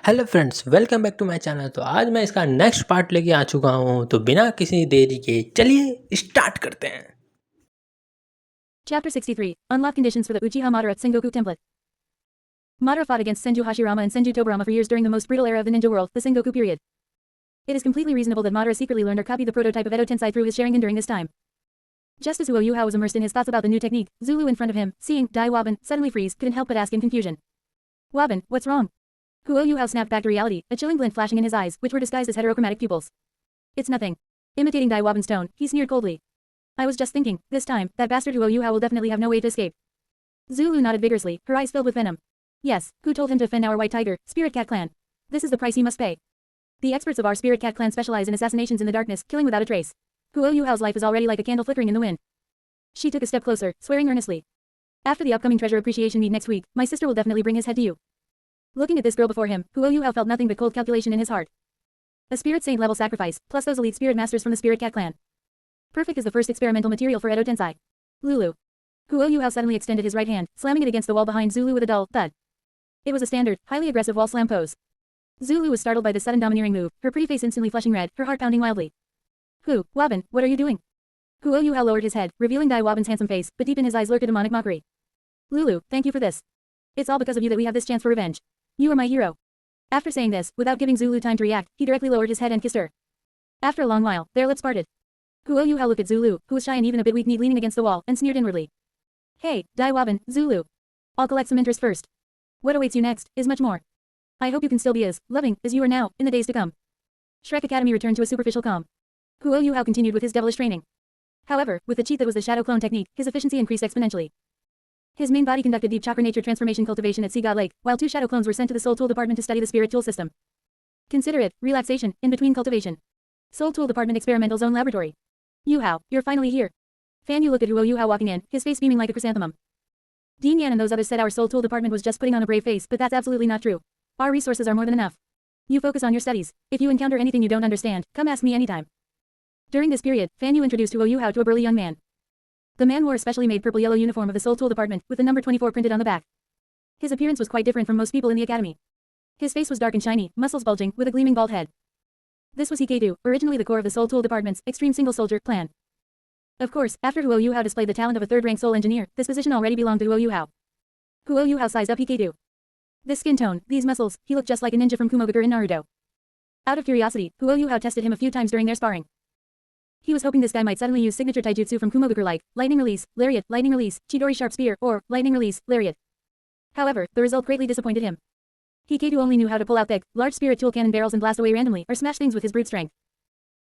Hello friends, welcome back to my channel. तो आज मैं इसका नेक्स्ट पार्ट लेके आ चुका हूँ। तो बिना किसी देरी के चलिए स्टार्ट करते हैं। Chapter 63 Unlock conditions for the Uchiha Madara Sengoku template. Madara fought against Senju Hashirama and Senju Tobirama for years during the most brutal era of the ninja world, the Sengoku period. It is completely reasonable that Madara secretly learned or copied the prototype of Edo Tensei through his Sharingan during this time. Just as Huo Yuhao was immersed in his thoughts about the new technique, Zulu in front of him, seeing Dai Waban suddenly freeze, couldn't help but ask in confusion. Waban, what's wrong? Huo Yuhao snapped back to reality, a chilling glint flashing in his eyes, which were disguised as heterochromatic pupils. It's nothing. Imitating Dai Waban's tone, he sneered coldly. I was just thinking, this time, that bastard Huo Yuhao will definitely have no way to escape. Zulu nodded vigorously, her eyes filled with venom. Yes, who told him to offend our White Tiger, Spirit Cat Clan? This is the price he must pay. The experts of our Spirit Cat Clan specialize in assassinations in the darkness, killing without a trace. Huo Yuhao's life is already like a candle flickering in the wind. She took a step closer, swearing earnestly. After the upcoming treasure appreciation meet next week, my sister will definitely bring his head to you. Looking at this girl before him, Huo Yuhao felt nothing but cold calculation in his heart. A Spirit Saint level sacrifice, plus those elite Spirit Masters from the Spirit Cat Clan. Perfect as the first experimental material for Edo Tensei. Lulu. Huo Yuhao suddenly extended his right hand, slamming it against the wall behind Zulu with a dull thud. It was a standard, highly aggressive wall slam pose. Zulu was startled by this sudden domineering move, her pretty face instantly flushing red, her heart pounding wildly. Waban, what are you doing? Huo Yuhao lowered his head, revealing Dai Waban's handsome face, but deep in his eyes lurked a demonic mockery. Lulu, thank you for this. It's all because of you that we have this chance for revenge. You are my hero. After saying this, without giving Zulu time to react, he directly lowered his head and kissed her. After a long while, their lips parted. Huo Yuhao looked at Zulu, who was shy and even a bit weak-kneed leaning against the wall, and sneered inwardly. Hey, Dai Waban, Zulu. I'll collect some interest first. What awaits you next, is much more. I hope you can still be as loving as you are now, in the days to come. Shrek Academy returned to a superficial calm. Huo Yuhao continued with his devilish training. However, with the cheat that was the shadow clone technique, his efficiency increased exponentially. His main body conducted deep chakra nature transformation cultivation at Sea God Lake, while 2 shadow clones were sent to the Soul Tool Department to study the Spirit Tool system. Consider it relaxation, in between cultivation. Soul Tool Department Experimental Zone Laboratory. Yuhao, you're finally here. Fan Yu looked at Huo Yuhao walking in, his face beaming like a chrysanthemum. Dean Yan and those others said our Soul Tool Department was just putting on a brave face, but that's absolutely not true. Our resources are more than enough. You focus on your studies. If you encounter anything you don't understand, come ask me anytime. During this period, Fan Yu introduced Huo Yuhao to a burly young man. The man wore a specially made purple-yellow uniform of the Soul Tool Department, with the number 24 printed on the back. His appearance was quite different from most people in the academy. His face was dark and shiny, muscles bulging, with a gleaming bald head. This was Hikaido, originally the core of the Soul Tool Department's Extreme Single Soldier clan. Of course, after Huo Yuhao displayed the talent of a third-rank soul engineer, this position already belonged to Huo Yuhao. Huo Yuhao sized up Hikaido. This skin tone, these muscles, he looked just like a ninja from Kumogakure in Naruto. Out of curiosity, Huo Yuhao tested him a few times during their sparring. He was hoping this guy might suddenly use signature taijutsu from Kumogakure like lightning release, lariat, lightning release, Chidori sharp spear, or lightning release, lariat. However, the result greatly disappointed him. Hikaido only knew how to pull out thick, large spirit tool cannon barrels and blast away randomly, or smash things with his brute strength.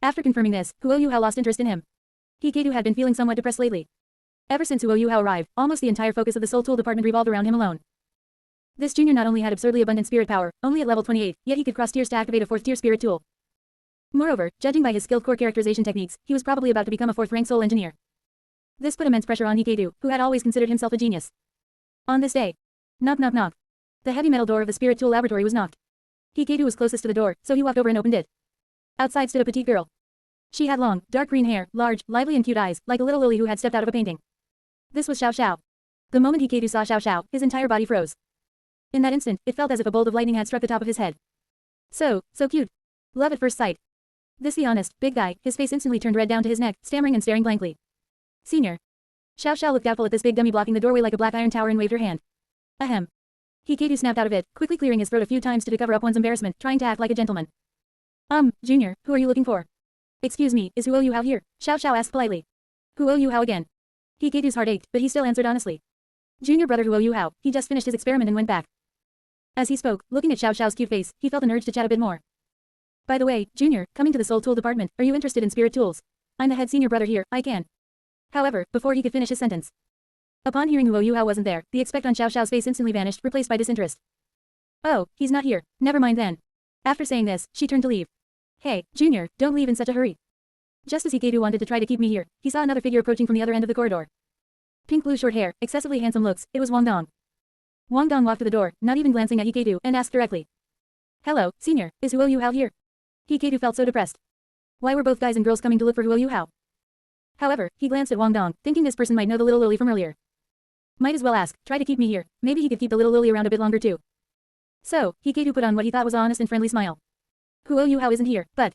After confirming this, Huo Yuhao lost interest in him. Hikaido had been feeling somewhat depressed lately. Ever since Huo Yuhao arrived, almost the entire focus of the Soul Tool Department revolved around him alone. This junior not only had absurdly abundant spirit power, only at level 28, yet he could cross tiers to activate a 4th tier spirit tool. Moreover, judging by his skilled core characterization techniques, he was probably about to become a 4th-rank soul engineer. This put immense pressure on Hikaido, who had always considered himself a genius. On this day, knock knock knock. The heavy metal door of the spirit tool laboratory was knocked. Hikaido was closest to the door, so he walked over and opened it. Outside stood a petite girl. She had long, dark green hair, large, lively and cute eyes, like a little lily who had stepped out of a painting. This was Xiao Xiao. The moment Hikaido saw Xiao Xiao, his entire body froze. In that instant, it felt as if a bolt of lightning had struck the top of his head. So cute. Love at first sight. The honest, big guy, his face instantly turned red down to his neck, stammering and staring blankly. Senior. Xiao Xiao looked doubtful at this big dummy blocking the doorway like a black iron tower and waved her hand. Ahem. Hikaido snapped out of it, quickly clearing his throat a few times to cover up one's embarrassment, trying to act like a gentleman. Junior, who are you looking for? Excuse me, is Huo Yuhao here? Xiao Xiao asked politely. Huo Yuhao again. Hikaido's heart ached, but he still answered honestly. Junior brother Huo Yuhao, he just finished his experiment and went back. As he spoke, looking at Xiao Xiao's cute face, he felt an urge to chat a bit more. By the way, Junior, coming to the Soul Tool Department, are you interested in spirit tools? I'm the head senior brother here, I can. However, before he could finish his sentence. Upon hearing Huo Yuhao wasn't there, the expect on Xiao Xiao's face instantly vanished, replaced by disinterest. Oh, he's not here, never mind then. After saying this, she turned to leave. Hey, Junior, don't leave in such a hurry. Just as Hikaido wanted to try to keep me here, he saw another figure approaching from the other end of the corridor. Pink-blue short hair, excessively handsome looks, it was Wang Dong. Wang Dong walked to the door, not even glancing at Hikaido, and asked directly. Hello, Senior, is Huo Yuhao here? Hikaido felt so depressed. Why were both guys and girls coming to look for Huo Yuhao? However, he glanced at Wang Dong, thinking this person might know the little lily from earlier. Might as well ask, try to keep me here, maybe he could keep the little lily around a bit longer too. So, Hikaru put on what he thought was an honest and friendly smile. Huo Yuhao isn't here, but...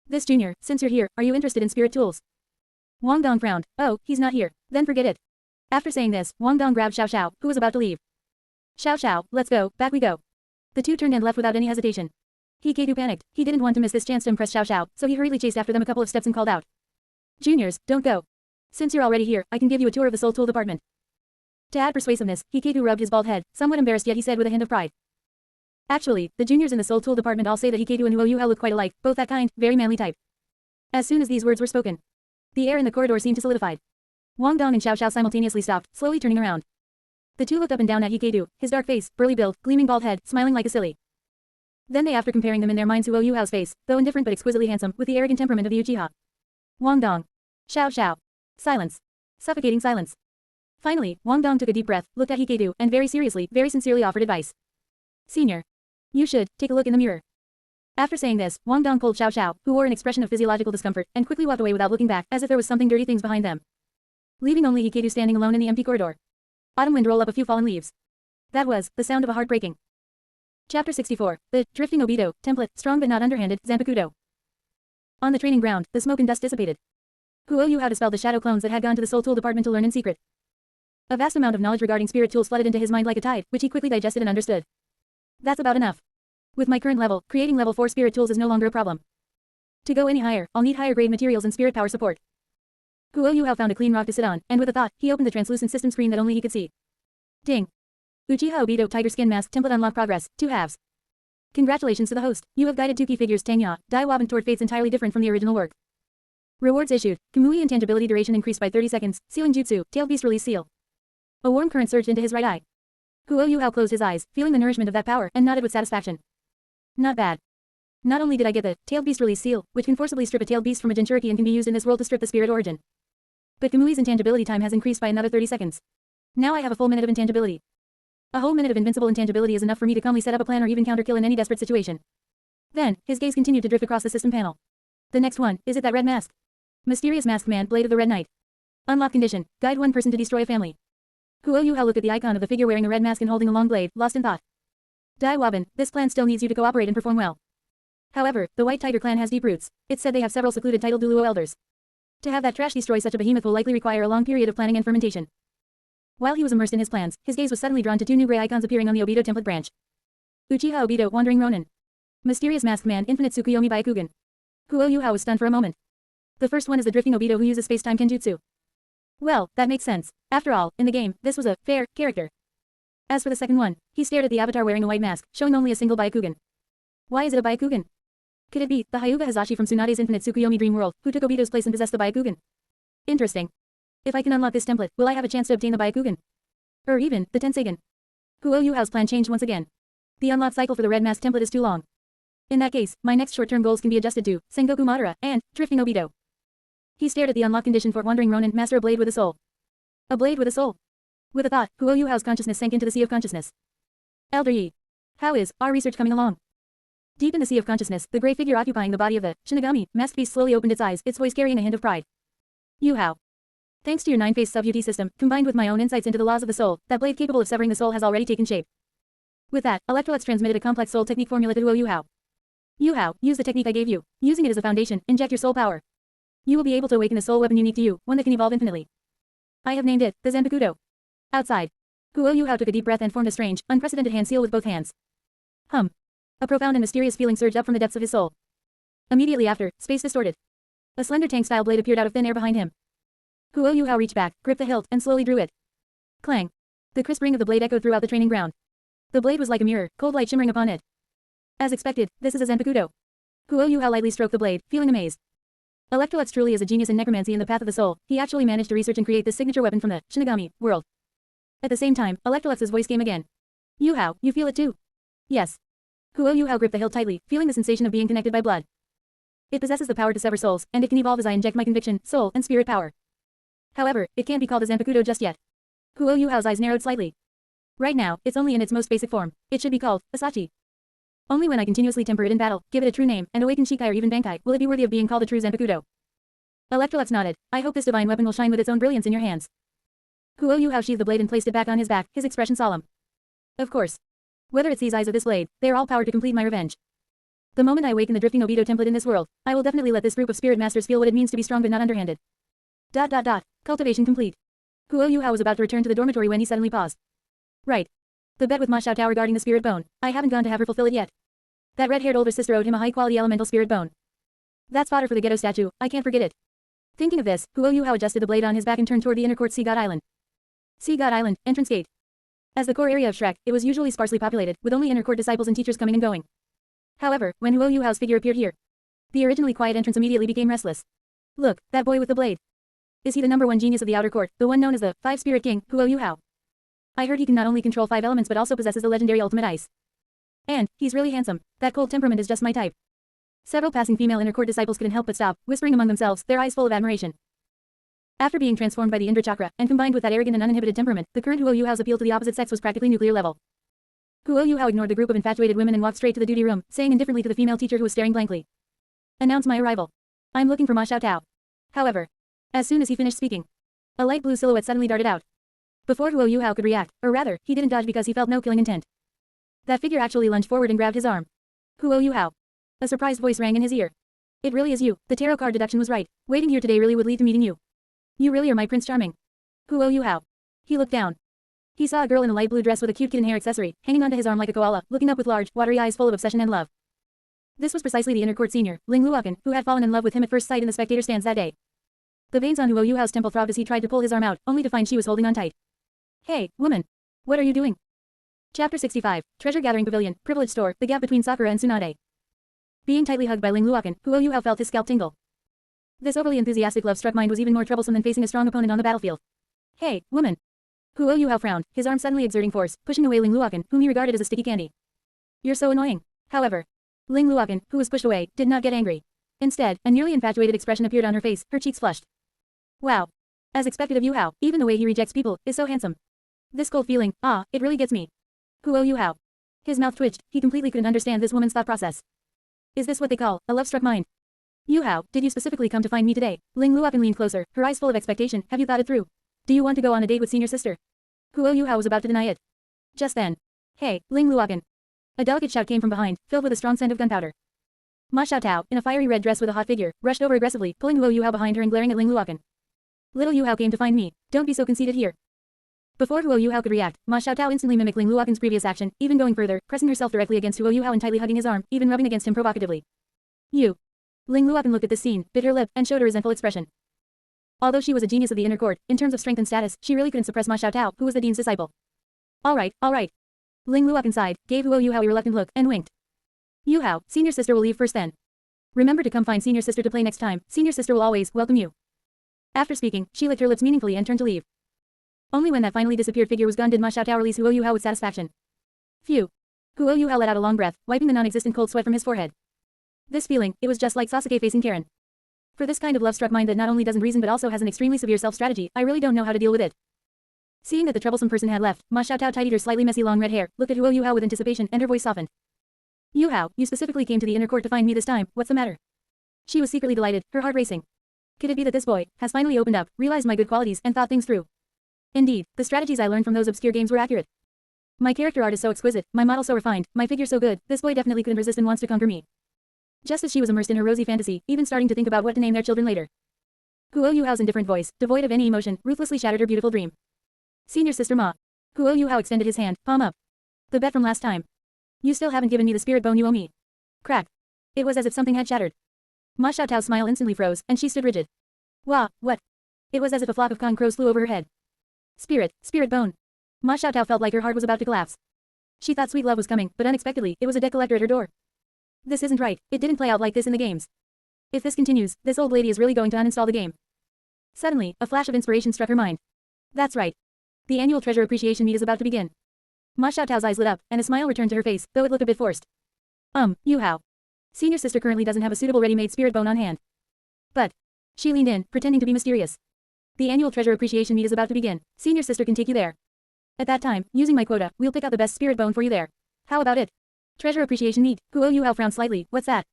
This junior, since you're here, are you interested in spirit tools? Wang Dong frowned. Oh, he's not here. Then forget it. After saying this, Wang Dong grabbed Xiao Xiao, who was about to leave. Xiao Xiao, let's go, back we go. The two turned and left without any hesitation. Hikaru panicked. He didn't want to miss this chance to impress Xiao Xiao, so he hurriedly chased after them a couple of steps and called out. Juniors, don't go. Since you're already here, I can give you a tour of the Soul Tool department. To add persuasiveness, Hikaru rubbed his bald head, somewhat embarrassed yet he said with a hint of pride. Actually, the juniors in the Soul Tool department all say that Hikaru and Huo Yuhao look quite alike, both that kind, very manly type. As soon as these words were spoken, the air in the corridor seemed to solidify. Wang Dong and Xiao Xiao simultaneously stopped, slowly turning around. The two looked up and down at Hikaru, his dark face, burly build, gleaming bald head, smiling like a silly. Then they after comparing them in their minds Huo Yuhao's face, though indifferent but exquisitely handsome, with the arrogant temperament of the Uchiha. Wang Dong. Xiao Xiao. Silence. Suffocating silence. Finally, Wang Dong took a deep breath, looked at Hikaru, and very seriously, very sincerely offered advice. Senior. You should, take a look in the mirror. After saying this, Wang Dong pulled Xiao Xiao, who wore an expression of physiological discomfort, and quickly walked away without looking back, as if there was something dirty things behind them. Leaving only Hikaru standing alone in the empty corridor. Autumn wind rolled up a few fallen leaves. That was, the sound of a heart breaking. Chapter 64, The Drifting Obito, Template, Strong but Not Underhanded, Zanpakuto. On the training ground, the smoke and dust dissipated. Huo Yuhao dispelled the shadow clones that had gone to the Soul Tool department to learn in secret. A vast amount of knowledge regarding spirit tools flooded into his mind like a tide, which he quickly digested and understood. That's about enough. With my current level, creating level 4 spirit tools is no longer a problem. To go any higher, I'll need higher grade materials and spirit power support. Huo Yuhao found a clean rock to sit on, and with a thought, he opened the translucent system screen that only he could see. Ding. Uchiha Obito Tiger Skin Mask Template Unlock Progress, 2 halves. Congratulations to the host, you have guided 2 key figures Tangya, Dai Waban toward fates entirely different from the original work. Rewards issued, Kamui intangibility duration increased by 30 seconds, Sealing Jutsu, Tailed Beast Release Seal. A warm current surged into his right eye. Huo Yuhao closed his eyes, feeling the nourishment of that power, and nodded with satisfaction. Not bad. Not only did I get the Tailed Beast Release Seal, which can forcibly strip a tailed beast from a Jinchuriki and can be used in this world to strip the spirit origin. But Kamui's intangibility time has increased by another 30 seconds. Now I have a full minute of intangibility. A whole minute of invincible intangibility is enough for me to calmly set up a plan or even counter kill in any desperate situation. Then, his gaze continued to drift across the system panel. The next one, is it that red mask? Mysterious Masked Man, Blade of the Red Knight. Unlock condition, guide one person to destroy a family. Huo Yuhao looked at the icon of the figure wearing a red mask and holding a long blade, lost in thought. Dai Waban, this plan still needs you to cooperate and perform well. However, the White Tiger clan has deep roots. It's said they have several secluded titled Douluo elders. To have that trash destroy such a behemoth will likely require a long period of planning and fermentation. While he was immersed in his plans, his gaze was suddenly drawn to 2 new gray icons appearing on the Obito template branch. Uchiha Obito, Wandering Ronin. Mysterious Masked Man, Infinite Tsukuyomi Byakugan. Huo Yuhao was stunned for a moment. The first one is the Drifting Obito who uses space-time kenjutsu. Well, that makes sense. After all, in the game, this was a fair character. As for the second one, he stared at the avatar wearing a white mask, showing only a single Byakugan. Why is it a Byakugan? Could it be the Hyuga Hazashi from Tsunade's Infinite Tsukuyomi Dream World, who took Obito's place and possessed the Byakugan? Interesting. If I can unlock this template, will I have a chance to obtain the Byakugan? Or even, the Tenseigan? Huo Yuhao's plan changed once again. The unlock cycle for the red mask template is too long. In that case, my next short-term goals can be adjusted to Sengoku Madara and Drifting Obito. He stared at the unlock condition for Wandering Ronin, Master a blade with a soul. A blade with a soul. With a thought, Huo Yuhao's consciousness sank into the sea of consciousness. Elder Yi. How is our research coming along? Deep in the sea of consciousness, the gray figure occupying the body of the Shinigami, masked beast slowly opened its eyes, its voice carrying a hint of pride. Yuhao. Thanks to your 9-phase sub-UT system, combined with my own insights into the laws of the soul, that blade capable of severing the soul has already taken shape. With that, Electrolux transmitted a complex soul technique formula to Huo Yuhao. Yuhao, use the technique I gave you. Using it as a foundation, inject your soul power. You will be able to awaken a soul weapon unique to you, one that can evolve infinitely. I have named it, the Zanpakuto. Outside. Huo Yuhao took a deep breath and formed a strange, unprecedented hand seal with both hands. Hum. A profound and mysterious feeling surged up from the depths of his soul. Immediately after, space distorted. A slender tank-style blade appeared out of thin air behind him. Huo Yuhao reached back, gripped the hilt, and slowly drew it. Clang. The crisp ring of the blade echoed throughout the training ground. The blade was like a mirror, cold light shimmering upon it. As expected, this is a Zanpakuto. Huo Yuhao lightly stroked the blade, feeling amazed. Electrolux truly is a genius in necromancy in the path of the soul. He actually managed to research and create this signature weapon from the Shinigami world. At the same time, Electrolux's voice came again. Yuhao, you feel it too? Yes. Huo Yuhao gripped the hilt tightly, feeling the sensation of being connected by blood. It possesses the power to sever souls, and it can evolve as I inject my conviction, soul, and spirit power. However, it can't be called a Zanpakuto just yet. Huo Yuhao's eyes narrowed slightly. Right now, it's only in its most basic form. It should be called Asachi. Only when I continuously temper it in battle, give it a true name, and awaken Shikai or even Bankai, will it be worthy of being called a true Zanpakuto. Electrolux nodded. I hope this divine weapon will shine with its own brilliance in your hands. Huo Yuhao sheathed the blade and placed it back on his back, his expression solemn. Of course. Whether it's these eyes or this blade, they are all powered to complete my revenge. The moment I awaken the drifting Obito template in this world, I will definitely let this group of spirit masters feel what it means to be strong but not underhanded. Cultivation complete. Huo Yuhao was about to return to the dormitory when he suddenly paused. Right. The bet with Ma Xiaotao regarding the spirit bone, I haven't gone to have her fulfill it yet. That red-haired older sister owed him a high-quality elemental spirit bone. That's fodder for the ghetto statue, I can't forget it. Thinking of this, Huo Yuhao adjusted the blade on his back and turned toward the inner court Sea God Island. Sea God Island, entrance gate. As the core area of Shrek, it was usually sparsely populated, with only inner court disciples and teachers coming and going. However, when Huo Yuhao's figure appeared here, the originally quiet entrance immediately became restless. Look, that boy with the blade. Is he the #1 genius of the outer court, the one known as the Five Spirit King, Huo Yuhao? I heard he can not only control 5 elements but also possesses the legendary ultimate ice. And, he's really handsome. That cold temperament is just my type. Several passing female inner court disciples couldn't help but stop, whispering among themselves, their eyes full of admiration. After being transformed by the Indra Chakra, and combined with that arrogant and uninhibited temperament, the current Huo Yuhao's appeal to the opposite sex was practically nuclear level. Huo Yuhao ignored the group of infatuated women and walked straight to the duty room, saying indifferently to the female teacher who was staring blankly. Announce my arrival. I'm looking for Ma Xiaotao. However, as soon as he finished speaking, a light blue silhouette suddenly darted out. Before Huo Yuhao could react, or rather, he didn't dodge because he felt no killing intent. That figure actually lunged forward and grabbed his arm. Huo Yuhao. A surprised voice rang in his ear. It really is you, the tarot card deduction was right. Waiting here today really would lead to meeting you. You really are my Prince Charming. Huo Yuhao. He looked down. He saw a girl in a light blue dress with a cute kitten hair accessory, hanging onto his arm like a koala, looking up with large, watery eyes full of obsession and love. This was precisely the inner court senior, Ling Luokan, who had fallen in love with him at first sight in the spectator stands that day. The veins on Huo Yuhao's temple throbbed as he tried to pull his arm out, only to find she was holding on tight. Hey, woman. What are you doing? Chapter 65, Treasure Gathering Pavilion, Privilege Store, the gap between Sakura and Tsunade. Being tightly hugged by Ling Luokan, Huo Yuhao felt his scalp tingle. This overly enthusiastic love-struck mind was even more troublesome than facing a strong opponent on the battlefield. Hey, woman. Huo Yuhao frowned, his arm suddenly exerting force, pushing away Ling Luokan, whom he regarded as a sticky candy. You're so annoying. However, Ling Luokan, who was pushed away, did not get angry. Instead, a nearly infatuated expression appeared on her face, her cheeks flushed. Wow. As expected of Yuhao, even the way he rejects people is so handsome. This cold feeling, it really gets me. Huo Yuhao. His mouth twitched, he completely couldn't understand this woman's thought process. Is this what they call a love-struck mind? Yuhao, did you specifically come to find me today? Ling Luokan leaned closer, her eyes full of expectation. Have you thought it through? Do you want to go on a date with senior sister? Huo Yuhao was about to deny it. Just then. Hey, Ling Luokan. A delicate shout came from behind, filled with a strong scent of gunpowder. Ma Xiaotao, in a fiery red dress with a hot figure, rushed over aggressively, pulling Huo Yuhao behind her and glaring at Ling Luokan. Little Yuhao came to find me. Don't be so conceited here. Before Huo Yuhao could react, Ma Xiaotao instantly mimicked Ling Luokan's previous action, even going further, pressing herself directly against Huo Yuhao and tightly hugging his arm, even rubbing against him provocatively. You. Ling Luokan looked at this scene, bit her lip, and showed a resentful expression. Although she was a genius of the inner court, in terms of strength and status, she really couldn't suppress Ma Xiaotao, who was the dean's disciple. Alright. Ling Luokan sighed, gave Huo Yuhao a reluctant look, and winked. Yuhao, senior sister will leave first then. Remember to come find senior sister to play next time, senior sister will always welcome you. After speaking, she licked her lips meaningfully and turned to leave. Only when that finally disappeared figure was gone did Ma Xiaotao release Huo Yuhao with satisfaction. Phew. Huo Yuhao let out a long breath, wiping the non-existent cold sweat from his forehead. This feeling, it was just like Sasuke facing Karen. For this kind of love-struck mind that not only doesn't reason but also has an extremely severe self-strategy, I really don't know how to deal with it. Seeing that the troublesome person had left, Ma Xiaotao tidied her slightly messy long red hair, looked at Huo Yuhao with anticipation, and her voice softened. Yuhao, you specifically came to the inner court to find me this time, what's the matter? She was secretly delighted, her heart racing. Could it be that this boy has finally opened up, realized my good qualities, and thought things through? Indeed, the strategies I learned from those obscure games were accurate. My character art is so exquisite, my model so refined, my figure so good, this boy definitely couldn't resist and wants to conquer me. Just as she was immersed in her rosy fantasy, even starting to think about what to name their children later. Huo Yuhao's indifferent voice, devoid of any emotion, ruthlessly shattered her beautiful dream. Senior sister Ma. Huo Yuhao extended his hand, palm up. The bet from last time. You still haven't given me the spirit bone you owe me. Crack. It was as if something had shattered. Ma Xiaotao's smile instantly froze, and she stood rigid. Wah, what? It was as if a flock of kong crows flew over her head. Spirit bone. Ma Xiaotao felt like her heart was about to collapse. She thought sweet love was coming, but unexpectedly, it was a debt collector at her door. This isn't right, it didn't play out like this in the games. If this continues, this old lady is really going to uninstall the game. Suddenly, a flash of inspiration struck her mind. That's right. The annual treasure appreciation meet is about to begin. Ma Xiaotao's eyes lit up, and a smile returned to her face, though it looked a bit forced. Yuhao. Senior sister currently doesn't have a suitable ready-made spirit bone on hand. But. She leaned in, pretending to be mysterious. The annual treasure appreciation meet is about to begin. Senior sister can take you there. At that time, using my quota, we'll pick out the best spirit bone for you there. How about it? Treasure appreciation meet. Huo Yuhao frowned slightly. What's that?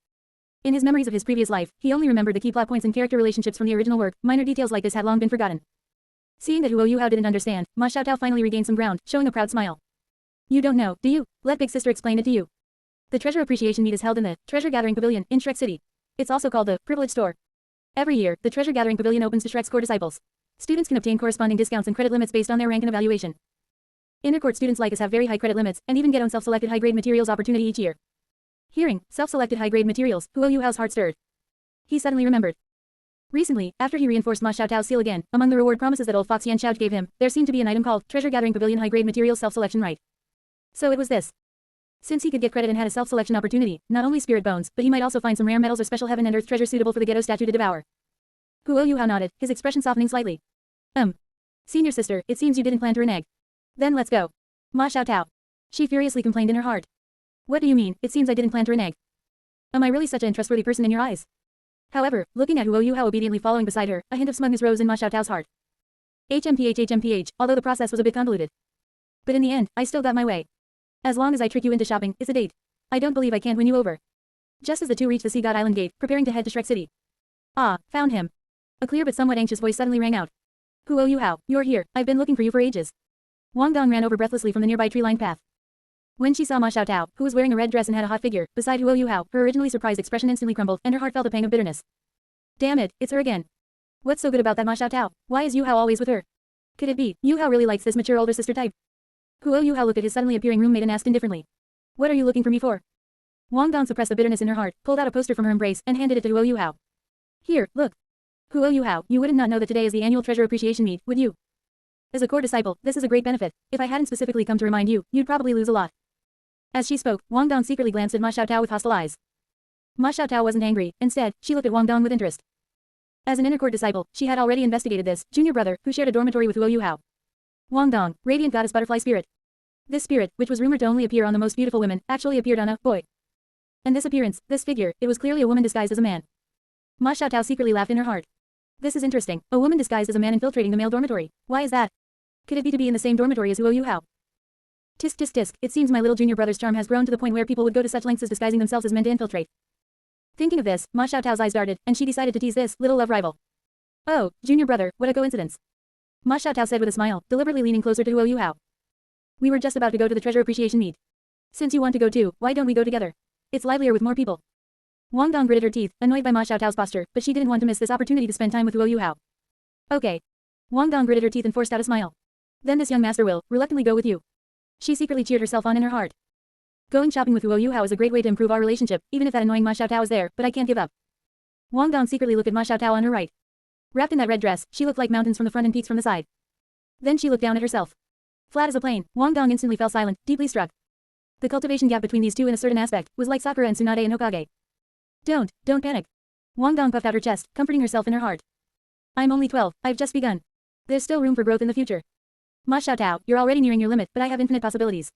In his memories of his previous life, he only remembered the key plot points and character relationships from the original work. Minor details like this had long been forgotten. Seeing that Huo Yuhao didn't understand, Ma Xiaotao finally regained some ground, showing a proud smile. You don't know, do you? Let Big Sister explain it to you. The Treasure Appreciation Meet is held in the Treasure Gathering Pavilion in Shrek City. It's also called the Privilege Store. Every year, the Treasure Gathering Pavilion opens to Shrek's core disciples. Students can obtain corresponding discounts and credit limits based on their rank and evaluation. Inner court students like us have very high credit limits and even get on self-selected high-grade materials opportunity each year. Hearing self-selected high-grade materials, Huo Yuhao's heart stirred. He suddenly remembered. Recently, after he reinforced Ma Xiaotao's seal again, among the reward promises that old Fox Yan Xiao gave him, there seemed to be an item called Treasure Gathering Pavilion High-Grade Materials Self-Selection Right. So it was this. Since he could get credit and had a self-selection opportunity, not only spirit bones, but he might also find some rare metals or special heaven and earth treasure suitable for the ghetto statue to devour. Huo Yuhao nodded, his expression softening slightly. Senior sister, it seems you didn't plan to renege. Then let's go. Ma Xiaotao. She furiously complained in her heart. What do you mean, it seems I didn't plan to renege? Am I really such an untrustworthy person in your eyes? However, looking at Huo Yuhao obediently following beside her, a hint of smugness rose in Ma Xiaotao's heart. HMPH, although the process was a bit convoluted. But in the end, I still got my way. As long as I trick you into shopping, it's a date. I don't believe I can't win you over. Just as the two reached the Sea God Island gate, preparing to head to Shrek City. Ah, found him. A clear but somewhat anxious voice suddenly rang out. Huo Yuhao, you're here, I've been looking for you for ages. Wang Dong ran over breathlessly from the nearby tree-lined path. When she saw Ma Xiaotao, who was wearing a red dress and had a hot figure, beside Huo Yuhao, her originally surprised expression instantly crumbled, and her heart felt a pang of bitterness. Damn it, it's her again. What's so good about that Ma Xiaotao? Why is Yuhao always with her? Could it be, Yuhao really likes this mature older sister type? Huo Yuhao looked at his suddenly appearing roommate and asked indifferently. What are you looking for me for? Wang Dong suppressed the bitterness in her heart, pulled out a poster from her embrace, and handed it to Huo Yuhao. Here, look. Huo Yuhao, you wouldn't not know that today is the annual Treasure Appreciation Meet, would you? As a core disciple, this is a great benefit. If I hadn't specifically come to remind you, you'd probably lose a lot. As she spoke, Wang Dong secretly glanced at Ma Xiaotao with hostile eyes. Ma Xiaotao wasn't angry, instead, she looked at Wang Dong with interest. As an inner court disciple, she had already investigated this junior brother, who shared a dormitory with Huo Yuhao. Wang Dong, radiant goddess butterfly spirit. This spirit, which was rumored to only appear on the most beautiful women, actually appeared on a boy. And this appearance, this figure, it was clearly a woman disguised as a man. Ma Xiaotao secretly laughed in her heart. This is interesting, a woman disguised as a man infiltrating the male dormitory. Why is that? Could it be to be in the same dormitory as Huo Yuhao? Tisk tisk tisk, it seems my little junior brother's charm has grown to the point where people would go to such lengths as disguising themselves as men to infiltrate. Thinking of this, Ma Xiaotao's eyes darted, and she decided to tease this little love rival. Oh, junior brother, what a coincidence. Ma Xiaotao said with a smile, deliberately leaning closer to Huo Yuhao. We were just about to go to the Treasure Appreciation Meet. Since you want to go too, why don't we go together? It's livelier with more people. Wang Dong gritted her teeth, annoyed by Ma Xiaotao's posture, but she didn't want to miss this opportunity to spend time with Huo Yuhao. Okay. Wang Dong gritted her teeth and forced out a smile. Then this young master will, reluctantly go with you. She secretly cheered herself on in her heart. Going shopping with Huo Yuhao is a great way to improve our relationship, even if that annoying Ma Xiaotao is there, but I can't give up. Wang Dong secretly looked at Ma Xiaotao on her right. Wrapped in that red dress, she looked like mountains from the front and peaks from the side. Then she looked down at herself. Flat as a plane, Wang Dong instantly fell silent, deeply struck. The cultivation gap between these two in a certain aspect was like Sakura and Tsunade and Hokage. Don't panic. Wang Dong puffed out her chest, comforting herself in her heart. I'm only 12, I've just begun. There's still room for growth in the future. Ma Xiaotao, you're already nearing your limit, but I have infinite possibilities.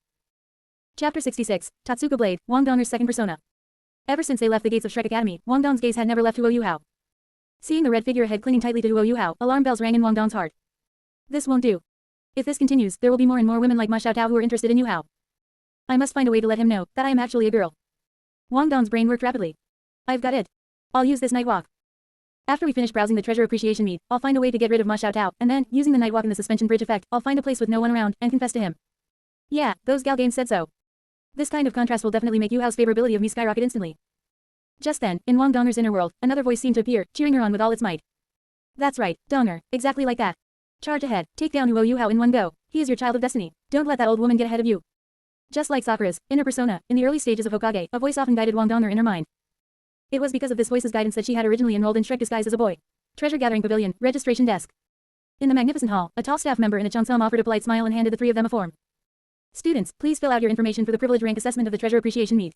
Chapter 66, Tatsuka Blade, Wang Dong's second persona. Ever since they left the gates of Shrek Academy, Wang Dong's gaze had never left Huo Yuhao. Seeing the red figure ahead clinging tightly to Huo Yuhao, alarm bells rang in Wang Dong's heart. This won't do. If this continues, there will be more and more women like Ma Xiaotao who are interested in Yuhao. I must find a way to let him know that I am actually a girl. Wang Dong's brain worked rapidly. I've got it. I'll use this night walk. After we finish browsing the Treasure Appreciation Meet, I'll find a way to get rid of Ma Xiaotao, and then, using the night walk and the suspension bridge effect, I'll find a place with no one around, and confess to him. Yeah, those gal games said so. This kind of contrast will definitely make Yuhao's favorability of me skyrocket instantly. Just then, in Wang Donger's inner world, another voice seemed to appear, cheering her on with all its might. That's right, Donger, exactly like that. Charge ahead, take down Huo Yuhao in one go. He is your child of destiny. Don't let that old woman get ahead of you. Just like Sakura's inner persona, in the early stages of Hokage, a voice often guided Wang Donger in her mind. It was because of this voice's guidance that she had originally enrolled in Shrek disguised as a boy. Treasure Gathering Pavilion, registration desk. In the magnificent hall, a tall staff member in a cheongsam offered a polite smile and handed the three of them a form. Students, please fill out your information for the privilege rank assessment of the Treasure Appreciation Meet.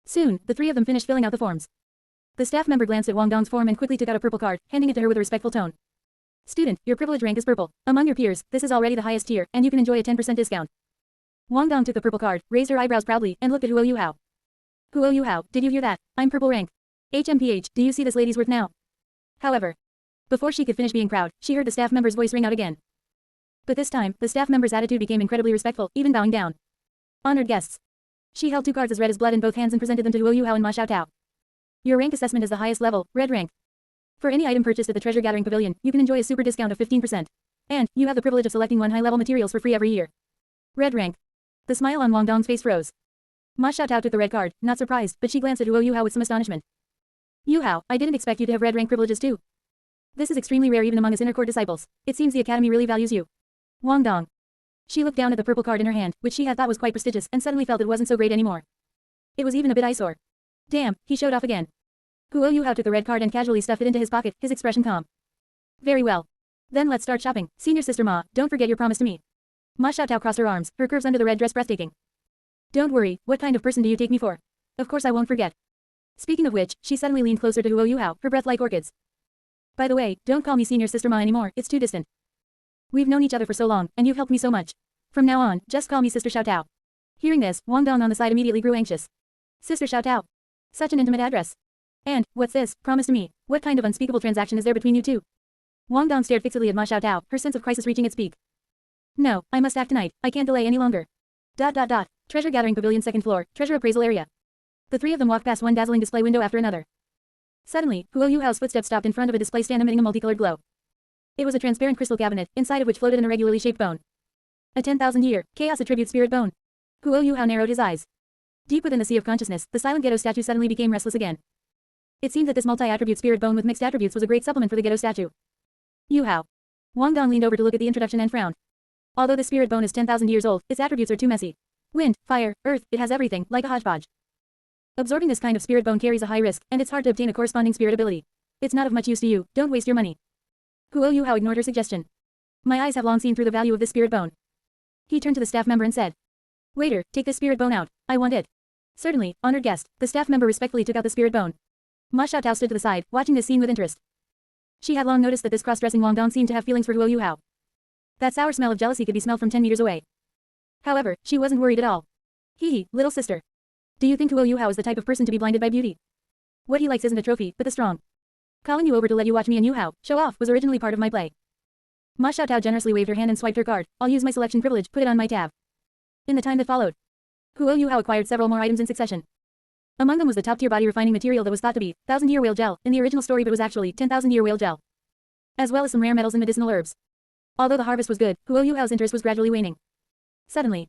Soon, the three of them finished filling out the forms. The staff member glanced at Wang Dong's form and quickly took out a purple card, handing it to her with a respectful tone. Student, your privilege rank is purple. Among your peers, this is already the highest tier, and you can enjoy a 10% discount. Wang Dong took the purple card, raised her eyebrows proudly, and looked at Huo Yuhao. Huo Yuhao, did you hear that? I'm purple rank. HMPH, do you see this lady's worth now? However, before she could finish being proud, she heard the staff member's voice ring out again. But this time, the staff member's attitude became incredibly respectful, even bowing down. Honored guests. She held two cards as red as blood in both hands and presented them to Huo Yuhao and Ma Xiaotao. Your rank assessment is the highest level, red rank. For any item purchased at the Treasure Gathering Pavilion, you can enjoy a super discount of 15%. And, you have the privilege of selecting one high-level materials for free every year. Red rank. The smile on Wang Dong's face froze. Ma Xiaotao took the red card, not surprised, but she glanced at Huo Yuhao with some astonishment. Yuhao, I didn't expect you to have red rank privileges too. This is extremely rare even among us inner court disciples. It seems the academy really values you. Wang Dong. She looked down at the purple card in her hand, which she had thought was quite prestigious, and suddenly felt it wasn't so great anymore. It was even a bit eyesore. Damn, he showed off again. Huo Yuhao took the red card and casually stuffed it into his pocket, his expression calm. Very well. Then let's start shopping. Senior sister Ma, don't forget your promise to me. Ma Xiaotao crossed her arms, her curves under the red dress breathtaking. Don't worry, what kind of person do you take me for? Of course I won't forget. Speaking of which, she suddenly leaned closer to Huo Yuhao, her breath like orchids. By the way, don't call me senior sister Ma anymore, it's too distant. We've known each other for so long, and you've helped me so much. From now on, just call me Sister Xiaotao. Hearing this, Wang Dong on the side immediately grew anxious. Sister Xiaotao. Such an intimate address. And, what's this, promise to me, what kind of unspeakable transaction is there between you two? Wang Dong stared fixedly at Ma Xiaotao, her sense of crisis reaching its peak. No, I must act tonight, I can't delay any longer. Treasure gathering pavilion second floor, treasure appraisal area. The three of them walked past one dazzling display window after another. Suddenly, Huo Yuhao's footsteps stopped in front of a display stand emitting a multicolored glow. It was a transparent crystal cabinet, inside of which floated an irregularly shaped bone. A 10,000-year, chaos attribute spirit bone. Huo Yuhao narrowed his eyes. Deep within the sea of consciousness, the silent ghetto statue suddenly became restless again. It seemed that this multi-attribute spirit bone with mixed attributes was a great supplement for the ghetto statue. Yuhao. Wang Dong leaned over to look at the introduction and frowned. Although the spirit bone is 10,000 years old, its attributes are too messy. Wind, fire, earth, it has everything, like a hodgepodge. Absorbing this kind of spirit bone carries a high risk, and it's hard to obtain a corresponding spirit ability. It's not of much use to you, don't waste your money. Huo Yuhao ignored her suggestion. My eyes have long seen through the value of this spirit bone. He turned to the staff member and said. Waiter, take this spirit bone out, I want it. Certainly, honored guest, the staff member respectfully took out the spirit bone. Ma Xiaotao stood to the side, watching this scene with interest. She had long noticed that this cross-dressing Wang Dong seemed to have feelings for Huo Yuhao. That sour smell of jealousy could be smelled from 10 meters away. However, she wasn't worried at all. Hee, little sister. Do you think Huo Yuhao is the type of person to be blinded by beauty? What he likes isn't a trophy, but the strong. Calling you over to let you watch me and Yuhao show off was originally part of my play. Ma Xiaotao generously waved her hand and swiped her card. I'll use my selection privilege, put it on my tab. In the time that followed, Huo Yuhao acquired several more items in succession. Among them was the top-tier body refining material that was thought to be 1,000-year whale gel in the original story but was actually 10,000-year whale gel. As well as some rare metals and medicinal herbs. Although the harvest was good, Huo Yuhao's interest was gradually waning. Suddenly,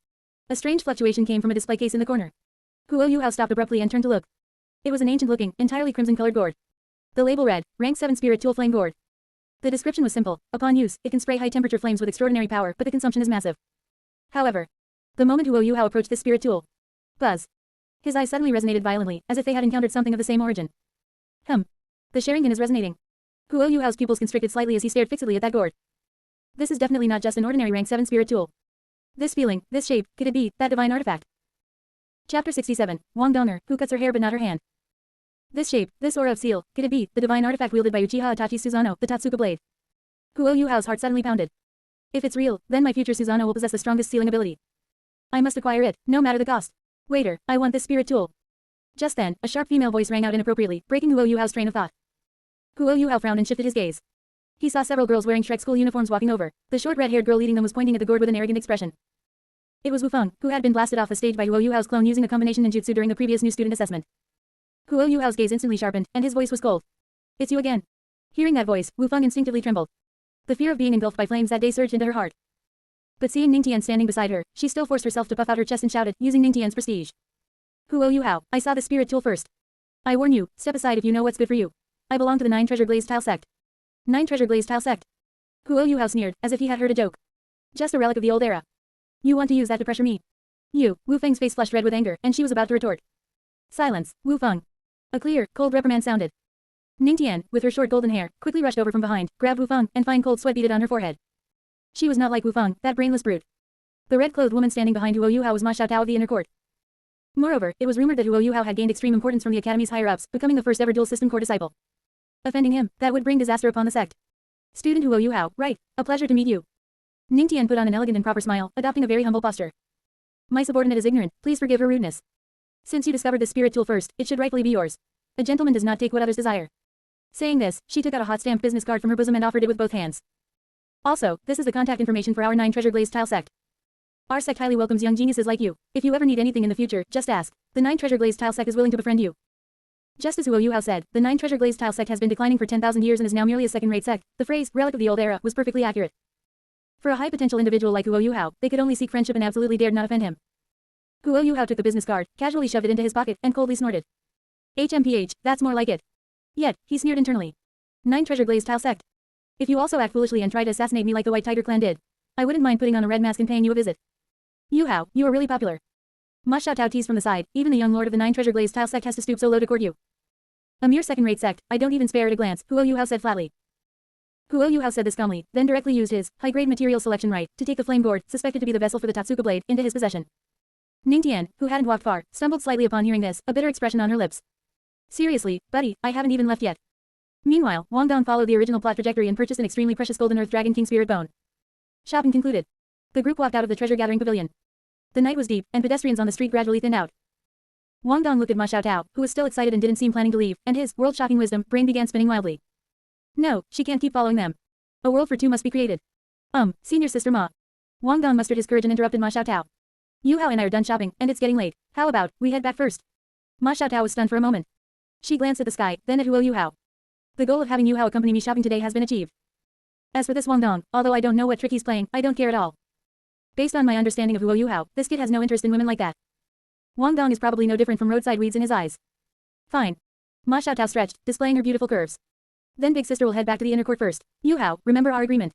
a strange fluctuation came from a display case in the corner. Huo Yuhao stopped abruptly and turned to look. It was an ancient-looking, entirely crimson-colored gourd. The label read, Rank 7 Spirit Tool Flame Gourd. The description was simple. Upon use, it can spray high-temperature flames with extraordinary power, but the consumption is massive. However, the moment Huo Yuhao approached this spirit tool, buzz. His eyes suddenly resonated violently, as if they had encountered something of the same origin. The Sharingan is resonating. Huo Yuhao's pupils constricted slightly as he stared fixedly at that gourd. This is definitely not just an ordinary rank 7 spirit tool. This feeling, this shape, could it be that divine artifact? Chapter 67, Wang Donger, who cuts her hair but not her hand. This shape, this aura of seal, could it be the divine artifact wielded by Uchiha Itachi Susanoo, the Tatsuka blade? Huo Yuhao's heart suddenly pounded. If it's real, then my future Susanoo will possess the strongest sealing ability. I must acquire it, no matter the cost. Waiter, I want this spirit tool. Just then, a sharp female voice rang out inappropriately, breaking Huo Yuhao's train of thought. Huo Yuhao frowned and shifted his gaze. He saw several girls wearing Shrek school uniforms walking over. The short red-haired girl leading them was pointing at the gourd with an arrogant expression. It was Wu Feng, who had been blasted off the stage by Huo Yuhao's clone using a combination ninjutsu during the previous new student assessment. Huo Yuhao's gaze instantly sharpened, and his voice was cold. It's you again. Hearing that voice, Wu Feng instinctively trembled. The fear of being engulfed by flames that day surged into her heart. But seeing Ningtian standing beside her, she still forced herself to puff out her chest and shouted, using Ningtian's prestige. Huo Yuhao, I saw the spirit tool first. I warn you, step aside if you know what's good for you. I belong to the 9 Treasure Glazed Tile Sect. 9 Treasure Glazed Tile Sect. Huo Yuhao sneered, as if he had heard a joke. Just a relic of the old era. You want to use that to pressure me? You, Wu Feng's face flushed red with anger, and she was about to retort. Silence, Wu Feng. A clear, cold reprimand sounded. Ningtian, with her short golden hair, quickly rushed over from behind, grabbed Wu Feng, and fine cold sweat beaded on her forehead. She was not like Wu Feng, that brainless brute. The red-clothed woman standing behind Huo Yuhao was Ma Xiaotao of the inner court. Moreover, it was rumored that Huo Yuhao had gained extreme importance from the academy's higher-ups, becoming the first-ever dual-system core disciple. Offending him, that would bring disaster upon the sect. Student Huo Yuhao, right, a pleasure to meet you. Ningtian put on an elegant and proper smile, adopting a very humble posture. My subordinate is ignorant, please forgive her rudeness. Since you discovered the spirit tool first, it should rightfully be yours. A gentleman does not take what others desire. Saying this, she took out a hot stamped business card from her bosom and offered it with both hands. Also, this is the contact information for our 9 Treasure Glazed Tile Sect. Our sect highly welcomes young geniuses like you. If you ever need anything in the future, just ask. The 9 Treasure Glazed Tile Sect is willing to befriend you. Just as Huo Yuhao said, the 9 Treasure Glazed Tile Sect has been declining for 10,000 years and is now merely a second-rate sect. The phrase, relic of the old era, was perfectly accurate. For a high-potential individual like Huo Yuhao, they could only seek friendship and absolutely dared not offend him. Huo Yuhao took the business card, casually shoved it into his pocket, and coldly snorted. HMPH, that's more like it. Yet, he sneered internally. 9 treasure glazed tile sect. If you also act foolishly and try to assassinate me like the White Tiger clan did, I wouldn't mind putting on a red mask and paying you a visit. Yuhao, you are really popular. Ma Xiaotao teased from the side, even the young lord of the 9 treasure glazed tile sect has to stoop so low to court you. A mere second-rate sect, I don't even spare it a glance, Huo Yuhao said flatly. Huo Yuhao said this calmly, then directly used his high-grade material selection right to take the flame gourd, suspected to be the vessel for the Tatsuka blade, into his possession. Ning Tian, who hadn't walked far, stumbled slightly upon hearing this, a bitter expression on her lips. Seriously, buddy, I haven't even left yet. Meanwhile, Wang Dong followed the original plot trajectory and purchased an extremely precious golden earth dragon king spirit bone. Shopping concluded. The group walked out of the treasure gathering pavilion. The night was deep, and pedestrians on the street gradually thinned out. Wang Dong looked at Ma Xiaotao, who was still excited and didn't seem planning to leave, and his world-shocking wisdom brain began spinning wildly. No, she can't keep following them. A world for 2 must be created. Senior sister Ma. Wang Dong mustered his courage and interrupted Ma Xiaotao. Yuhao and I are done shopping, and it's getting late. How about we head back first? Ma Xiaotao was stunned for a moment. She glanced at the sky, then at Huo Yuhao. The goal of having Yuhao accompany me shopping today has been achieved. As for this Wang Dong, although I don't know what trick he's playing, I don't care at all. Based on my understanding of Huo Yuhao, this kid has no interest in women like that. Wang Dong is probably no different from roadside weeds in his eyes. Fine. Ma Xiaotao stretched, displaying her beautiful curves. Then big sister will head back to the inner court first. Yuhao, remember our agreement.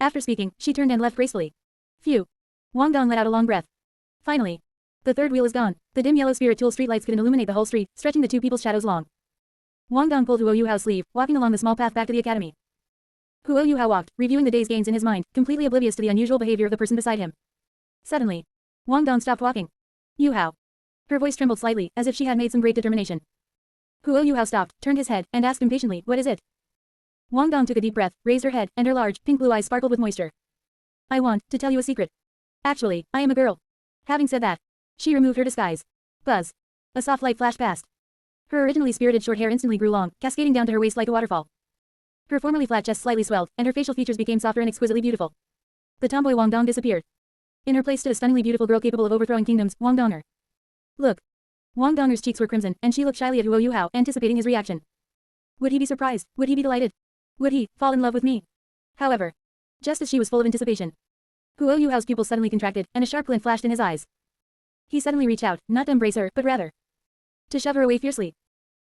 After speaking, she turned and left gracefully. Phew. Wang Dong let out a long breath. Finally. The third wheel is gone. The dim yellow spirit tool streetlights could illuminate the whole street, stretching the 2 people's shadows long. Wang Dong pulled Huo Yuhao's sleeve, walking along the small path back to the academy. Huo Yuhao walked, reviewing the day's gains in his mind, completely oblivious to the unusual behavior of the person beside him. Suddenly, Wang Dong stopped walking. Yuhao. Her voice trembled slightly, as if she had made some great determination. Huo Yuhao stopped, turned his head, and asked impatiently, what is it? Wang Dong took a deep breath, raised her head, and her large, pink blue eyes sparkled with moisture. I want to tell you a secret. Actually, I am a girl. Having said that, she removed her disguise. Buzz. A soft light flashed past. Her originally spirited short hair instantly grew long, cascading down to her waist like a waterfall. Her formerly flat chest slightly swelled, and her facial features became softer and exquisitely beautiful. The tomboy Wang Dong disappeared. In her place stood a stunningly beautiful girl capable of overthrowing kingdoms, Wang Donger. Look. Wang Donger's cheeks were crimson, and she looked shyly at Huo Yuhao, anticipating his reaction. Would he be surprised? Would he be delighted? Would he fall in love with me? However, just as she was full of anticipation, Huo Yuhao's pupils suddenly contracted, and a sharp glint flashed in his eyes. He suddenly reached out, not to embrace her, but rather to shove her away fiercely.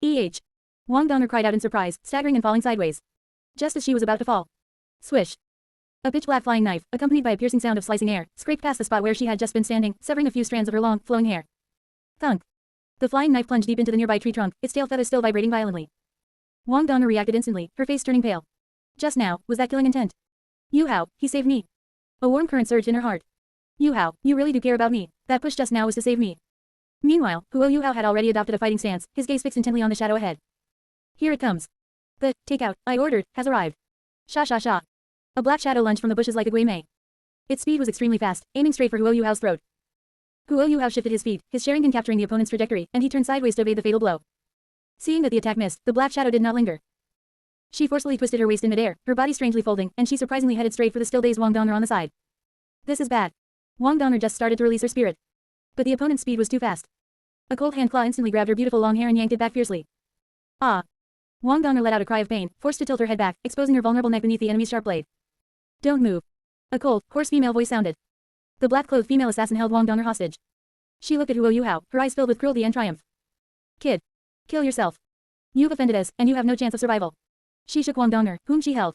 Wang Donger cried out in surprise, staggering and falling sideways. Just as she was about to fall. Swish. A pitch-black flying knife, accompanied by a piercing sound of slicing air, scraped past the spot where she had just been standing, severing a few strands of her long, flowing hair. Thunk. The flying knife plunged deep into the nearby tree trunk, its tail feathers still vibrating violently. Wang Donger reacted instantly, her face turning pale. Just now, was that killing intent? Yuhao, he saved me. A warm current surged in her heart. Yuhao, you really do care about me. That push just now was to save me. Meanwhile, Huo Yuhao had already adopted a fighting stance, his gaze fixed intently on the shadow ahead. Here it comes. The takeout I ordered has arrived. Sha sha sha. A black shadow lunged from the bushes like a guimei. Its speed was extremely fast, aiming straight for Huo Yuhao's throat. Huo Yuhao shifted his feet, his Sharingan capturing the opponent's trajectory, and he turned sideways to evade the fatal blow. Seeing that the attack missed, the black shadow did not linger. She forcefully twisted her waist in midair, her body strangely folding, and she surprisingly headed straight for the still-dazed Wang Donger on the side. This is bad. Wang Donger just started to release her spirit. But the opponent's speed was too fast. A cold hand claw instantly grabbed her beautiful long hair and yanked it back fiercely. Ah! Wang Donger let out a cry of pain, forced to tilt her head back, exposing her vulnerable neck beneath the enemy's sharp blade. Don't move. A cold, hoarse female voice sounded. The black-clothed female assassin held Wang Donger hostage. She looked at Huo Yuhao, her eyes filled with cruelty and triumph. Kid. Kill yourself. You've offended us, and you have no chance of survival. She shook Wang Donger, whom she held.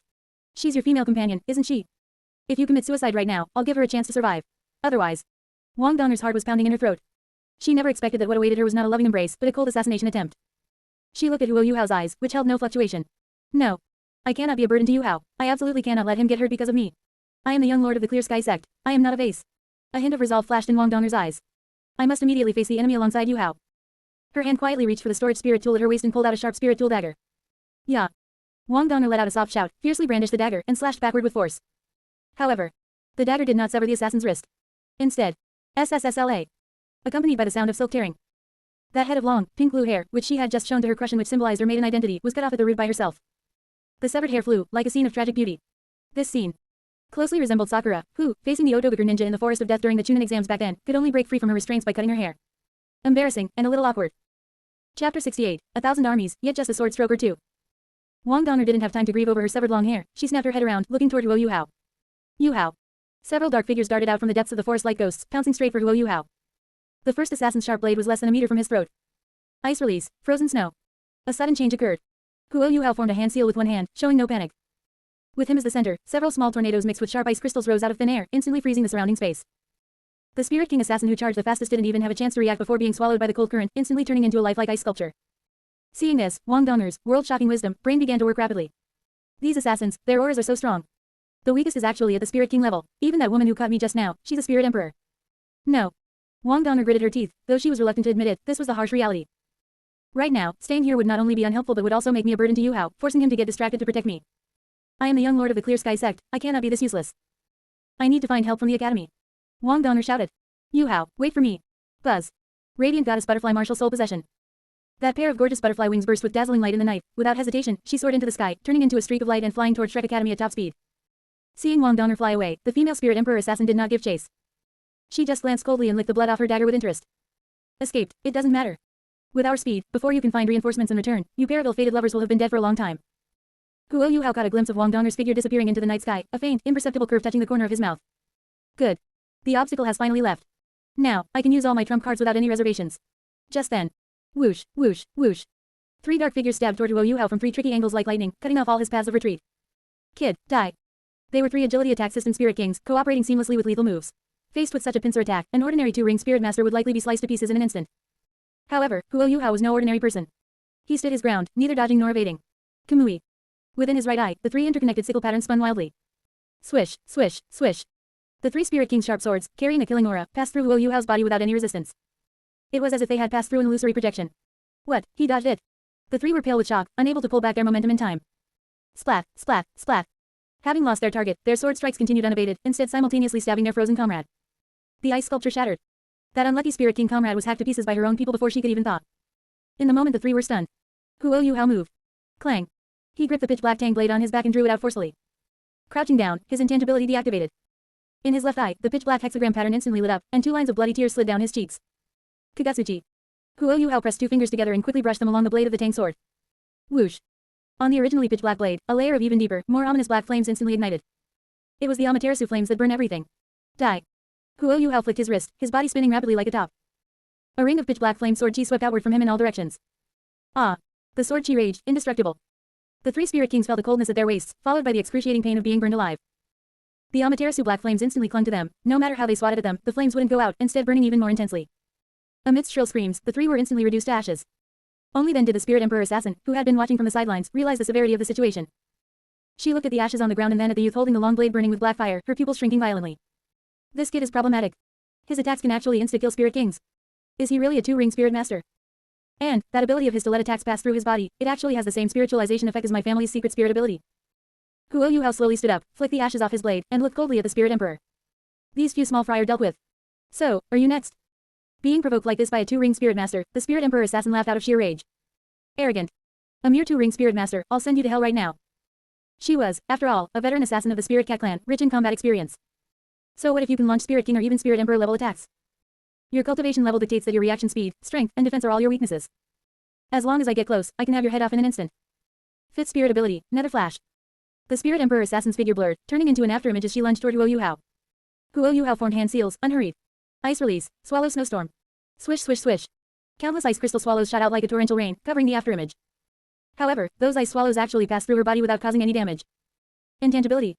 She's your female companion, isn't she? If you commit suicide right now, I'll give her a chance to survive. Otherwise. Wang Donger's heart was pounding in her throat. She never expected that what awaited her was not a loving embrace, but a cold assassination attempt. She looked at Huo Yuhao's eyes, which held no fluctuation. No. I cannot be a burden to Yuhao. I absolutely cannot let him get hurt because of me. I am the young lord of the Clear Sky sect. I am not a vase. A hint of resolve flashed in Wang Donger's eyes. I must immediately face the enemy alongside Yuhao. Her hand quietly reached for the storage spirit tool at her waist and pulled out a sharp spirit tool dagger. Yeah. Wang Donger let out a soft shout, fiercely brandished the dagger, and slashed backward with force. However, the dagger did not sever the assassin's wrist. Instead, SSSLA. Accompanied by the sound of silk tearing. That head of long, pink-blue hair, which she had just shown to her crush and which symbolized her maiden identity, was cut off at the root by herself. The severed hair flew, like a scene of tragic beauty. This scene closely resembled Sakura, who, facing the Otogaku ninja in the Forest of Death during the Chunin exams back then, could only break free from her restraints by cutting her hair. Embarrassing, and a little awkward. Chapter 68, 1,000 armies, yet just a sword stroke or two. Wang Donger didn't have time to grieve over her severed long hair, she snapped her head around, looking toward Huo Yuhao. Yuhao. Several dark figures darted out from the depths of the forest like ghosts, pouncing straight for Huo Yuhao. The first assassin's sharp blade was less than a meter from his throat. Ice release, frozen snow. A sudden change occurred. Guo Yuhao formed a hand seal with one hand, showing no panic. With him as the center, several small tornadoes mixed with sharp ice crystals rose out of thin air, instantly freezing the surrounding space. The Spirit King assassin who charged the fastest didn't even have a chance to react before being swallowed by the cold current, instantly turning into a lifelike ice sculpture. Seeing this, Wang Dong'er's world-shocking wisdom brain began to work rapidly. These assassins, their auras are so strong. The weakest is actually at the Spirit King level. Even that woman who caught me just now, she's a Spirit Emperor. No. Wang Dong'er gritted her teeth, though she was reluctant to admit it, this was the harsh reality. Right now, staying here would not only be unhelpful but would also make me a burden to Yuhao, forcing him to get distracted to protect me. I am the young lord of the Clear Sky sect, I cannot be this useless. I need to find help from the academy. Wang Dong'er shouted. Yuhao, wait for me. Buzz. Radiant Goddess Butterfly Martial Soul Possession. That pair of gorgeous butterfly wings burst with dazzling light in the night. Without hesitation, she soared into the sky, turning into a streak of light and flying toward Shrek Academy at top speed. Seeing Wang Dong'er fly away, the female Spirit Emperor assassin did not give chase. She just glanced coldly and licked the blood off her dagger with interest. Escaped, it doesn't matter. With our speed, before you can find reinforcements in return, you pair of ill-fated lovers will have been dead for a long time. Guo Yuhao caught a glimpse of Wang Dong'er's figure disappearing into the night sky, a faint, imperceptible curve touching the corner of his mouth. Good. The obstacle has finally left. Now, I can use all my trump cards without any reservations. Just then. Whoosh, whoosh, whoosh. 3 dark figures stabbed toward Guo Yuhao from 3 tricky angles like lightning, cutting off all his paths of retreat. Kid, die. They were 3 agility attack system Spirit Kings, cooperating seamlessly with lethal moves. Faced with such a pincer attack, an ordinary 2-ring Spirit Master would likely be sliced to pieces in an instant. However, Guo Yuhao was no ordinary person. He stood his ground, neither dodging nor evading. Kamui. Within his right eye, the 3 interconnected sickle patterns spun wildly. Swish, swish, swish. The 3 Spirit King's sharp swords, carrying a killing aura, passed through Guo Yuhao's body without any resistance. It was as if they had passed through an illusory projection. What? He dodged it. The 3 were pale with shock, unable to pull back their momentum in time. Splat, splat, splat. Having lost their target, their sword strikes continued unabated, instead simultaneously stabbing their frozen comrade. The ice sculpture shattered. That unlucky Spirit King comrade was hacked to pieces by her own people before she could even thaw. In the moment the 3 were stunned. Guo Yuhao moved. Clang. He gripped the pitch black tang blade on his back and drew it out forcefully. Crouching down, his intangibility deactivated. In his left eye, the pitch black hexagram pattern instantly lit up, and 2 lines of bloody tears slid down his cheeks. Kagatsuchi. Guo Yuhao pressed 2 fingers together and quickly brushed them along the blade of the tang sword. Whoosh. On the originally pitch black blade, a layer of even deeper, more ominous black flames instantly ignited. It was the Amaterasu flames that burn everything. Die. Guo Yuhao flicked his wrist, his body spinning rapidly like a top. A ring of pitch black flame sword chi swept outward from him in all directions. Ah. The sword chi raged, indestructible. The 3 Spirit Kings felt a coldness at their waists, followed by the excruciating pain of being burned alive. The Amaterasu black flames instantly clung to them. No matter how they swatted at them, the flames wouldn't go out, instead burning even more intensely. Amidst shrill screams, the 3 were instantly reduced to ashes. Only then did the Spirit Emperor assassin, who had been watching from the sidelines, realize the severity of the situation. She looked at the ashes on the ground and then at the youth holding the long blade burning with black fire, her pupils shrinking violently. This kid is problematic. His attacks can actually insta-kill Spirit Kings. Is he really a 2-ring Spirit Master? And, that ability of his to let attacks pass through his body, it actually has the same spiritualization effect as my family's secret spirit ability. Guo Yuhao slowly stood up, flicked the ashes off his blade, and looked coldly at the Spirit Emperor. These few small fry are dealt with. So, are you next? Being provoked like this by a 2-ring Spirit Master, the Spirit Emperor assassin laughed out of sheer rage. Arrogant. A mere 2-ring Spirit Master, I'll send you to hell right now. She was, after all, a veteran assassin of the Spirit Cat clan, rich in combat experience. So what if you can launch Spirit King or even Spirit Emperor level attacks? Your cultivation level dictates that your reaction speed, strength, and defense are all your weaknesses. As long as I get close, I can have your head off in an instant. 5th Spirit ability, Nether Flash. The Spirit Emperor assassin's figure blurred, turning into an afterimage as she lunged toward Guo Yuhao. Guo Yuhao formed hand seals, unhurried. Ice release, swallow snowstorm. Swish swish swish. Countless ice crystal swallows shot out like a torrential rain, covering the afterimage. However, those ice swallows actually passed through her body without causing any damage. Intangibility.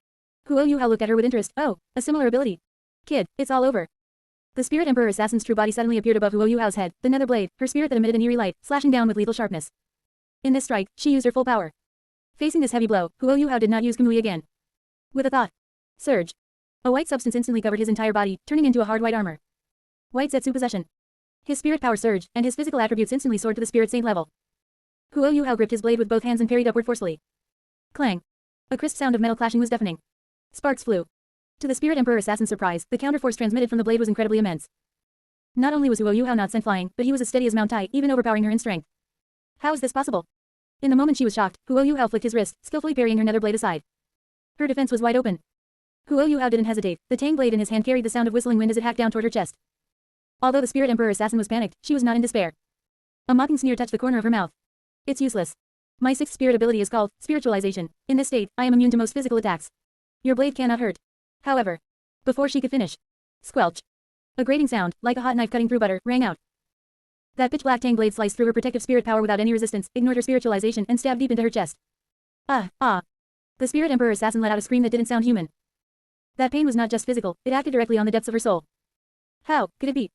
Guo Yuhao looked at her with interest. Oh, a similar ability. Kid, it's all over. The Spirit Emperor assassin's true body suddenly appeared above Guo Yuhao's head, the nether blade, her spirit that emitted an eerie light, slashing down with lethal sharpness. In this strike, she used her full power. Facing this heavy blow, Guo Yuhao did not use Kamui again. With a thought. Surge. A white substance instantly covered his entire body, turning into a hard white armor. White Zetsu possession. His spirit power surged, and his physical attributes instantly soared to the Spirit Saint level. Guo Yuhao gripped his blade with both hands and parried upward forcefully. Clang. A crisp sound of metal clashing was deafening. Sparks flew. To the Spirit Emperor assassin's surprise, the counterforce transmitted from the blade was incredibly immense. Not only was Guo Yuhao not sent flying, but he was as steady as Mount Tai, even overpowering her in strength. How is this possible? In the moment she was shocked, Guo Yuhao flicked his wrist, skillfully parrying her nether blade aside. Her defense was wide open. Guo Yuhao didn't hesitate, the tang blade in his hand carried the sound of whistling wind as it hacked down toward her chest. Although the Spirit Emperor assassin was panicked, she was not in despair. A mocking sneer touched the corner of her mouth. It's useless. My 6th spirit ability is called spiritualization. In this state, I am immune to most physical attacks. Your blade cannot hurt. However. Before she could finish. Squelch. A grating sound, like a hot knife cutting through butter, rang out. That pitch-black tang blade sliced through her protective spirit power without any resistance, ignored her spiritualization, and stabbed deep into her chest. Ah. The Spirit Emperor assassin let out a scream that didn't sound human. That pain was not just physical, it acted directly on the depths of her soul. How could it be?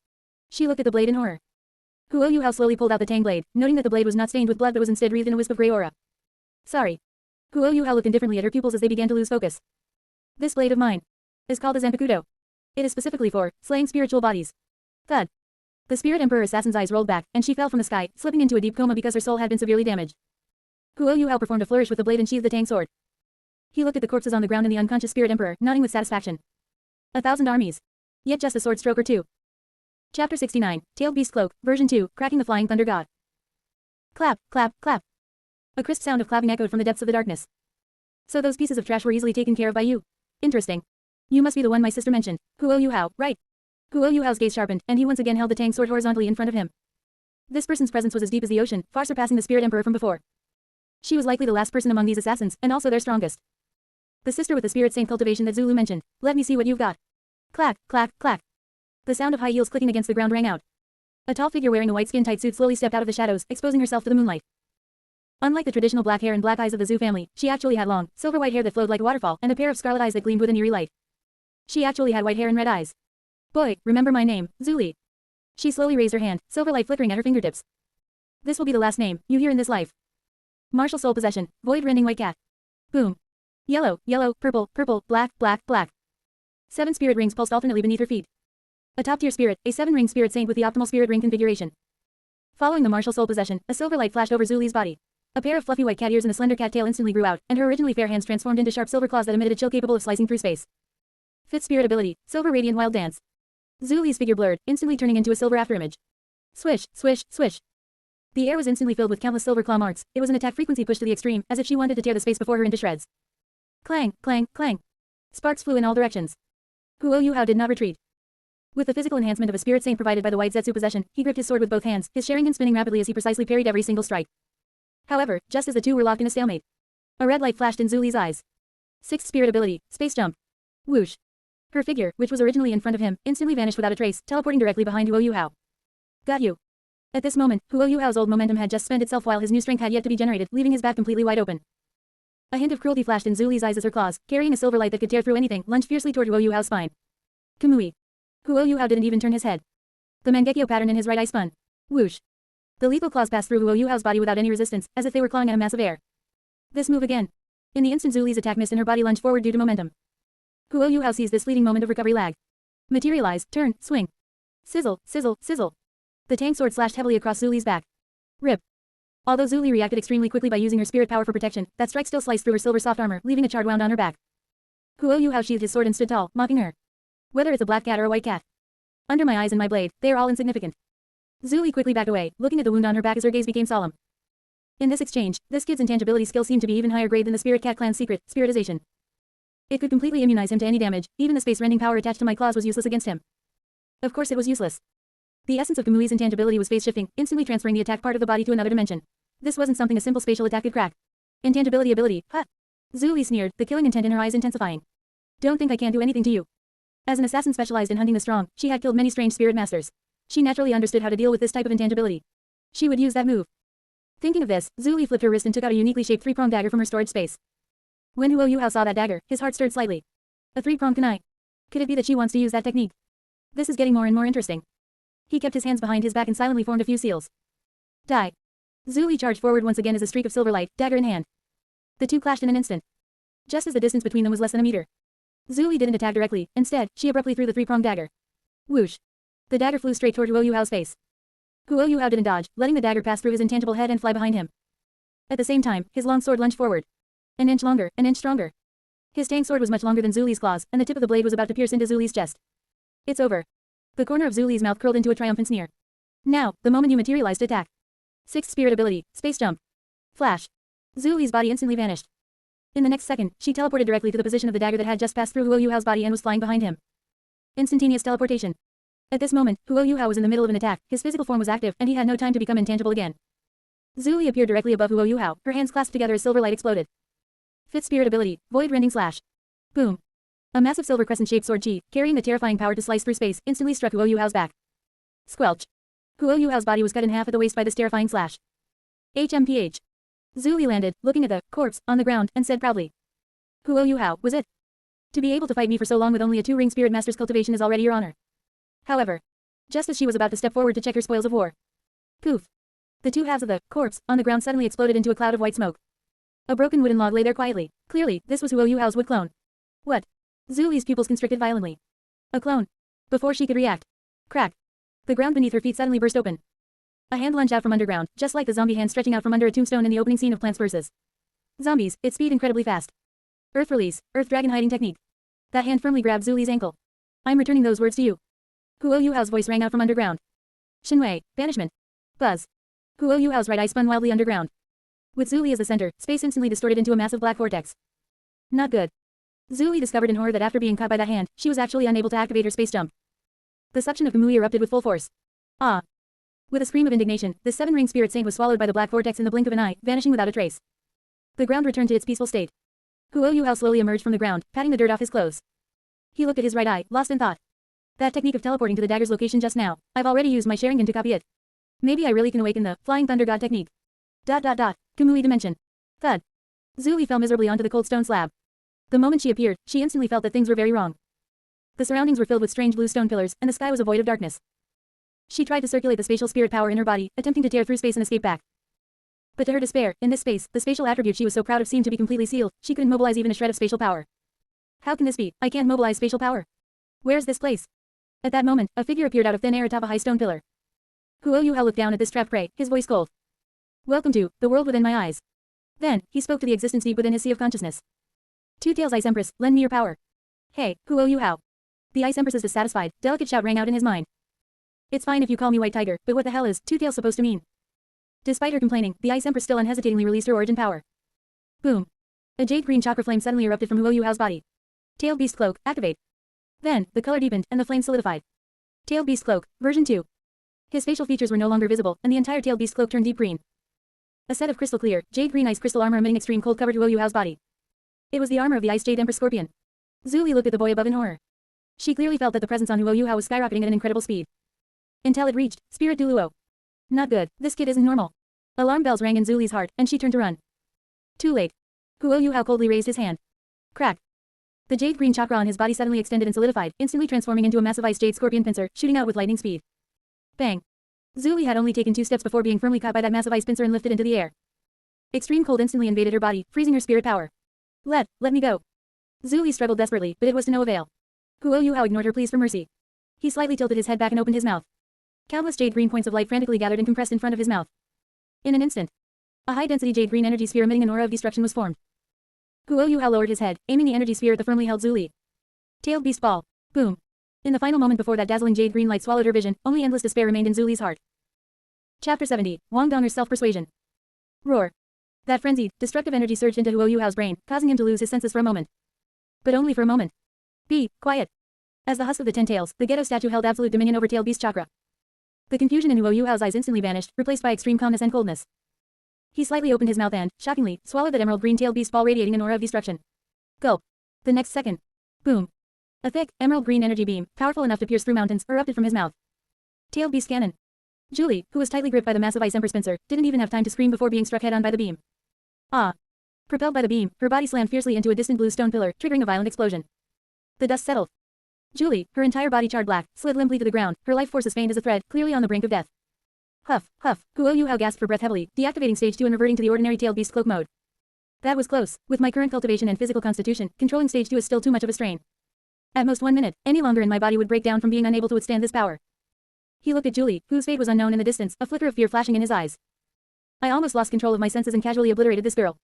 She looked at the blade in horror. Huo Yuhao slowly pulled out the tang blade, noting that the blade was not stained with blood but was instead wreathed in a wisp of gray aura. Sorry. Huo Yuhao looked indifferently at her pupils as they began to lose focus. This blade of mine is called a Zanpakuto. It is specifically for slaying spiritual bodies. Thud. The Spirit Emperor assassin's eyes rolled back, and she fell from the sky, slipping into a deep coma because her soul had been severely damaged. Huo Yuhao performed a flourish with the blade and sheathed the tang sword. He looked at the corpses on the ground and the unconscious Spirit Emperor, nodding with satisfaction. 1,000 armies. Yet just a sword stroke or two. Chapter 69, Tailed Beast Cloak, Version 2, Cracking the Flying Thunder God. Clap, clap, clap. A crisp sound of clapping echoed from the depths of the darkness. So those pieces of trash were easily taken care of by you. Interesting. You must be the one my sister mentioned, Huo Yuhao, right? Huo Yuhao's gaze sharpened, and he once again held the tang sword horizontally in front of him. This person's presence was as deep as the ocean, far surpassing the Spirit Emperor from before. She was likely the last person among these assassins, and also their strongest. The sister with the Spirit Saint cultivation that Zulu mentioned. Let me see what you've got. Clack, clack, clack. The sound of high heels clicking against the ground rang out. A tall figure wearing a white skin-tight suit slowly stepped out of the shadows, exposing herself to the moonlight. Unlike the traditional black hair and black eyes of the Zhu family, she actually had long, silver-white hair that flowed like a waterfall, and a pair of scarlet eyes that gleamed with an eerie light. She actually had white hair and red eyes. Boy, remember my name, Zuli. She slowly raised her hand, silver light flickering at her fingertips. This will be the last name you hear in this life. Martial soul possession, void-rending white cat. Boom. Yellow, yellow, purple, purple, black, black, black. 7 spirit rings pulsed alternately beneath her feet. A top-tier spirit, a 7-ring spirit saint with the optimal spirit ring configuration. Following the martial soul possession, a silver light flashed over Zuli's body. A pair of fluffy white cat ears and a slender cat tail instantly grew out, and her originally fair hands transformed into sharp silver claws that emitted a chill capable of slicing through space. 5th spirit ability, Silver Radiant Wild Dance. Zuli's figure blurred, instantly turning into a silver afterimage. Swish, swish, swish. The air was instantly filled with countless silver claw marks. It was an attack frequency pushed to the extreme, as if she wanted to tear the space before her into shreds. Clang, clang, clang. Sparks flew in all directions. Huo Yuhao did not retreat. With the physical enhancement of a spirit saint provided by the white Zetsu possession, he gripped his sword with both hands, his Sharingan spinning rapidly as he precisely parried every single strike. However, just as the two were locked in a stalemate, a red light flashed in Zuli's eyes. 6th spirit ability, Space Jump. Whoosh. Her figure, which was originally in front of him, instantly vanished without a trace, teleporting directly behind Huo Yuhao. Got you. At this moment, Huo Yuhao's old momentum had just spent itself while his new strength had yet to be generated, leaving his back completely wide open. A hint of cruelty flashed in Zuli's eyes as her claws, carrying a silver light that could tear through anything, lunged fiercely toward Huo Yuhao's spine. Kamui. Huo Yuhao didn't even turn his head. The Mangekyo pattern in his right eye spun. Whoosh. The lethal claws passed through Huo Yuhao's body without any resistance, as if they were clawing at a mass of air. This move again. In the instant Zuli's attack missed and her body lunged forward due to momentum. Huo Yuhao seized this fleeting moment of recovery lag. Materialize, turn, swing. Sizzle, sizzle, sizzle. The tang sword slashed heavily across Zuli's back. Rip. Although Zuli reacted extremely quickly by using her spirit power for protection, that strike still sliced through her silver soft armor, leaving a charred wound on her back. Huo Yuhao sheathed his sword and stood tall, mocking her. Whether it's a black cat or a white cat. Under my eyes and my blade, they are all insignificant. Zuli quickly backed away, looking at the wound on her back as her gaze became solemn. In this exchange, this kid's intangibility skill seemed to be even higher grade than the Spirit Cat clan's secret, spiritization. It could completely immunize him to any damage, even the space-rending power attached to my claws was useless against him. Of course it was useless. The essence of Kamui's intangibility was phase-shifting, instantly transferring the attack part of the body to another dimension. This wasn't something a simple spatial attack could crack. Intangibility ability, huh? Zuli sneered, the killing intent in her eyes intensifying. Don't think I can't do anything to you. As an assassin specialized in hunting the strong, she had killed many strange spirit masters. She naturally understood how to deal with this type of intangibility. She would use that move. Thinking of this, Zuli flipped her wrist and took out a uniquely shaped 3-pronged dagger from her storage space. When Huo Yuhao saw that dagger, his heart stirred slightly. A 3-pronged kunai. Could it be that she wants to use that technique? This is getting more and more interesting. He kept his hands behind his back and silently formed a few seals. Die. Zuli charged forward once again as a streak of silver light, dagger in hand. The two clashed in an instant. Just as the distance between them was less than a meter. Zuli didn't attack directly, instead, she abruptly threw the 3-pronged dagger. Whoosh. The dagger flew straight toward Huo Yuhao's face. Huo Yuhao didn't dodge, letting the dagger pass through his intangible head and fly behind him. At the same time, his long sword lunged forward. An inch longer, an inch stronger. His tang sword was much longer than Zuli's claws, and the tip of the blade was about to pierce into Zuli's chest. It's over. The corner of Zuli's mouth curled into a triumphant sneer. Now, the moment you materialized attack. 6th spirit ability, Space Jump. Flash. Zuli's body instantly vanished. In the next second, she teleported directly to the position of the dagger that had just passed through Huo Yuhao's body and was flying behind him. Instantaneous teleportation. At this moment, Huo Yuhao was in the middle of an attack, his physical form was active, and he had no time to become intangible again. Zuli appeared directly above Huo Yuhao, her hands clasped together as silver light exploded. 5th spirit ability, Void Rending Slash. Boom. A massive silver crescent-shaped sword chi, carrying the terrifying power to slice through space, instantly struck Huo Yuhao's back. Squelch. Huo Yuhao's body was cut in half at the waist by this terrifying slash. HMPH. Zhu Li landed, looking at the corpse on the ground, and said proudly. Huo Yuhao, was it? To be able to fight me for so long with only a 2-ring spirit master's cultivation is already your honor. However, just as she was about to step forward to check her spoils of war. Poof. The two halves of the corpse on the ground suddenly exploded into a cloud of white smoke. A broken wooden log lay there quietly. Clearly, this was Huo Yuhao's wood clone. What? Zhu Li's pupils constricted violently. A clone. Before she could react. Crack. The ground beneath her feet suddenly burst open. A hand lunged out from underground, just like the zombie hand stretching out from under a tombstone in the opening scene of Plants vs. Zombies, its speed incredibly fast. Earth release, Earth Dragon hiding technique. That hand firmly grabbed Zhu Li's ankle. I'm returning those words to you. Huo Yuhao's voice rang out from underground. Shinwei, banishment. Buzz. Huo Yuhao's right eye spun wildly underground. With Zhu Li as the center, space instantly distorted into a massive black vortex. Not good. Zhu Li discovered in horror that after being caught by that hand, she was actually unable to activate her space jump. The suction of Kamui erupted with full force. Ah. With a scream of indignation, the 7-ring spirit saint was swallowed by the black vortex in the blink of an eye, vanishing without a trace. The ground returned to its peaceful state. Huo Yuhao slowly emerged from the ground, patting the dirt off his clothes. He looked at his right eye, lost in thought. That technique of teleporting to the dagger's location just now, I've already used my Sharingan to copy it. Maybe I really can awaken the Flying Thunder God technique. ... Kamui dimension. Thud. Zhu Li fell miserably onto the cold stone slab. The moment she appeared, she instantly felt that things were very wrong. The surroundings were filled with strange blue stone pillars, and the sky was a void of darkness. She tried to circulate the spatial spirit power in her body, attempting to tear through space and escape back. But to her despair, in this space, the spatial attribute she was so proud of seemed to be completely sealed. She couldn't mobilize even a shred of spatial power. How can this be? I can't mobilize spatial power. Where's this place? At that moment, a figure appeared out of thin air atop a high stone pillar. Huo Yuhao looked down at this trapped prey, his voice cold. Welcome to the world within my eyes. Then, he spoke to the existence deep within his sea of consciousness. Two-Tails Ice Empress, lend me your power. Hey, Huo Yuhao. The Ice Empress is dissatisfied, delicate shout rang out in his mind. It's fine if you call me White Tiger, but what the hell is Two-Tails supposed to mean? Despite her complaining, the Ice Empress still unhesitatingly released her origin power. Boom. A jade-green chakra flame suddenly erupted from Huo Yuhao's body. Tailed Beast Cloak, activate. Then, the color deepened, and the flame solidified. Tailed Beast Cloak, version 2. His facial features were no longer visible, and the entire Tailed Beast Cloak turned deep green. A set of crystal clear, jade-green ice crystal armor emitting extreme cold covered Huo Yuhao's body. It was the armor of the Ice Jade Empress Scorpion. Zhu Li looked at the boy above in horror. She clearly felt that the presence on Huo Yuhao was skyrocketing at an incredible speed. Until it reached Spirit Douluo. Not good, this kid isn't normal. Alarm bells rang in Zhu Li's heart, and she turned to run. Too late. Huo Yuhao coldly raised his hand. Crack. The jade-green chakra on his body suddenly extended and solidified, instantly transforming into a massive ice jade scorpion pincer, shooting out with lightning speed. Bang. Zhu Li had only taken 2 steps before being firmly caught by that massive ice pincer and lifted into the air. Extreme cold instantly invaded her body, freezing her spirit power. Let me go. Zhu Li struggled desperately, but it was to no avail. Huo Yuhao ignored her pleas for mercy. He slightly tilted his head back and opened his mouth. Countless jade-green points of light frantically gathered and compressed in front of his mouth. In an instant, a high-density jade-green energy sphere emitting an aura of destruction was formed. Huo Yuhao lowered his head, aiming the energy sphere at the firmly held Zhu Li. Tailed Beast Ball. Boom. In the final moment before that dazzling jade-green light swallowed her vision, only endless despair remained in Zhu Li's heart. Chapter 70, Wang Donger's Self-Persuasion. Roar. That frenzied, destructive energy surged into Huo Yuhao's brain, causing him to lose his senses for a moment. But only for a moment. Be quiet. As the husk of the Ten-Tails, the ghetto statue held absolute dominion over Tailed Beast Chakra. The confusion in Huo Yuhao's eyes instantly vanished, replaced by extreme calmness and coldness. He slightly opened his mouth and, shockingly, swallowed that emerald green Tailed Beast ball radiating an aura of destruction. Gulp. The next second. Boom. A thick, emerald green energy beam, powerful enough to pierce through mountains, erupted from his mouth. Tailed Beast Cannon. Julie, who was tightly gripped by the massive Ice Emperor pincer, didn't even have time to scream before being struck head-on by the beam. Ah. Propelled by the beam, her body slammed fiercely into a distant blue stone pillar, triggering a violent explosion. The dust settled. Julie, her entire body charred black, slid limply to the ground, her life force as faint as a thread, clearly on the brink of death. Huff, huff, Huo Yuhao gasped for breath heavily, deactivating stage 2 and reverting to the ordinary Tailed Beast Cloak mode. That was close. With my current cultivation and physical constitution, controlling stage 2 is still too much of a strain. At most 1 minute, any longer and my body would break down from being unable to withstand this power. He looked at Julie, whose fate was unknown in the distance, a flicker of fear flashing in his eyes. I almost lost control of my senses and casually obliterated this girl.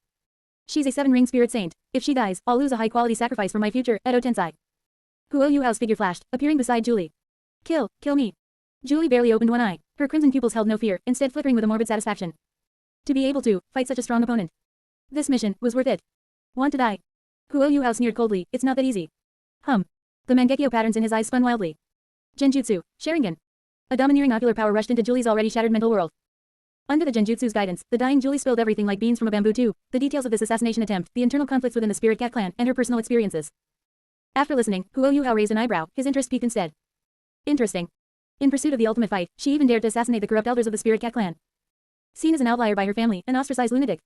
She's a 7-ring spirit saint. If she dies, I'll lose a high-quality sacrifice for my future, Edo Tensai. Huo Yuhao's figure flashed, appearing beside Julie. Kill me. Julie barely opened one eye. Her crimson pupils held no fear, instead flickering with a morbid satisfaction. To be able to fight such a strong opponent. This mission was worth it. Want to die? Huo Yuhao sneered coldly, it's not that easy. The Mangekyo patterns in his eyes spun wildly. Genjutsu, Sharingan. A domineering ocular power rushed into Julie's already shattered mental world. Under the Genjutsu's guidance, the dying Julie spilled everything like beans from a bamboo tube, the details of this assassination attempt, the internal conflicts within the Spirit Cat clan, and her personal experiences. After listening, Huo Yuhao raised an eyebrow, his interest piqued instead. Interesting. In pursuit of the ultimate fight, she even dared to assassinate the corrupt elders of the Spirit Cat clan. Seen as an outlier by her family, an ostracized lunatic.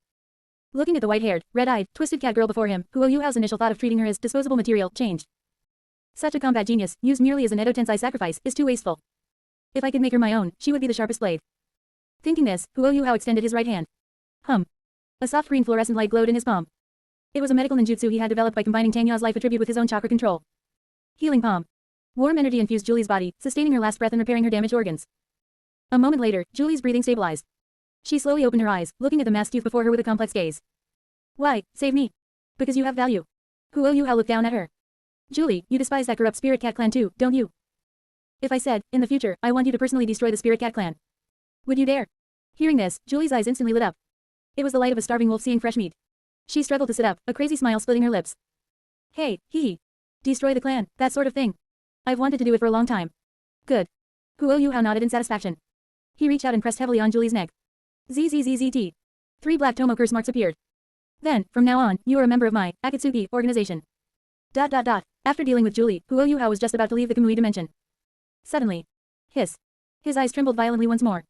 Looking at the white-haired, red-eyed, twisted cat girl before him, Huo Yuhao's initial thought of treating her as disposable material changed. Such a combat genius, used merely as an Edo Tensei sacrifice, is too wasteful. If I could make her my own, she would be the sharpest blade. Thinking this, Huo Yuhao extended his right hand. A soft green fluorescent light glowed in his palm. It was a medical ninjutsu he had developed by combining Tang Ya's life attribute with his own chakra control. Healing palm. Warm energy infused Julie's body, sustaining her last breath and repairing her damaged organs. A moment later, Julie's breathing stabilized. She slowly opened her eyes, looking at the masked youth before her with a complex gaze. Why, save me. Because you have value. Huo Yuhao looked down at her. Julie, you despise that corrupt Spirit Cat clan too, don't you? If I said, in the future, I want you to personally destroy the Spirit Cat clan. Would you dare? Hearing this, Julie's eyes instantly lit up. It was the light of a starving wolf seeing fresh meat. She struggled to sit up, a crazy smile splitting her lips. Hey, hee. Destroy the clan, that sort of thing. I've wanted to do it for a long time. Good. Huo Yuhao nodded in satisfaction. He reached out and pressed heavily on Julie's neck. ZZZZT. 3 black Tomo curse marks appeared. Then, from now on, you are a member of my Akatsuki organization. ... After dealing with Julie, Huo Yuhao was just about to leave the Kamui dimension. Suddenly. Hiss. His eyes trembled violently once more.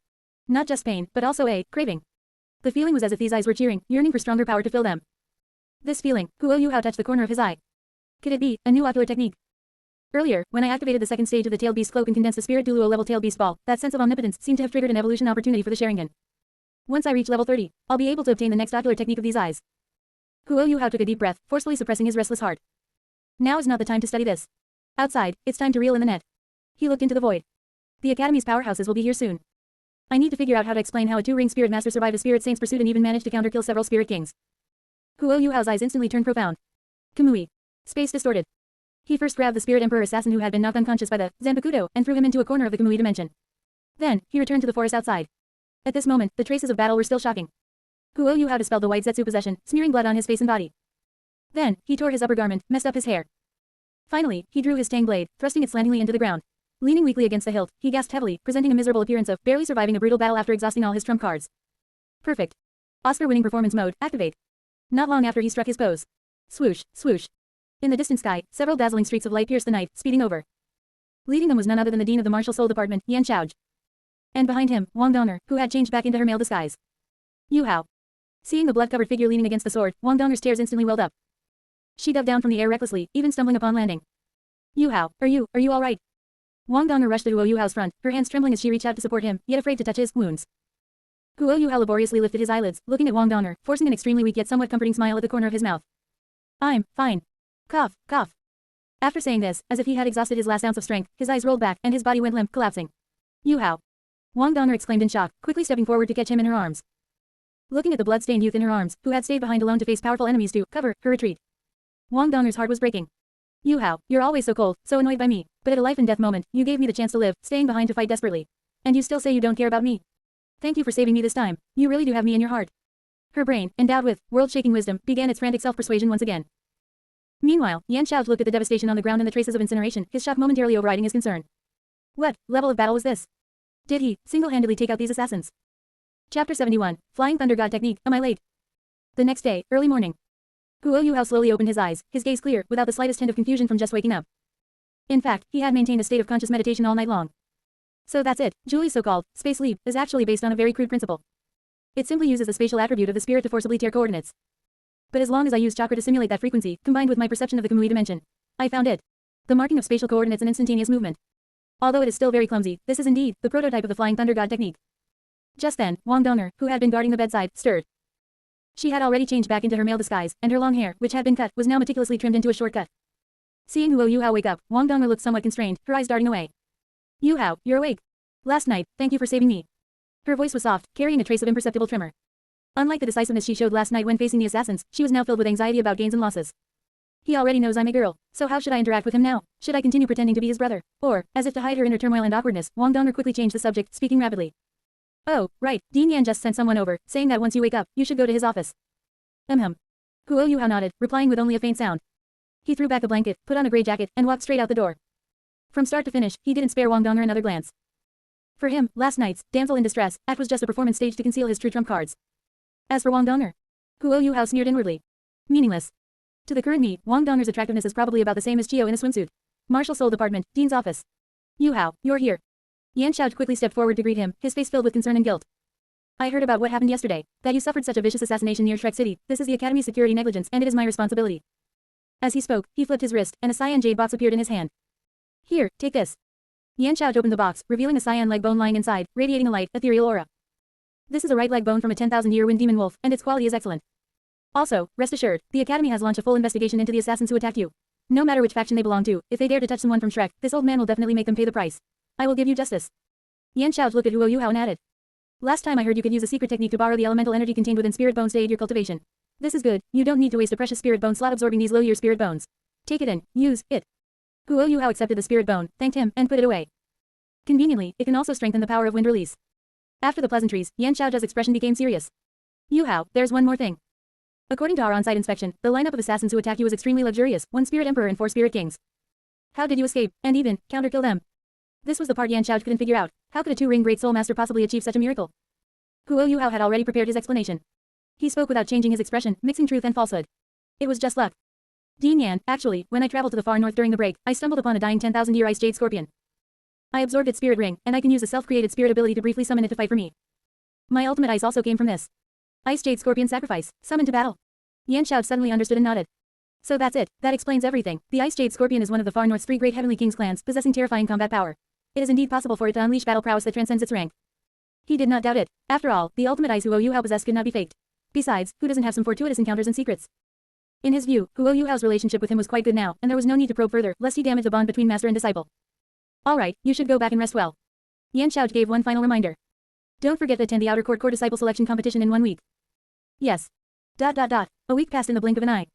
Not just pain, but also a craving. The feeling was as if these eyes were cheering, yearning for stronger power to fill them. This feeling, Huo Yuhao touched the corner of his eye. Could it be a new ocular technique? Earlier, when I activated the second stage of the tailed beast cloak and condensed the Spirit Douluo level tailed beast ball, that sense of omnipotence seemed to have triggered an evolution opportunity for the Sharingan. Once I reach level 30, I'll be able to obtain the next ocular technique of these eyes. Huo Yuhao took a deep breath, forcefully suppressing his restless heart. Now is not the time to study this. Outside, it's time to reel in the net. He looked into the void. The Academy's powerhouses will be here soon. I need to figure out how to explain how a 2-ring Spirit Master survived a Spirit Saint's pursuit and even managed to counterkill several Spirit Kings. Huo Yuhao's eyes instantly turned profound. Kamui. Space distorted. He first grabbed the Spirit Emperor assassin who had been knocked unconscious by the Zanpakuto and threw him into a corner of the Kamui dimension. Then, he returned to the forest outside. At this moment, the traces of battle were still shocking. Huo Yuhao dispelled the white Zetsu possession, smearing blood on his face and body. Then, he tore his upper garment, messed up his hair. Finally, he drew his tang blade, thrusting it slantingly into the ground. Leaning weakly against the hilt, he gasped heavily, presenting a miserable appearance of barely surviving a brutal battle after exhausting all his trump cards. Perfect. Oscar-winning performance mode, activate. Not long after he struck his pose. Swoosh, swoosh. In the distant sky, several dazzling streaks of light pierced the night, speeding over. Leading them was none other than the dean of the martial soul department, Yan Xiaoj. And behind him, Wang Donger, who had changed back into her male disguise. Yuhao. Seeing the blood-covered figure leaning against the sword, Wang Donger's tears instantly welled up. She dove down from the air recklessly, even stumbling upon landing. Yuhao, are you all right? Wang Donger rushed to Huo Yuhao's front, her hands trembling as she reached out to support him, yet afraid to touch his wounds. Huo Yuhao laboriously lifted his eyelids, looking at Wang Donger, forcing an extremely weak yet somewhat comforting smile at the corner of his mouth. I'm fine. Cough, cough. After saying this, as if he had exhausted his last ounce of strength, his eyes rolled back and his body went limp, collapsing. Yuhao. Wang Donger exclaimed in shock, quickly stepping forward to catch him in her arms. Looking at the blood-stained youth in her arms, who had stayed behind alone to face powerful enemies to cover her retreat. Wang Donger's heart was breaking. Yuhao, you're always so cold, so annoyed by me, but at a life-and-death moment, you gave me the chance to live, staying behind to fight desperately. And you still say you don't care about me. Thank you for saving me this time, you really do have me in your heart. Her brain, endowed with world-shaking wisdom, began its frantic self-persuasion once again. Meanwhile, Yan Xiaoj looked at the devastation on the ground and the traces of incineration, his shock momentarily overriding his concern. What level of battle was this? Did he single-handedly take out these assassins? Chapter 71, Flying Thunder God Technique, am I late? The next day, early morning. Huo Yuhao slowly opened his eyes, his gaze clear, without the slightest hint of confusion from just waking up. In fact, he had maintained a state of conscious meditation all night long. So that's it, Julie's so-called space leap is actually based on a very crude principle. It simply uses the spatial attribute of the spirit to forcibly tear coordinates. But as long as I use chakra to simulate that frequency, combined with my perception of the Kamui dimension, I found it. The marking of spatial coordinates and instantaneous movement. Although it is still very clumsy, this is indeed the prototype of the Flying Thunder God technique. Just then, Wang Donger, who had been guarding the bedside, stirred. She had already changed back into her male disguise, and her long hair, which had been cut, was now meticulously trimmed into a short cut. Seeing Huo Yuhao wake up, Wang Donger looked somewhat constrained, her eyes darting away. Yuhao, you're awake. Last night, thank you for saving me. Her voice was soft, carrying a trace of imperceptible tremor. Unlike the decisiveness she showed last night when facing the assassins, she was now filled with anxiety about gains and losses. He already knows I'm a girl, so how should I interact with him now? Should I continue pretending to be his brother? Or, as if to hide her inner turmoil and awkwardness, Wang Donger quickly changed the subject, speaking rapidly. Oh, right, Dean Yan just sent someone over, saying that once you wake up, you should go to his office. Huo Yuhao nodded, replying with only a faint sound. He threw back a blanket, put on a gray jacket, and walked straight out the door. From start to finish, he didn't spare Wang Donger another glance. For him, last night's damsel in distress act was just a performance stage to conceal his true trump cards. As for Wang Donger, Huo Yuhao sneered inwardly. Meaningless. To the current me, Wang Donger's attractiveness is probably about the same as Chio in a swimsuit. Martial Soul Department, Dean's office. Yuhao, you're here. Yan Xiao quickly stepped forward to greet him, his face filled with concern and guilt. I heard about what happened yesterday, that you suffered such a vicious assassination near Shrek City. This is the Academy's security negligence, and it is my responsibility. As he spoke, he flipped his wrist, and a cyan jade box appeared in his hand. Here, take this. Yan Xiao opened the box, revealing a cyan leg bone lying inside, radiating a light, ethereal aura. This is a right leg bone from a 10,000-year wind demon wolf, and its quality is excellent. Also, rest assured, the Academy has launched a full investigation into the assassins who attacked you. No matter which faction they belong to, if they dare to touch someone from Shrek, this old man will definitely make them pay the price. I will give you justice. Yan Xiao looked at Huo Yuhao and added. Last time I heard you could use a secret technique to borrow the elemental energy contained within spirit bones to aid your cultivation. This is good, you don't need to waste a precious spirit bone slot absorbing these low-year spirit bones. Take it and use it. Huo Yuhao accepted the spirit bone, thanked him, and put it away. Conveniently, it can also strengthen the power of wind release. After the pleasantries, Yan Xiao's expression became serious. Yuhao, there's one more thing. According to our on-site inspection, the lineup of assassins who attacked you was extremely luxurious, 1 Spirit Emperor and 4 Spirit Kings. How did you escape, and even, counter-kill them? This was the part Yan Xiao couldn't figure out. How could a 2-ring Great Soul Master possibly achieve such a miracle? Huo Yuhao had already prepared his explanation. He spoke without changing his expression, mixing truth and falsehood. It was just luck. Dean Yan, actually, when I traveled to the far north during the break, I stumbled upon a dying 10,000-year ice jade scorpion. I absorbed its spirit ring, and I can use a self-created spirit ability to briefly summon it to fight for me. My ultimate ice also came from this. Ice jade scorpion sacrifice, summoned to battle. Yan Xiao suddenly understood and nodded. So that's it, that explains everything. The Ice Jade Scorpion is one of the far north's 3 great Heavenly Kings clans, possessing terrifying combat power. It is indeed possible for it to unleash battle prowess that transcends its rank. He did not doubt it. After all, the ultimate ice Huo Yuhao possessed could not be faked. Besides, who doesn't have some fortuitous encounters and secrets? In his view, Huo Yuhao's relationship with him was quite good now, and there was no need to probe further, lest he damage the bond between master and disciple. Alright, you should go back and rest well. Yan Xiao gave one final reminder. Don't forget to attend the Outer Court Core Disciple Selection Competition in 1 week. Yes. A week passed in the blink of an eye.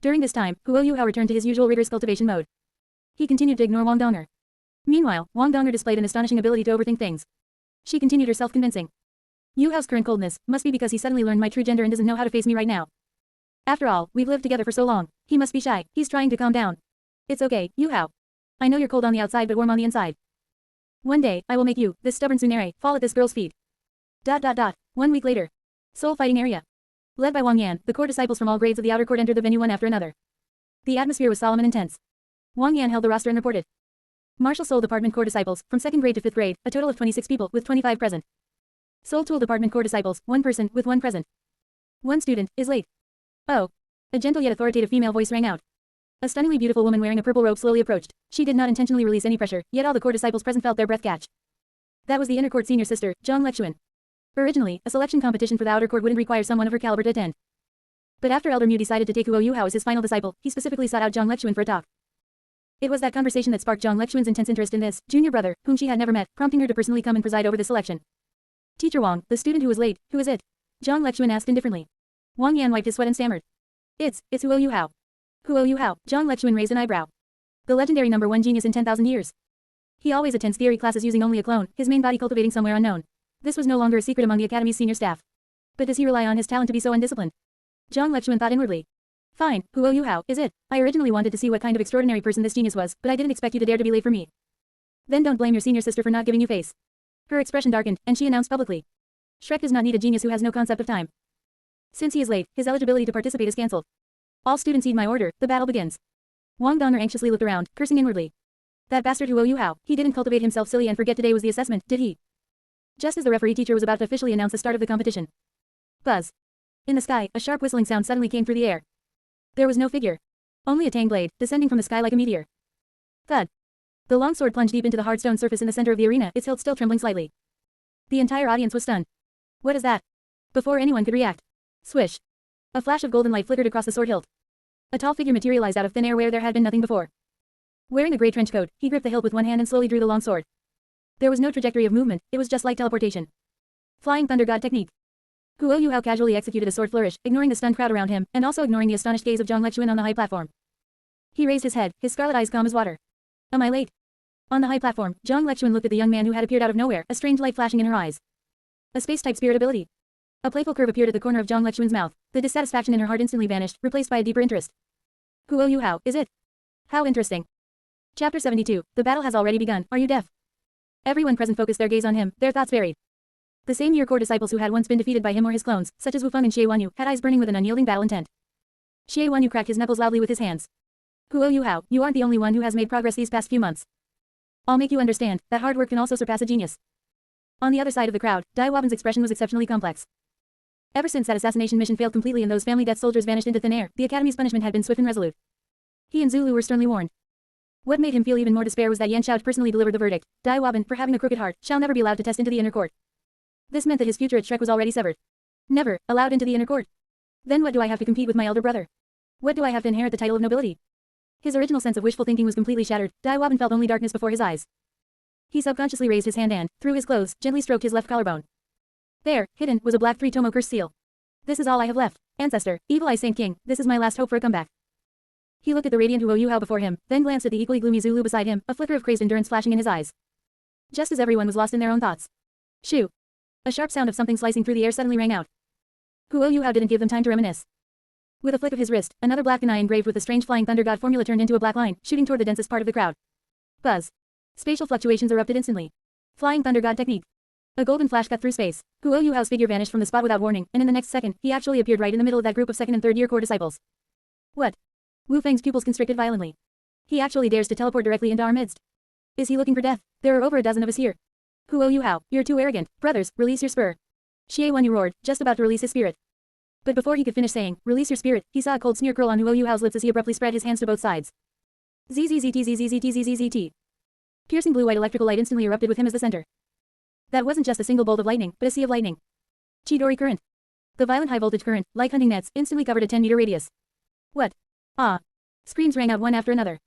During this time, Huo Yuhao returned to his usual rigorous cultivation mode. He continued to ignore Wang Donger. Meanwhile, Wang Donger displayed an astonishing ability to overthink things. She continued her self-convincing. Yuhao's current coldness must be because he suddenly learned my true gender and doesn't know how to face me right now. After all, we've lived together for so long. He must be shy. He's trying to calm down. It's okay, Yuhao. I know you're cold on the outside but warm on the inside. One day, I will make you, this stubborn Tsunere, fall at this girl's feet. 1 week later. Soul Fighting Area. Led by Wang Yan, the core disciples from all grades of the outer court entered the venue one after another. The atmosphere was solemn and intense. Wang Yan held the roster and reported. Martial Soul Department core disciples, from 2nd grade to 5th grade, a total of 26 people, with 25 present. Soul Tool Department core disciples, 1 person, with 1 present. 1 student, is late. Oh. A gentle yet authoritative female voice rang out. A stunningly beautiful woman wearing a purple robe slowly approached. She did not intentionally release any pressure, yet all the core disciples present felt their breath catch. That was the inner court senior sister, Zhang Lexuan. Originally, a selection competition for the outer court wouldn't require someone of her caliber to attend. But after Elder Mu decided to take Huo Yuhao as his final disciple, he specifically sought out Zhang Lexuan for a talk. It was that conversation that sparked Zhang Lexuan's intense interest in this junior brother, whom she had never met, prompting her to personally come and preside over the selection. Teacher Wang, the student who was late, who is it? Zhang Lexuan asked indifferently. Wang Yan wiped his sweat and stammered. It's Huo Yuhao. Huo Yuhao, Zhang Lexuan raised an eyebrow. The legendary number 1 genius in 10,000 years. He always attends theory classes using only a clone, his main body cultivating somewhere unknown. This was no longer a secret among the Academy's senior staff. But does he rely on his talent to be so undisciplined? Zhang Lexuan thought inwardly. Fine, Huo Yuhao, is it? I originally wanted to see what kind of extraordinary person this genius was, but I didn't expect you to dare to be late for me. Then don't blame your senior sister for not giving you face. Her expression darkened, and she announced publicly. Shrek does not need a genius who has no concept of time. Since he is late, his eligibility to participate is cancelled. All students heed my order, the battle begins. Wang Donger anxiously looked around, cursing inwardly. That bastard Huo Yuhao, he didn't cultivate himself silly and forget today was the assessment, did he? Just as the referee teacher was about to officially announce the start of the competition. Buzz. In the sky, a sharp whistling sound suddenly came through the air. There was no figure. Only a tang blade, descending from the sky like a meteor. Thud. The long sword plunged deep into the hard stone surface in the center of the arena, its hilt still trembling slightly. The entire audience was stunned. What is that? Before anyone could react. Swish. A flash of golden light flickered across the sword hilt. A tall figure materialized out of thin air where there had been nothing before. Wearing a grey trench coat, he gripped the hilt with one hand and slowly drew the long sword. There was no trajectory of movement, it was just like teleportation. Flying Thunder God technique. Huo Yuhao casually executed a sword flourish, ignoring the stunned crowd around him, and also ignoring the astonished gaze of Zhang Lexuan on the high platform. He raised his head, his scarlet eyes calm as water. Am I late? On the high platform, Zhang Lexuan looked at the young man who had appeared out of nowhere, a strange light flashing in her eyes. A space-type spirit ability. A playful curve appeared at the corner of Zhang Lexuan's mouth. The dissatisfaction in her heart instantly vanished, replaced by a deeper interest. Huo Yuhao, is it? How interesting. Chapter 72. The battle has already begun. Are you deaf? Everyone present focused their gaze on him, their thoughts varied. The same year core disciples who had once been defeated by him or his clones, such as Wufeng and Xie Wanyu, had eyes burning with an unyielding battle intent. Xie Wanyu cracked his knuckles loudly with his hands. Guo Yuhao, you aren't the only one who has made progress these past few months. I'll make you understand that hard work can also surpass a genius. On the other side of the crowd, Dai Waban's expression was exceptionally complex. Ever since that assassination mission failed completely and those family death soldiers vanished into thin air, the Academy's punishment had been swift and resolute. He and Zulu were sternly warned. What made him feel even more despair was that Yan Xiao personally delivered the verdict. Dai Waban, for having a crooked heart, shall never be allowed to test into the inner court. This meant that his future at Shrek was already severed. Never allowed into the inner court. Then what do I have to compete with my elder brother? What do I have to inherit the title of nobility? His original sense of wishful thinking was completely shattered. Dai Waban felt only darkness before his eyes. He subconsciously raised his hand and, through his clothes, gently stroked his left collarbone. There, hidden, was a black 3-tomo curse seal. This is all I have left. Ancestor, Evil Eye Saint King, this is my last hope for a comeback. He looked at the radiant Guo Yuhao before him, then glanced at the equally gloomy Zulu beside him, a flicker of crazed endurance flashing in his eyes. Just as everyone was lost in their own thoughts. Shoo! A sharp sound of something slicing through the air suddenly rang out. Guo Yuhao didn't give them time to reminisce. With a flick of his wrist, another black kunai engraved with the strange flying thunder god formula turned into a black line, shooting toward the densest part of the crowd. Buzz. Spatial fluctuations erupted instantly. Flying thunder god technique. A golden flash cut through space. Guo Yuhao's figure vanished from the spot without warning, and in the next second, he actually appeared right in the middle of that group of second and third year core disciples. What? Wu Feng's pupils constricted violently. He actually dares to teleport directly into our midst. Is he looking for death? There are over a dozen of us here. Guo Yuhao, you're too arrogant. Brothers, release your spur. Xie Wanyu roared, just about to release his spirit. But before he could finish saying, release your spirit, he saw a cold sneer curl on Guo Yuhao's lips as he abruptly spread his hands to both sides. ZZZT. Piercing blue-white electrical light instantly erupted with him as the center. That wasn't just a single bolt of lightning, but a sea of lightning. Chidori current. The violent high-voltage current, like hunting nets, instantly covered a 10-meter radius. What? Ah! Screams rang out one after another.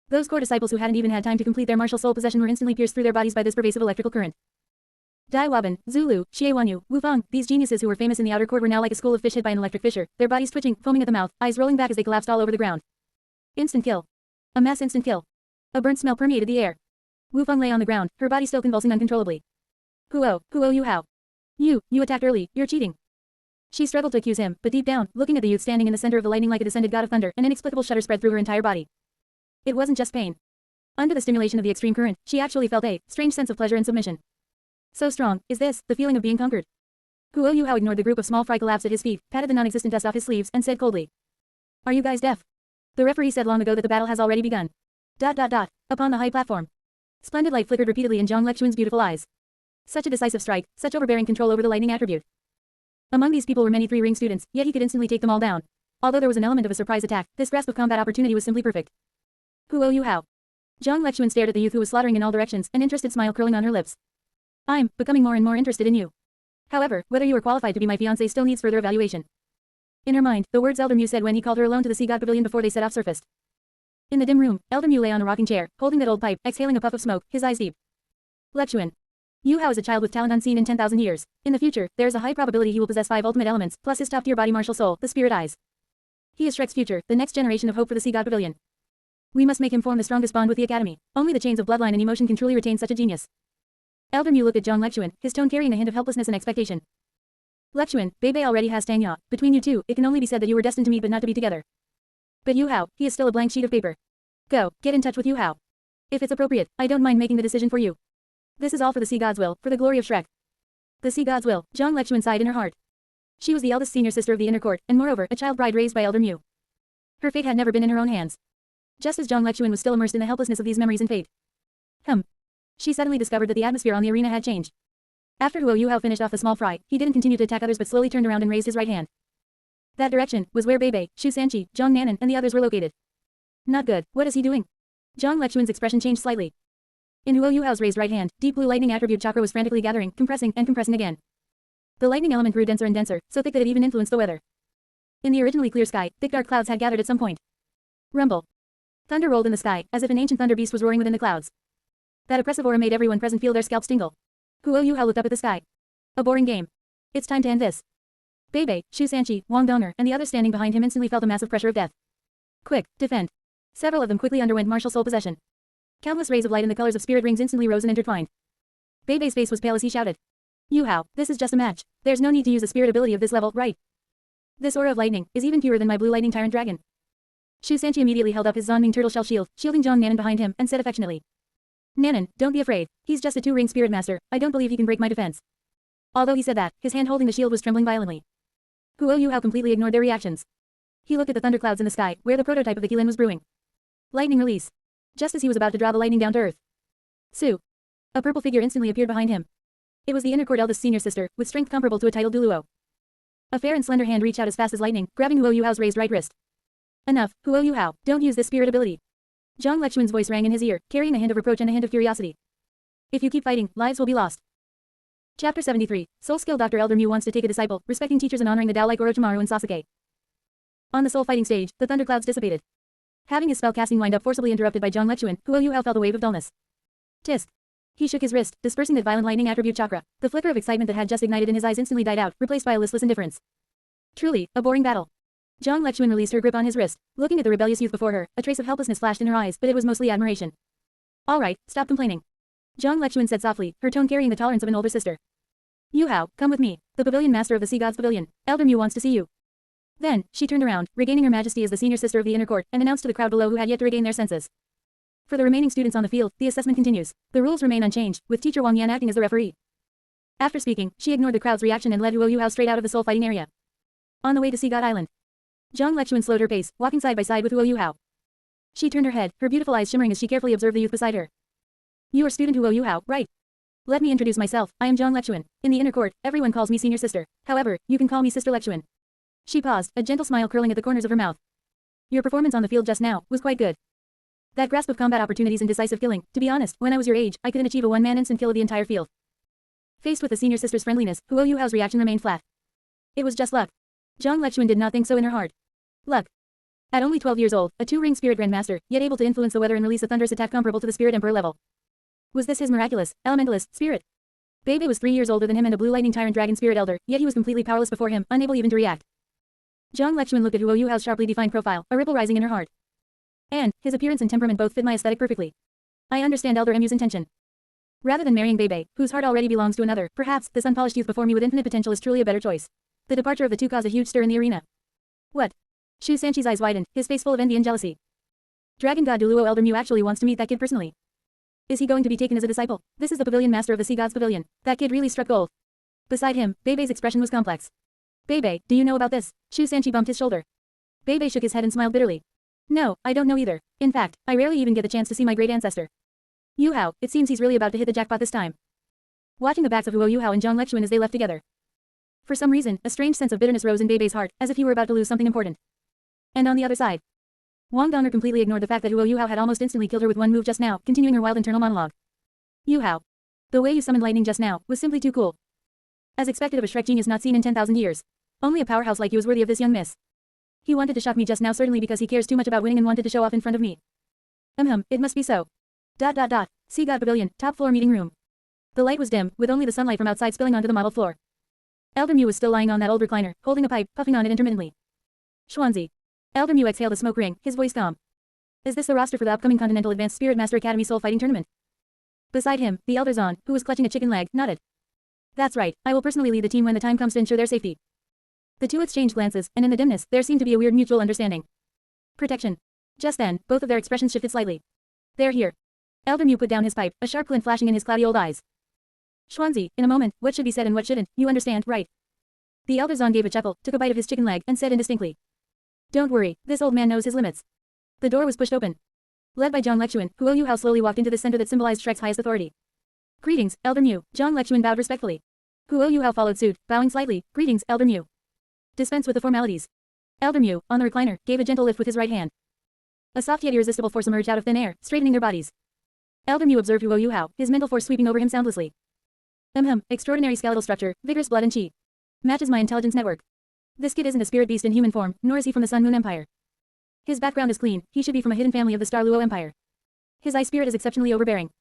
Those core disciples who hadn't even had time to complete their martial soul possession were instantly pierced through their bodies by this pervasive electrical current. Dai Waban, Zulu, Xie Wanyu, Wu Feng, these geniuses who were famous in the outer court were now like a school of fish hit by an electric fissure, their bodies twitching, foaming at the mouth, eyes rolling back as they collapsed all over the ground. Instant kill. A mass instant kill. A burnt smell permeated the air. Wu Feng lay on the ground, her body still convulsing uncontrollably. Guo Yuhao. You attacked early, you're cheating. She struggled to accuse him, but deep down, looking at the youth standing in the center of the lightning like a descended god of thunder, an inexplicable shudder spread through her entire body. It wasn't just pain. Under the stimulation of the extreme current, she actually felt a strange sense of pleasure and submission. So strong, is this, the feeling of being conquered? Guo Yuhao ignored the group of small fry collapsed at his feet, patted the non-existent dust off his sleeves, and said coldly. Are you guys deaf? The referee said long ago that the battle has already begun. ... Upon the high platform. Splendid light flickered repeatedly in Zhang Lexuan's beautiful eyes. Such a decisive strike, such overbearing control over the lightning attribute. Among these people were many three-ring students, yet he could instantly take them all down. Although there was an element of a surprise attack, this grasp of combat opportunity was simply perfect. Guo Yuhao. Zhang Lexuan stared at the youth who was slaughtering in all directions, an interested smile curling on her lips. I'm becoming more and more interested in you. However, whether you are qualified to be my fiancé still needs further evaluation. In her mind, the words Elder Mu said when he called her alone to the Sea God Pavilion before they set off surfaced. In the dim room, Elder Mu lay on a rocking chair, holding that old pipe, exhaling a puff of smoke, his eyes deep. Lexuan. Yuhao is a child with talent unseen in 10,000 years. In the future, there is a high probability he will possess 5 ultimate elements, plus his top-tier body martial soul, the spirit eyes. He is Shrek's future, the next generation of hope for the Sea God Pavilion. We must make him form the strongest bond with the Academy. Only the chains of bloodline and emotion can truly retain such a genius. Elder Mu looked at Zhang Lexuan, his tone carrying a hint of helplessness and expectation. Lexuan, Bebe already has Tang Ya. Between you two, it can only be said that you were destined to meet but not to be together. But Yuhao, he is still a blank sheet of paper. Go, get in touch with Yuhao. If it's appropriate, I don't mind making the decision for you. This is all for the Sea God's will, for the glory of Shrek. The Sea God's will, Zhang Lexuan sighed in her heart. She was the eldest senior sister of the inner court, and moreover, a child bride raised by Elder Mu. Her fate had never been in her own hands. Just as Zhang Lexuan was still immersed in the helplessness of these memories and fate. She suddenly discovered that the atmosphere on the arena had changed. After Guo Yuhao finished off the small fry, he didn't continue to attack others but slowly turned around and raised his right hand. That direction was where Bebe, Shu Sanqi, Zhang Nanan, and the others were located. Not good, what is he doing? Zhang Lexuan's expression changed slightly. In Guo Yuhao's raised right hand, deep blue lightning attribute chakra was frantically gathering, compressing, and compressing again. The lightning element grew denser and denser, so thick that it even influenced the weather. In the originally clear sky, thick dark clouds had gathered at some point. Rumble. Thunder rolled in the sky, as if an ancient thunder beast was roaring within the clouds. That oppressive aura made everyone present feel their scalps tingle. Guo Yuhao looked up at the sky. A boring game. It's time to end this. Bebe, Shu Sanqi, Wang Dong'er, and the others standing behind him instantly felt a massive pressure of death. Quick, defend. Several of them quickly underwent martial soul possession. Countless rays of light in the colors of spirit rings instantly rose and intertwined. Bebe's face was pale as he shouted. Yuhao, this is just a match. There's no need to use a spirit ability of this level, right? This aura of lightning is even purer than my blue lightning tyrant dragon. Shu Sanqi immediately held up his Zonming turtle shell shield, shielding Zhang Nanan behind him, and said affectionately. Nanan, don't be afraid. He's just a 2-ring spirit master. I don't believe he can break my defense. Although he said that, his hand holding the shield was trembling violently. Guo Yuhao completely ignored their reactions. He looked at the thunderclouds in the sky, where the prototype of the Qilin was brewing. Lightning release. Just as he was about to draw the lightning down to earth. Su. A purple figure instantly appeared behind him. It was the inner court eldest senior sister, with strength comparable to a titled Douluo. A fair and slender hand reached out as fast as lightning, grabbing Huo Yuhao's raised right wrist. Enough, Huo Yuhao, don't use this spirit ability. Zhang Lechuan's voice rang in his ear, carrying a hint of reproach and a hint of curiosity. If you keep fighting, lives will be lost. Chapter 73, Soul Skill Dr. Elder Mu wants to take a disciple, respecting teachers and honoring the Tao like Orochimaru and Sasuke. On the soul fighting stage, the thunderclouds dissipated. Having his spell casting wind up forcibly interrupted by Zhang Lechuan, Huo Yuhao felt a wave of dullness. Tisk. He shook his wrist, dispersing that violent lightning attribute chakra. The flicker of excitement that had just ignited in his eyes instantly died out, replaced by a listless indifference. Truly, a boring battle. Zhang Lechuan released her grip on his wrist. Looking at the rebellious youth before her, a trace of helplessness flashed in her eyes, but it was mostly admiration. All right, stop complaining. Zhang Lechuan said softly, her tone carrying the tolerance of an older sister. Yuhao, come with me. The pavilion master of the Sea God's Pavilion. Elder Mu wants to see you. Then, she turned around, regaining her majesty as the senior sister of the inner court, and announced to the crowd below who had yet to regain their senses. For the remaining students on the field, the assessment continues. The rules remain unchanged, with teacher Wang Yan acting as the referee. After speaking, she ignored the crowd's reaction and led Huo Yuhao straight out of the soul fighting area. On the way to Sea God Island. Zhang Lechuan slowed her pace, walking side by side with Huo Yuhao. She turned her head, her beautiful eyes shimmering as she carefully observed the youth beside her. You are student Huo Yuhao, right? Let me introduce myself, I am Zhang Lechuan. In the inner court, everyone calls me senior sister. However, you can call me Sister Lechuan. She paused, a gentle smile curling at the corners of her mouth. Your performance on the field just now was quite good. That grasp of combat opportunities and decisive killing, to be honest, when I was your age, I couldn't achieve a one-man instant kill of the entire field. Faced with the senior sister's friendliness, Huo Yuhao's reaction remained flat. It was just luck. Zhang Lechuan did not think so in her heart. Luck. At only 12 years old, a two-ring spirit grandmaster, yet able to influence the weather and release a thunderous attack comparable to the spirit emperor level. Was this his miraculous, elementalist, spirit? Bebe was 3 years older than him and a blue lightning tyrant dragon spirit elder, yet he was completely powerless before him, unable even to react. Zhang Lechuan looked at Huo Yuhao's sharply defined profile, a ripple rising in her heart. And, his appearance and temperament both fit my aesthetic perfectly. I understand Elder Mu's intention. Rather than marrying Bebe, whose heart already belongs to another, perhaps, this unpolished youth before me with infinite potential is truly a better choice. The departure of the two caused a huge stir in the arena. What? Shu Sanchi's eyes widened, his face full of envy and jealousy. Dragon God Douluo Elder Mu actually wants to meet that kid personally. Is he going to be taken as a disciple? This is the pavilion master of the Sea God's Pavilion. That kid really struck gold. Beside him, Bebe's expression was complex. Bebe, do you know about this? Shu Sanchi bumped his shoulder. Bebe shook his head and smiled bitterly. No, I don't know either. In fact, I rarely even get the chance to see my great ancestor. Yuhao, it seems he's really about to hit the jackpot this time. Watching the backs of Huo Yuhao and Zhang Lechuan as they left together. For some reason, a strange sense of bitterness rose in Bebe's heart, as if he were about to lose something important. And on the other side, Wang Donger completely ignored the fact that Huo Yuhao had almost instantly killed her with one move just now, continuing her wild internal monologue. Yuhao. The way you summoned lightning just now was simply too cool. As expected of a Shrek genius not seen in 10,000 years. Only a powerhouse like you is worthy of this young miss. He wanted to shock me just now certainly because he cares too much about winning and wanted to show off in front of me. It must be so. Sea God Pavilion, top floor meeting room. The light was dim, with only the sunlight from outside spilling onto the model floor. Elder Mu was still lying on that old recliner, holding a pipe, puffing on it intermittently. Schwanzi. Elder Mu exhaled a smoke ring, his voice calm. Is this the roster for the upcoming Continental Advanced Spirit Master Academy Soul Fighting Tournament? Beside him, the Elder Zahn, who was clutching a chicken leg, nodded. That's right, I will personally lead the team when the time comes to ensure their safety. The two exchanged glances, and in the dimness, there seemed to be a weird mutual understanding. Protection. Just then, both of their expressions shifted slightly. They're here. Elder Mu put down his pipe, a sharp glint flashing in his cloudy old eyes. Schwanzi, in a moment, what should be said and what shouldn't, you understand, right? The Elder Zahn gave a chuckle, took a bite of his chicken leg, and said indistinctly. Don't worry, this old man knows his limits. The door was pushed open. Led by Zhang Lechuan, Huo Yuhao slowly walked into the center that symbolized Shrek's highest authority. Greetings, Elder Mu. Zhang Lechuan bowed respectfully. Huo Yuhao followed suit, bowing slightly. Greetings, Elder Mu. Dispense with the formalities. Elder Mu, on the recliner, gave a gentle lift with his right hand. A soft yet irresistible force emerged out of thin air, straightening their bodies. Elder Mu observed Huo Yuhao, his mental force sweeping over him soundlessly. Extraordinary skeletal structure, vigorous blood and chi. Matches my intelligence network. This kid isn't a spirit beast in human form, nor is he from the Sun Moon Empire. His background is clean, he should be from a hidden family of the Star Luo Empire. His eye spirit is exceptionally overbearing.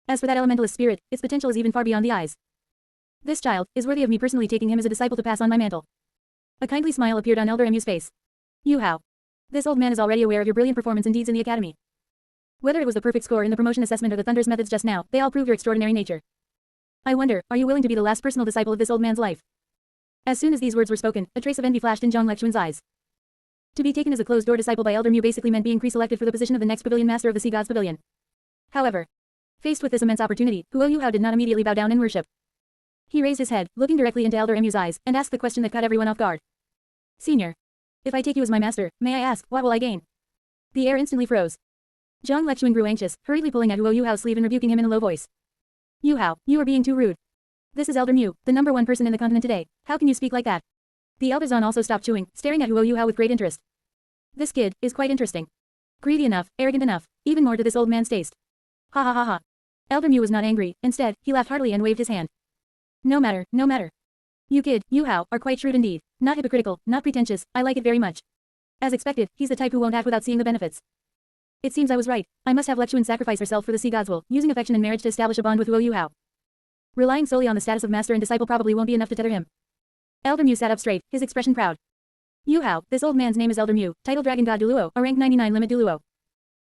As for that elementalist spirit, its potential is even far beyond the eyes. This child is worthy of me personally taking him as a disciple to pass on my mantle. A kindly smile appeared on Elder Mu's face. Yuhao. This old man is already aware of your brilliant performance and deeds in the academy. Whether it was the perfect score in the promotion assessment or the Thunder's methods just now, they all prove your extraordinary nature. I wonder, are you willing to be the last personal disciple of this old man's life? As soon as these words were spoken, a trace of envy flashed in Zhang Lechuan's eyes. To be taken as a closed-door disciple by Elder Mu basically meant being pre-selected for the position of the next pavilion master of the Sea God's Pavilion. However, faced with this immense opportunity, Huo Yuhao did not immediately bow down in worship. He raised his head, looking directly into Elder Mu's eyes, and asked the question that caught everyone off guard. Senior. If I take you as my master, may I ask, what will I gain? The air instantly froze. Zhang Lexuan grew anxious, hurriedly pulling at Huo Yuhao's sleeve and rebuking him in a low voice. Yuhao, you are being too rude. This is Elder Mu, the #1 person in the continent today. How can you speak like that? The Elder Zan also stopped chewing, staring at Huo Yuhao with great interest. This kid is quite interesting. Greedy enough, arrogant enough, even more to this old man's taste. Ha ha ha ha. Elder Mu was not angry, instead, he laughed heartily and waved his hand. No matter, no matter. You kid, Yuhao, are quite shrewd indeed. Not hypocritical, not pretentious, I like it very much. As expected, he's the type who won't act without seeing the benefits. It seems I was right. I must have Lexuan sacrifice herself for the sea gods will, using affection and marriage to establish a bond with Huo Yuhao. Relying solely on the status of master and disciple probably won't be enough to tether him. Elder Mu sat up straight, his expression proud. Yuhao, this old man's name is Elder Mu, title Dragon God Douluo, a rank 99 limit Douluo.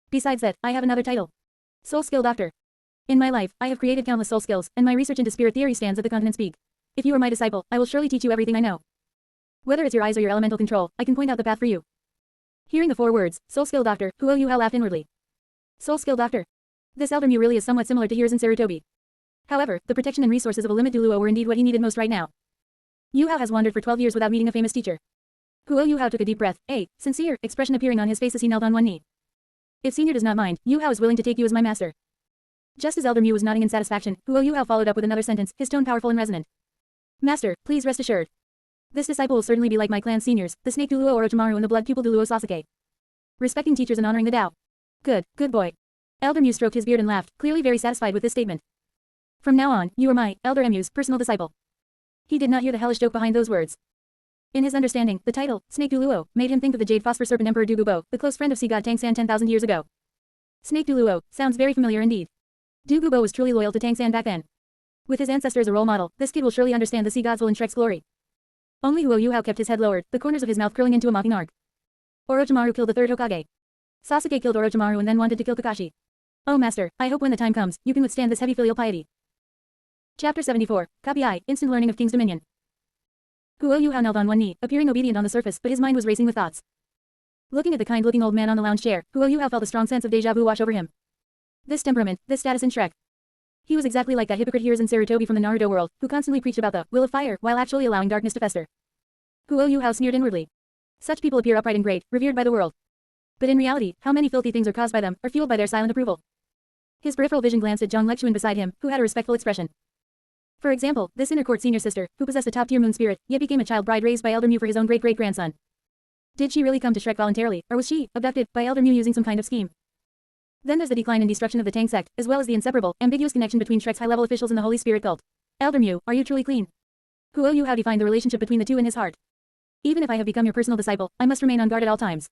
Besides that, I have another title. Soul Skill Doctor. In my life, I have created countless soul skills, and my research into spirit theory stands at the continent's peak. If you are my disciple, I will surely teach you everything I know. Whether it's your eyes or your elemental control, I can point out the path for you. Hearing the 4 words, Soul Skill Doctor, Huo Yuhao laughed inwardly. Soul Skill Doctor. This Elder Mu really is somewhat similar to Hiruzen Sarutobi. However, the protection and resources of a limit Douluo were indeed what he needed most right now. Yuhao has wandered for 12 years without meeting a famous teacher. Huo Yuhao took a deep breath, a sincere expression appearing on his face as he knelt on one knee. If senior does not mind, Yuhao is willing to take you as my master. Just as Elder Mu was nodding in satisfaction, Huo Yuhao followed up with another sentence, his tone powerful and resonant. Master, please rest assured. This disciple will certainly be like my clan's seniors, the snake Douluo Orochimaru and the blood pupil Douluo Sasuke. Respecting teachers and honoring the Tao. Good, good boy. Elder Mu stroked his beard and laughed, clearly very satisfied with this statement. From now on, you are my, Elder Mu's, personal disciple. He did not hear the hellish joke behind those words. In his understanding, the title, Snake Douluo, made him think of the Jade Phosphor Serpent Emperor Dugubo, the close friend of sea god Tang San 10,000 years ago. Snake Douluo, sounds very familiar indeed. Dugubo was truly loyal to Tang San back then. With his ancestor as a role model, this kid will surely understand the sea gods will in Shrek's glory. Only Huo Yuhao kept his head lowered, the corners of his mouth curling into a mocking arc. Orochimaru killed the 3rd Hokage. Sasuke killed Orochimaru and then wanted to kill Kakashi. Oh master, I hope when the time comes, you can withstand this heavy filial piety. Chapter 74, Copy I, Instant Learning of King's Dominion. Huo Yuhao knelt on one knee, appearing obedient on the surface, but his mind was racing with thoughts. Looking at the kind-looking old man on the lounge chair, Huo Yuhao felt a strong sense of déjà vu wash over him. This temperament, this status in Shrek. He was exactly like that hypocrite Hiruzen Sarutobi from the Naruto world, who constantly preached about the will of fire while actually allowing darkness to fester. Huo Yuhao sneered inwardly. Such people appear upright and great, revered by the world. But in reality, how many filthy things are caused by them, are fueled by their silent approval. His peripheral vision glanced at Zhang Lexuan beside him, who had a respectful expression. For example, this inner court senior sister, who possessed a top-tier moon spirit, yet became a child bride raised by Elder Mu for his own great-great-grandson. Did she really come to Shrek voluntarily, or was she, abducted, by Elder Mu using some kind of scheme? Then there's the decline and destruction of the Tang sect, as well as the inseparable, ambiguous connection between Shrek's high-level officials and the Holy Spirit cult. Elder Mu, are you truly clean? Huo Yuhao defined the relationship between the two in his heart. Even if I have become your personal disciple, I must remain on guard at all times.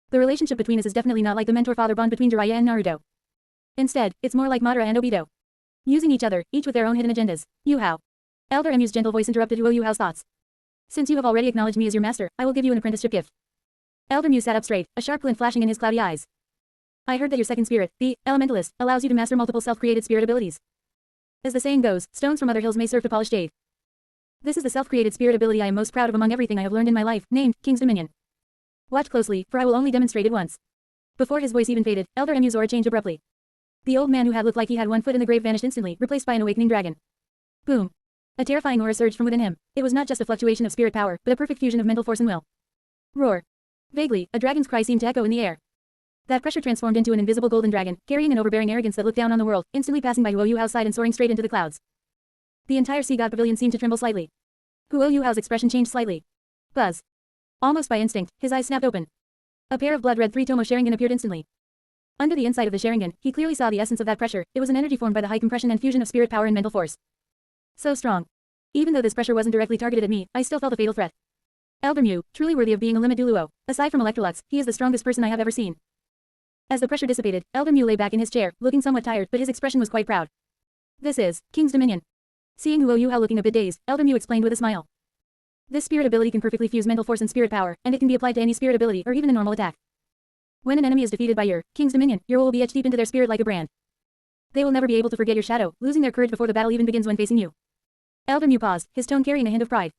The relationship between us is definitely not like the mentor-father bond between Jiraiya and Naruto. Instead, it's more like Madara and Obito. Using each other, each with their own hidden agendas. Yuhao. Elder Mu's gentle voice interrupted Huo Yuhao's thoughts. Since you have already acknowledged me as your master, I will give you an apprenticeship gift. Elder Mu sat up straight, a sharp glint flashing in his cloudy eyes. I heard that your second spirit, the Elementalist, allows you to master multiple self-created spirit abilities. As the saying goes, stones from other hills may serve to polish jade. This is the self-created spirit ability I am most proud of among everything I have learned in my life, named King's Dominion. Watch closely, for I will only demonstrate it once. Before his voice even faded, Elder Mu's aura changed abruptly. The old man who had looked like he had one foot in the grave vanished instantly, replaced by an awakening dragon. Boom. A terrifying aura surged from within him. It was not just a fluctuation of spirit power, but a perfect fusion of mental force and will. Roar. Vaguely, a dragon's cry seemed to echo in the air. That pressure transformed into an invisible golden dragon, carrying an overbearing arrogance that looked down on the world, instantly passing by Huo Yuhao's side and soaring straight into the clouds. The entire sea god pavilion seemed to tremble slightly. Huo Yuhao's expression changed slightly. Buzz. Almost by instinct, his eyes snapped open. A pair of blood-red 3-tomo Sharingan appeared instantly. Under the inside of the Sharingan, he clearly saw the essence of that pressure. It was an energy formed by the high compression and fusion of spirit power and mental force. So strong. Even though this pressure wasn't directly targeted at me, I still felt a fatal threat. Elder Mu, truly worthy of being a limit Douluo. Aside from Electrolux, he is the strongest person I have ever seen. As the pressure dissipated, Elder Mu lay back in his chair, looking somewhat tired, but his expression was quite proud. This is King's Dominion. Seeing Huo Yuhao looking a bit dazed, Elder Mu explained with a smile. This spirit ability can perfectly fuse mental force and spirit power, and it can be applied to any spirit ability or even a normal attack. When an enemy is defeated by your King's Dominion, your will be etched deep into their spirit like a brand. They will never be able to forget your shadow, losing their courage before the battle even begins when facing you. Elder Mu paused, his tone carrying a hint of pride.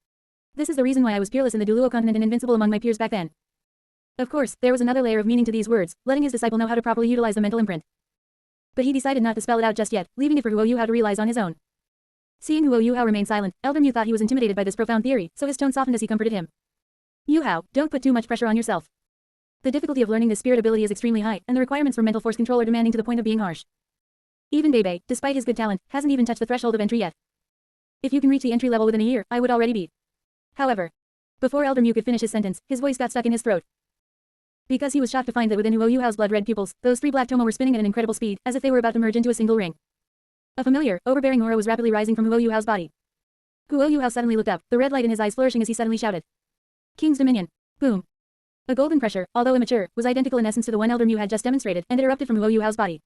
This is the reason why I was peerless in the Douluo Continent and invincible among my peers back then. Of course, there was another layer of meaning to these words, letting his disciple know how to properly utilize the mental imprint. But he decided not to spell it out just yet, leaving it for Huo Yuhao to realize on his own. Seeing Huo Yuhao remain silent, Elder Mu thought he was intimidated by this profound theory, so his tone softened as he comforted him. Yuhao, don't put too much pressure on yourself. The difficulty of learning this spirit ability is extremely high, and the requirements for mental force control are demanding to the point of being harsh. Even Bebe, despite his good talent, hasn't even touched the threshold of entry yet. If you can reach the entry level within a year, I would already beat. However, before Elder Mew could finish his sentence, his voice got stuck in his throat. Because he was shocked to find that within Huo Yuhao's blood-red pupils, those three black Tomo were spinning at an incredible speed, as if they were about to merge into a single ring. A familiar, overbearing aura was rapidly rising from Huo Yuhao's body. Huo Yuhao suddenly looked up, the red light in his eyes flourishing as he suddenly shouted. King's Dominion. Boom. A golden pressure, although immature, was identical in essence to the one Elder Mew had just demonstrated, and it erupted from Huo Yuhao's body.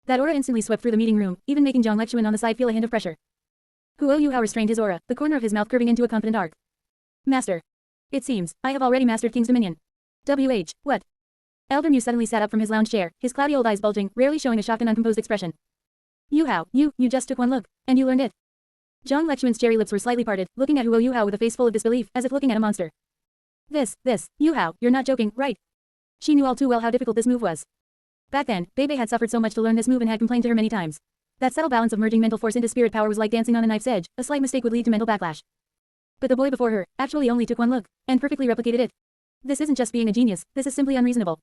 That aura instantly swept through the meeting room, even making Zhang Lexuan on the side feel a hint of pressure. Huo Yuhao restrained his aura, the corner of his mouth curving into a confident arc. Master. It seems, I have already mastered King's Dominion. What? Elder Mew suddenly sat up from his lounge chair, his cloudy old eyes bulging, rarely showing a shocked and uncomposed expression. Yuhao, you just took one look, and you learned it. Zhang Lexuan's cherry lips were slightly parted, looking at Huo Yuhao with a face full of disbelief, as if looking at a monster. Yuhao, you're not joking, right? She knew all too well how difficult this move was. Back then, Bebe had suffered so much to learn this move and had complained to her many times. That subtle balance of merging mental force into spirit power was like dancing on a knife's edge, a slight mistake would lead to mental backlash. But the boy before her, actually only took one look, and perfectly replicated it. This isn't just being a genius, this is simply unreasonable.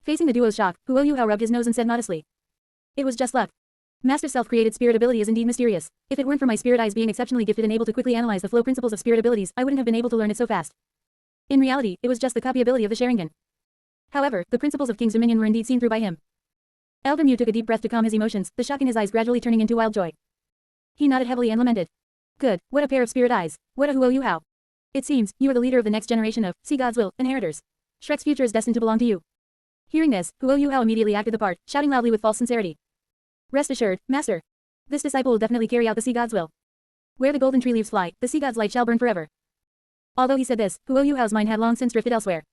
Facing the duo's shock, Huo Yuhao rubbed his nose and said modestly. It was just luck. Master self-created spirit ability is indeed mysterious. If it weren't for my spirit eyes being exceptionally gifted and able to quickly analyze the flow principles of spirit abilities, I wouldn't have been able to learn it so fast. In reality, it was just the copy ability of the Sharingan. However, the principles of King's Dominion were indeed seen through by him. Elder Mew took a deep breath to calm his emotions, the shock in his eyes gradually turning into wild joy. He nodded heavily and lamented. Good, what a pair of spirit eyes. What a Huo Yuhao. It seems, you are the leader of the next generation of, see God's will, inheritors. Shrek's future is destined to belong to you. Hearing this, Huo Yuhao immediately acted the part, shouting loudly with false sincerity. Rest assured, Master. This disciple will definitely carry out the sea god's will. Where the golden tree leaves fly, the sea god's light shall burn forever. Although he said this, Huo Yuhao's mind had long since drifted elsewhere.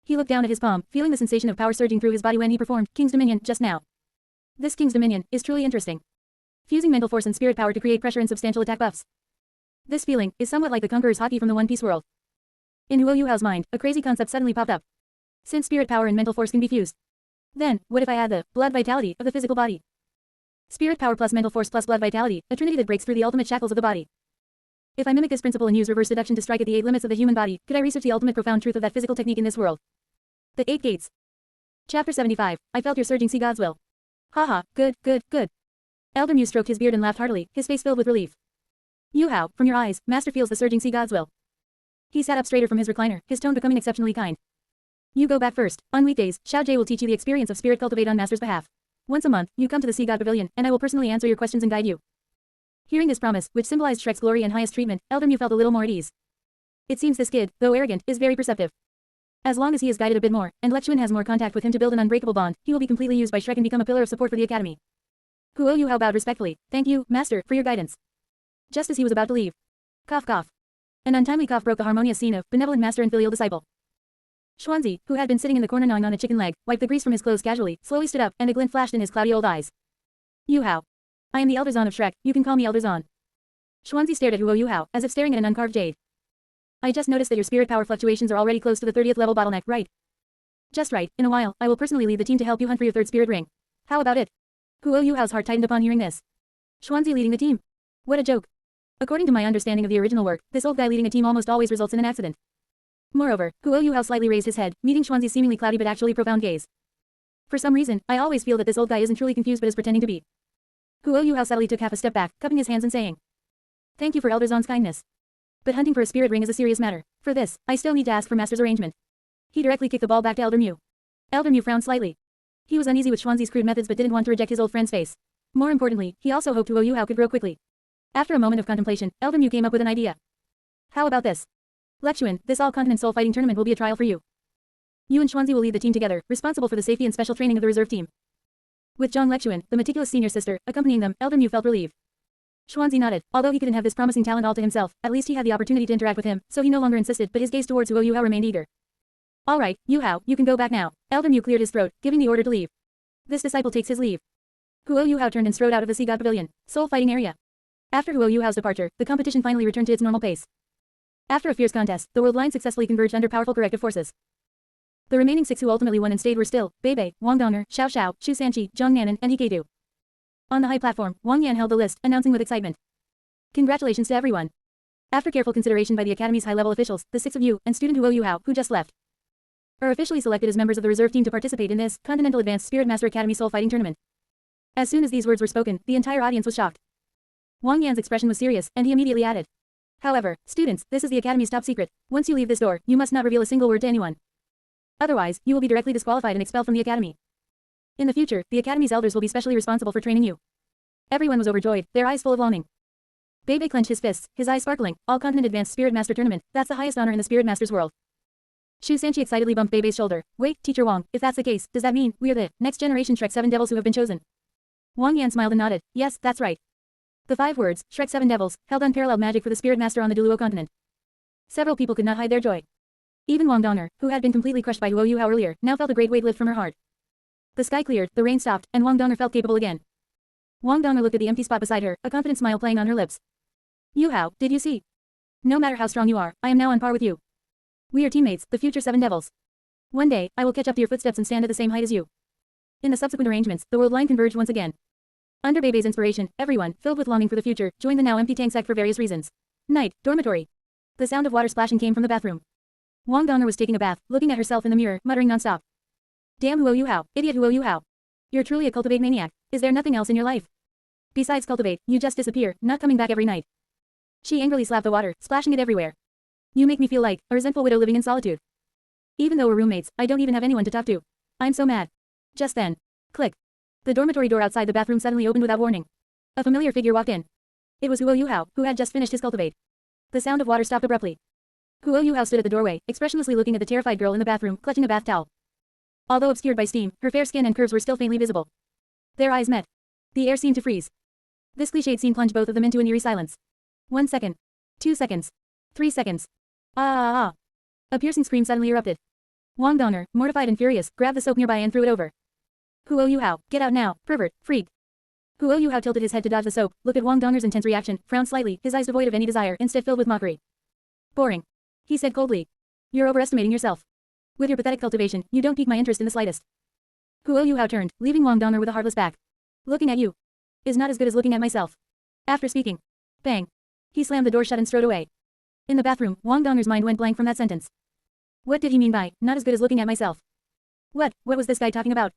He looked down at his palm, feeling the sensation of power surging through his body when he performed King's Dominion just now. This King's Dominion is truly interesting. Fusing mental force and spirit power to create pressure and substantial attack buffs. This feeling is somewhat like the Conqueror's Hotkey from the One Piece world. In Huo Yuhao's mind, a crazy concept suddenly popped up. Since spirit power and mental force can be fused, then, what if I add the blood vitality of the physical body? Spirit power plus mental force plus blood vitality, a trinity that breaks through the ultimate shackles of the body. If I mimic this principle and use reverse deduction to strike at the 8 limits of the human body, could I research the ultimate profound truth of that physical technique in this world? The 8 Gates. Chapter 75. I felt your surging sea god's will. Haha, good. Elder Mew stroked his beard and laughed heartily, his face filled with relief. Yuhao, from your eyes, Master feels the surging sea god's will. He sat up straighter from his recliner, his tone becoming exceptionally kind. You go back first. On weekdays, Xiao Jie will teach you the experience of spirit cultivate on Master's behalf. Once a month, you come to the Sea God Pavilion, and I will personally answer your questions and guide you. Hearing this promise, which symbolized Shrek's glory and highest treatment, Elder Mew felt a little more at ease. It seems this kid, though arrogant, is very perceptive. As long as he is guided a bit more, and Lexuan has more contact with him to build an unbreakable bond, he will be completely used by Shrek and become a pillar of support for the academy. Huo Yuhao bowed respectfully. Thank you, Master, for your guidance. Just as he was about to leave. Cough cough. An untimely cough broke the harmonious scene of benevolent master and filial disciple. Xuanzi, who had been sitting in the corner gnawing on a chicken leg, wiped the grease from his clothes casually, slowly stood up, and a glint flashed in his cloudy old eyes. Yuhao. I am the Elder Zahn of Shrek, you can call me Elder Zahn. Xuanzi stared at Huo Yuhao, as if staring at an uncarved jade. I just noticed that your spirit power fluctuations are already close to the 30th level bottleneck, right? Just right, in a while, I will personally lead the team to help you hunt for your 3rd spirit ring. How about it? Huo Yuhao's heart tightened upon hearing this. Xuanzi leading the team. What a joke. According to my understanding of the original work, this old guy leading a team almost always results in an accident. Moreover, Huo Yuhao slightly raised his head, meeting Xuanzi's seemingly cloudy but actually profound gaze. For some reason, I always feel that this old guy isn't truly confused but is pretending to be. Huo Yuhao subtly took half a step back, cupping his hands and saying. Thank you for Elder Zahn's kindness. But hunting for a spirit ring is a serious matter. For this, I still need to ask for Master's arrangement. He directly kicked the ball back to Elder Mew. Elder Mew frowned slightly. He was uneasy with Xuanzi's crude methods but didn't want to reject his old friend's face. More importantly, he also hoped Huo Yuhao could grow quickly. After a moment of contemplation, Elder Mew came up with an idea. How about this? Lexuan, this all-continent soul fighting tournament will be a trial for you. You and Xuanzi will lead the team together, responsible for the safety and special training of the reserve team. With Zhang Lexuan, the meticulous senior sister, accompanying them, Elder Mew felt relieved. Xuanzi nodded. Although he couldn't have this promising talent all to himself, at least he had the opportunity to interact with him, so he no longer insisted, but his gaze towards Huo Yuhao remained eager. All right, Yuhao, you can go back now. Elder Mew cleared his throat, giving the order to leave. This disciple takes his leave. Huo Yuhao turned and strode out of the Sea God Pavilion, soul fighting area. After Huo Yuhao's departure, the competition finally returned to its normal pace. After a fierce contest, the world line successfully converged under powerful corrective forces. The remaining 6 who ultimately won and stayed were still Bebe, Wang Donger, Xiao Xiao, Shu Sanqi, Zhang Nanan, and Hikedu. On the high platform, Wang Yan held the list, announcing with excitement. Congratulations to everyone. After careful consideration by the Academy's high-level officials, the 6 of you, and student Huo Yuhao, who just left, are officially selected as members of the reserve team to participate in this Continental Advanced Spirit Master Academy Soul Fighting Tournament. As soon as these words were spoken, the entire audience was shocked. Wang Yan's expression was serious, and he immediately added. However, students, this is the Academy's top secret. Once you leave this door, you must not reveal a single word to anyone. Otherwise, you will be directly disqualified and expelled from the Academy. In the future, the Academy's elders will be specially responsible for training you. Everyone was overjoyed, their eyes full of longing. Bebe clenched his fists, his eyes sparkling. All-Continent Advanced Spirit Master Tournament, that's the highest honor in the Spirit Master's world. Shu Sanchi excitedly bumped Bebe's shoulder. Wait, Teacher Wang, if that's the case, does that mean we're the next generation Shrek 7 Devils who have been chosen? Wang Yan smiled and nodded. Yes, that's right. The 5 words, Shrek 7 Devils, held unparalleled magic for the Spirit Master on the Douluo Continent. Several people could not hide their joy. Even Wang Donner, who had been completely crushed by Huo Yuhao earlier, now felt a great weight lift from her heart. The sky cleared, the rain stopped, and Wang Donner felt capable again. Wang Donner looked at the empty spot beside her, a confident smile playing on her lips. Yuhao, did you see? No matter how strong you are, I am now on par with you. We are teammates, the future 7 Devils. One day, I will catch up to your footsteps and stand at the same height as you. In the subsequent arrangements, the world line converged once again. Under Bebe's inspiration, everyone, filled with longing for the future, joined the now empty tank sect for various reasons. Night, dormitory. The sound of water splashing came from the bathroom. Wang Donner was taking a bath, looking at herself in the mirror, muttering non-stop. Damn Huo Yuhao, idiot Huo Yuhao. You're truly a Cultivate maniac. Is there nothing else in your life? Besides Cultivate, you just disappear, not coming back every night. She angrily slapped the water, splashing it everywhere. You make me feel like a resentful widow living in solitude. Even though we're roommates, I don't even have anyone to talk to. I'm so mad. Just then. Click. The dormitory door outside the bathroom suddenly opened without warning. A familiar figure walked in. It was Huo Yuhao, who had just finished his Cultivate. The sound of water stopped abruptly. Huo Yuhao stood at the doorway, expressionlessly looking at the terrified girl in the bathroom, clutching a bath towel. Although obscured by steam, her fair skin and curves were still faintly visible. Their eyes met. The air seemed to freeze. This cliched scene plunged both of them into an eerie silence. 1 second. 2 seconds. 3 seconds. Ah. A piercing scream suddenly erupted. Wang Donner, mortified and furious, grabbed the soap nearby and threw it over. Huo Yuhao, get out now, pervert, freak. Huo Yuhao tilted his head to dodge the soap, looked at Wang Donner's intense reaction, frowned slightly, his eyes devoid of any desire, instead filled with mockery. Boring. He said coldly. You're overestimating yourself. With your pathetic cultivation, you don't pique my interest in the slightest. Huo Yuhao turned, leaving Wang Donner with a heartless back. Looking at you is not as good as looking at myself. After speaking. Bang. He slammed the door shut and strode away. In the bathroom, Wang Donner's mind went blank from that sentence. What did he mean by, not as good as looking at myself? What was this guy talking about?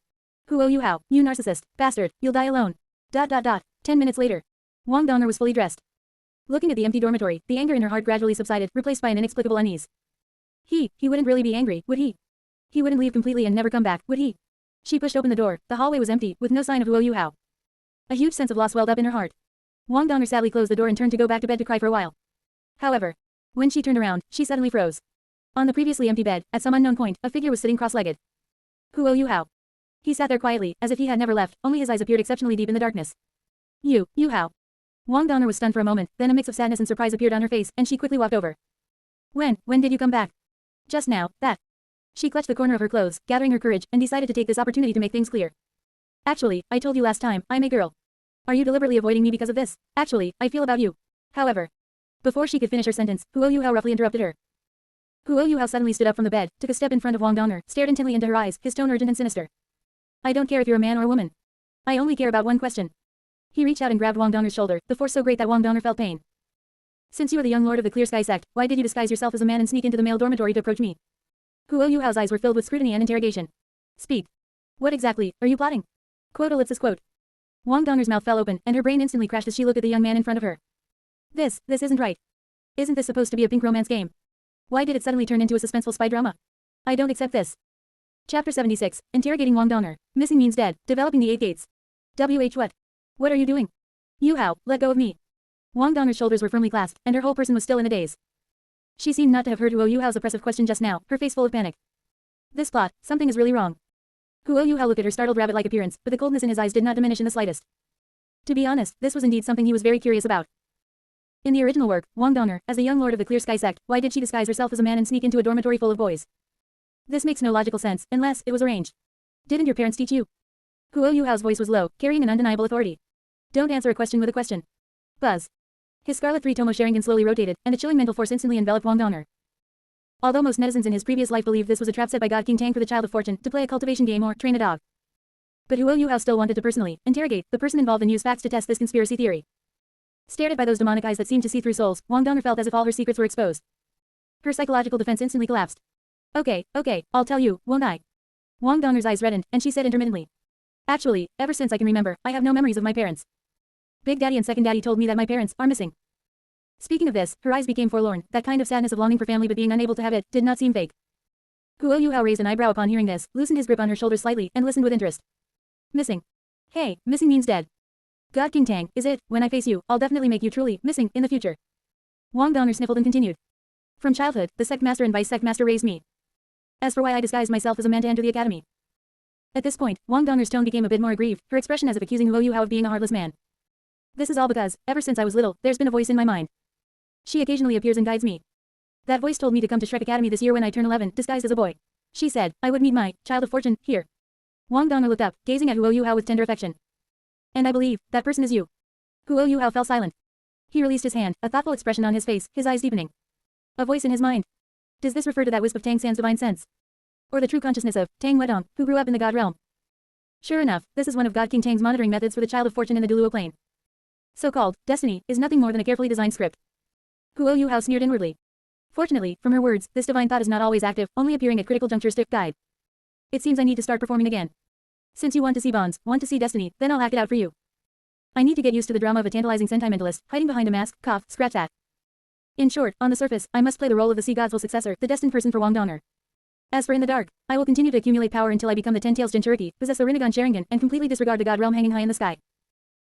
Huo Yuhao, you narcissist, bastard, you'll die alone. 10 minutes later. Wang Donner was fully dressed. Looking at the empty dormitory, the anger in her heart gradually subsided, replaced by an inexplicable unease. He wouldn't really be angry, would he? He wouldn't leave completely and never come back, would he? She pushed open the door, the hallway was empty, with no sign of Huo Yuhao. A huge sense of loss welled up in her heart. Wang Donner sadly closed the door and turned to go back to bed to cry for a while. However, when she turned around, she suddenly froze. On the previously empty bed, at some unknown point, a figure was sitting cross-legged. Huo Yuhao. He sat there quietly, as if he had never left, only his eyes appeared exceptionally deep in the darkness. Yuhao. Wang Donner was stunned for a moment, then a mix of sadness and surprise appeared on her face, and she quickly walked over. When did you come back? Just now, that. She clutched the corner of her clothes, gathering her courage, and decided to take this opportunity to make things clear. Actually, I told you last time, I'm a girl. Are you deliberately avoiding me because of this? Actually, I feel about you. However. Before she could finish her sentence, Huo Yuhao roughly interrupted her. Huo Yuhao suddenly stood up from the bed, took a step in front of Wang Donner, stared intently into her eyes, his tone urgent and sinister. I don't care if you're a man or a woman. I only care about one question. He reached out and grabbed Wang Donner's shoulder, the force so great that Wang Donner felt pain. Since you are the young lord of the Clear Sky sect, why did you disguise yourself as a man and sneak into the male dormitory to approach me? Huo Yuhao's eyes were filled with scrutiny and interrogation. Speak. What exactly are you plotting? Quote ellipsis quote. Wang Donner's mouth fell open, and her brain instantly crashed as she looked at the young man in front of her. This isn't right. Isn't this supposed to be a pink romance game? Why did it suddenly turn into a suspenseful spy drama? I don't accept this. Chapter 76, Interrogating Wang Donner. Missing means dead, developing the 8 gates. What? What are you doing? Yuhao, let go of me. Wang Donner's shoulders were firmly clasped, and her whole person was still in a daze. She seemed not to have heard Huo Yuhao's oppressive question just now, her face full of panic. This plot, something is really wrong. Huo Yuhao looked at her startled rabbit-like appearance, but the coldness in his eyes did not diminish in the slightest. To be honest, this was indeed something he was very curious about. In the original work, Wang Donner, as the young lord of the Clear Sky sect, why did she disguise herself as a man and sneak into a dormitory full of boys? This makes no logical sense, unless it was arranged. Didn't your parents teach you? Huo Yuhao's voice was low, carrying an undeniable authority. Don't answer a question with a question. Buzz. His scarlet 3-tomo Sharingan slowly rotated, and a chilling mental force instantly enveloped Wang Donner. Although most netizens in his previous life believed this was a trap set by God King Tang for the Child of Fortune to play a cultivation game or train a dog. But Huo Yuhao still wanted to personally interrogate the person involved and use facts to test this conspiracy theory. Stared at by those demonic eyes that seemed to see through souls, Wang Donger felt as if all her secrets were exposed. Her psychological defense instantly collapsed. Okay, I'll tell you, won't I? Wang Donger's eyes reddened, and she said intermittently. Actually, ever since I can remember, I have no memories of my parents. Big Daddy and Second Daddy told me that my parents are missing. Speaking of this, her eyes became forlorn, that kind of sadness of longing for family but being unable to have it, did not seem fake. Guo Yuhao raised an eyebrow upon hearing this, loosened his grip on her shoulder slightly, and listened with interest. Missing. Hey, missing means dead. God King Tang, is it? When I face you, I'll definitely make you truly missing in the future. Wang Donger sniffled and continued. From childhood, the sect master and vice sect master raised me. As for why I disguised myself as a man to enter the academy. At this point, Wang Donger's tone became a bit more aggrieved, her expression as if accusing Guo Yuhao of being a heartless man. This is all because, ever since I was little, there's been a voice in my mind. She occasionally appears and guides me. That voice told me to come to Shrek Academy this year when I turn 11, disguised as a boy. She said, I would meet my child of fortune here. Wang Donger looked up, gazing at Guo Yuhao with tender affection. And I believe, that person is you. Guo Yuhao fell silent. He released his hand, a thoughtful expression on his face, his eyes deepening. A voice in his mind. Does this refer to that wisp of Tang San's divine sense? Or the true consciousness of Tang Wedong, who grew up in the God realm? Sure enough, this is one of God King Tang's monitoring methods for the child of fortune in the Douluo plane. So-called destiny is nothing more than a carefully designed script. Guo Yuhao sneered inwardly. Fortunately, from her words, this divine thought is not always active, only appearing at critical junctures to guide. It seems I need to start performing again. Since you want to see bonds, want to see destiny, then I'll act it out for you. I need to get used to the drama of a tantalizing sentimentalist, hiding behind a mask, cough, scratch that. In short, on the surface, I must play the role of the Sea God's will successor, the destined person for Wang Donger. As for in the dark, I will continue to accumulate power until I become the Ten-Tails Jinchuriki, possess the Rinnegan Sharingan, and completely disregard the God realm hanging high in the sky.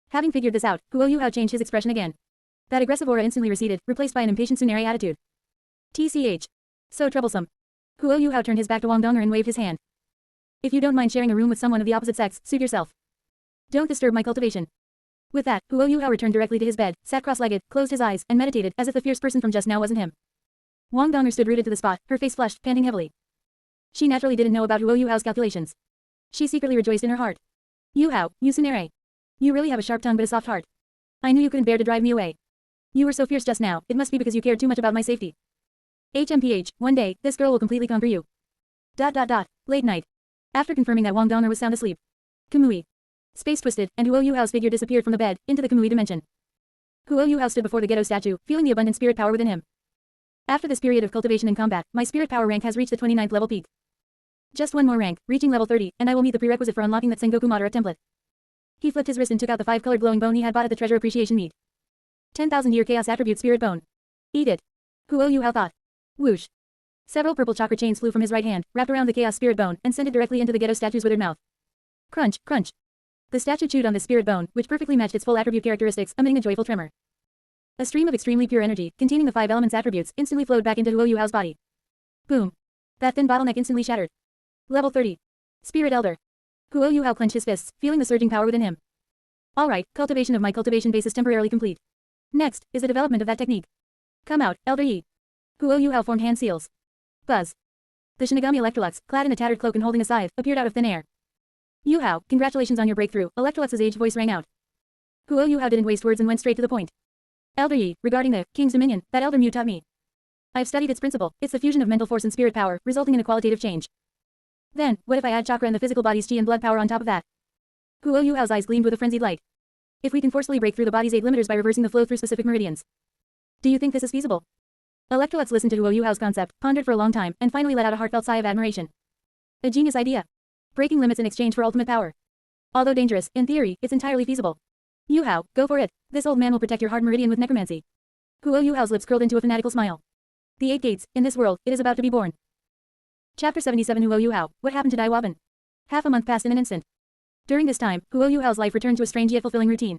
Having figured this out, Guo Yuhao changed his expression again. That aggressive aura instantly receded, replaced by an impatient Tsuneri attitude. TCH. So troublesome. Guo Yuhao turned his back to Wang Donger and waved his hand. If you don't mind sharing a room with someone of the opposite sex, suit yourself. Don't disturb my cultivation. With that, Guo Yuhao returned directly to his bed, sat cross-legged, closed his eyes, and meditated, as if the fierce person from just now wasn't him. Wang Donger stood rooted to the spot, her face flushed, panting heavily. She naturally didn't know about Guo Yuhao's calculations. She secretly rejoiced in her heart. Yuhao, you Tsuneri. You really have a sharp tongue but a soft heart. I knew you couldn't bear to drive me away. You were so fierce just now, it must be because you cared too much about my safety. HMPH, one day, this girl will completely conquer you. Late night. After confirming that Wang Donger was sound asleep. Kamui. Space twisted, and Guo Yuhao's figure disappeared from the bed, into the Kamui dimension. Guo Yuhao stood before the ghetto statue, feeling the abundant spirit power within him. After this period of cultivation and combat, my spirit power rank has reached the 29th level peak. Just one more rank, reaching level 30, and I will meet the prerequisite for unlocking that Sengoku Madara template. He flipped his wrist and took out the 5-colored glowing bone he had bought at the treasure appreciation meet. 10,000-year chaos attribute spirit bone. Eat it. Guo Yuhao thought. Whoosh. Several purple chakra chains flew from his right hand, wrapped around the chaos spirit bone, and sent it directly into the ghetto statue's withered mouth. Crunch, crunch. The statue chewed on the spirit bone, which perfectly matched its full attribute characteristics, emitting a joyful tremor. A stream of extremely pure energy, containing the 5 elements attributes, instantly flowed back into Guo Yuhao's body. Boom. That thin bottleneck instantly shattered. Level 30. Spirit Elder. Guo Yuhao clenched his fists, feeling the surging power within him. Alright, cultivation of my cultivation base is temporarily complete. Next, is the development of that technique. Come out, Elder Yi. Guo Yuhao formed hand seals. Buzz. The Shinigami Electrolux, clad in a tattered cloak and holding a scythe, appeared out of thin air. Yuhao, congratulations on your breakthrough, Electrolux's aged voice rang out. Guo Yuhao didn't waste words and went straight to the point. Elder Yi, regarding the King's Dominion, that Elder Mu taught me. I've studied its principle, it's the fusion of mental force and spirit power, resulting in a qualitative change. Then, what if I add chakra and the physical body's chi and blood power on top of that? Guo Yuhao's eyes gleamed with a frenzied light. If we can forcefully break through the body's 8 limiters by reversing the flow through specific meridians. Do you think this is feasible? Electrolux listened to Guo Yuhao's concept, pondered for a long time, and finally let out a heartfelt sigh of admiration. A genius idea. Breaking limits in exchange for ultimate power. Although dangerous, in theory, it's entirely feasible. Yuhao, go for it. This old man will protect your heart meridian with necromancy. Guo Yuhao's lips curled into a fanatical smile. The 8 gates, in this world, it is about to be born. Chapter 77 Guo Yuhao, what happened to Dai Waban? Half a month passed in an instant. During this time, Guo Yuhao's life returned to a strange yet fulfilling routine.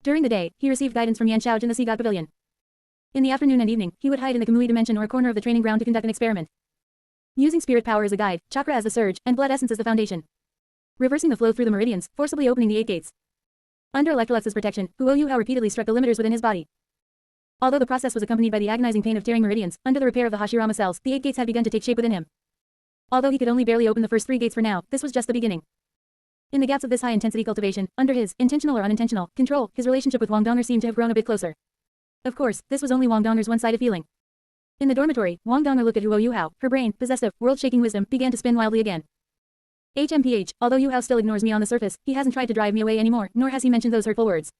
During the day, he received guidance from Yan Xiao in the Sea God Pavilion. In the afternoon and evening, he would hide in the Kamui dimension or a corner of the training ground to conduct an experiment. Using spirit power as a guide, chakra as the surge, and blood essence as the foundation. Reversing the flow through the meridians, forcibly opening the 8 gates. Under Electrolux's protection, Guo Yuhao repeatedly struck the limiters within his body. Although the process was accompanied by the agonizing pain of tearing meridians, under the repair of the Hashirama cells, the 8 gates had begun to take shape within him. Although he could only barely open the first 3 gates for now, this was just the beginning. In the gaps of this high-intensity cultivation, under his, intentional or unintentional, control, his relationship with Wang Donger seemed to have grown a bit closer. Of course, this was only Wang Donger's one-sided feeling. In the dormitory, Wang Donger looked at Guo Yuhao, her brain, possessed of world-shaking wisdom, began to spin wildly again. HMPH, although Yuhao still ignores me on the surface, he hasn't tried to drive me away anymore, nor has he mentioned those hurtful words.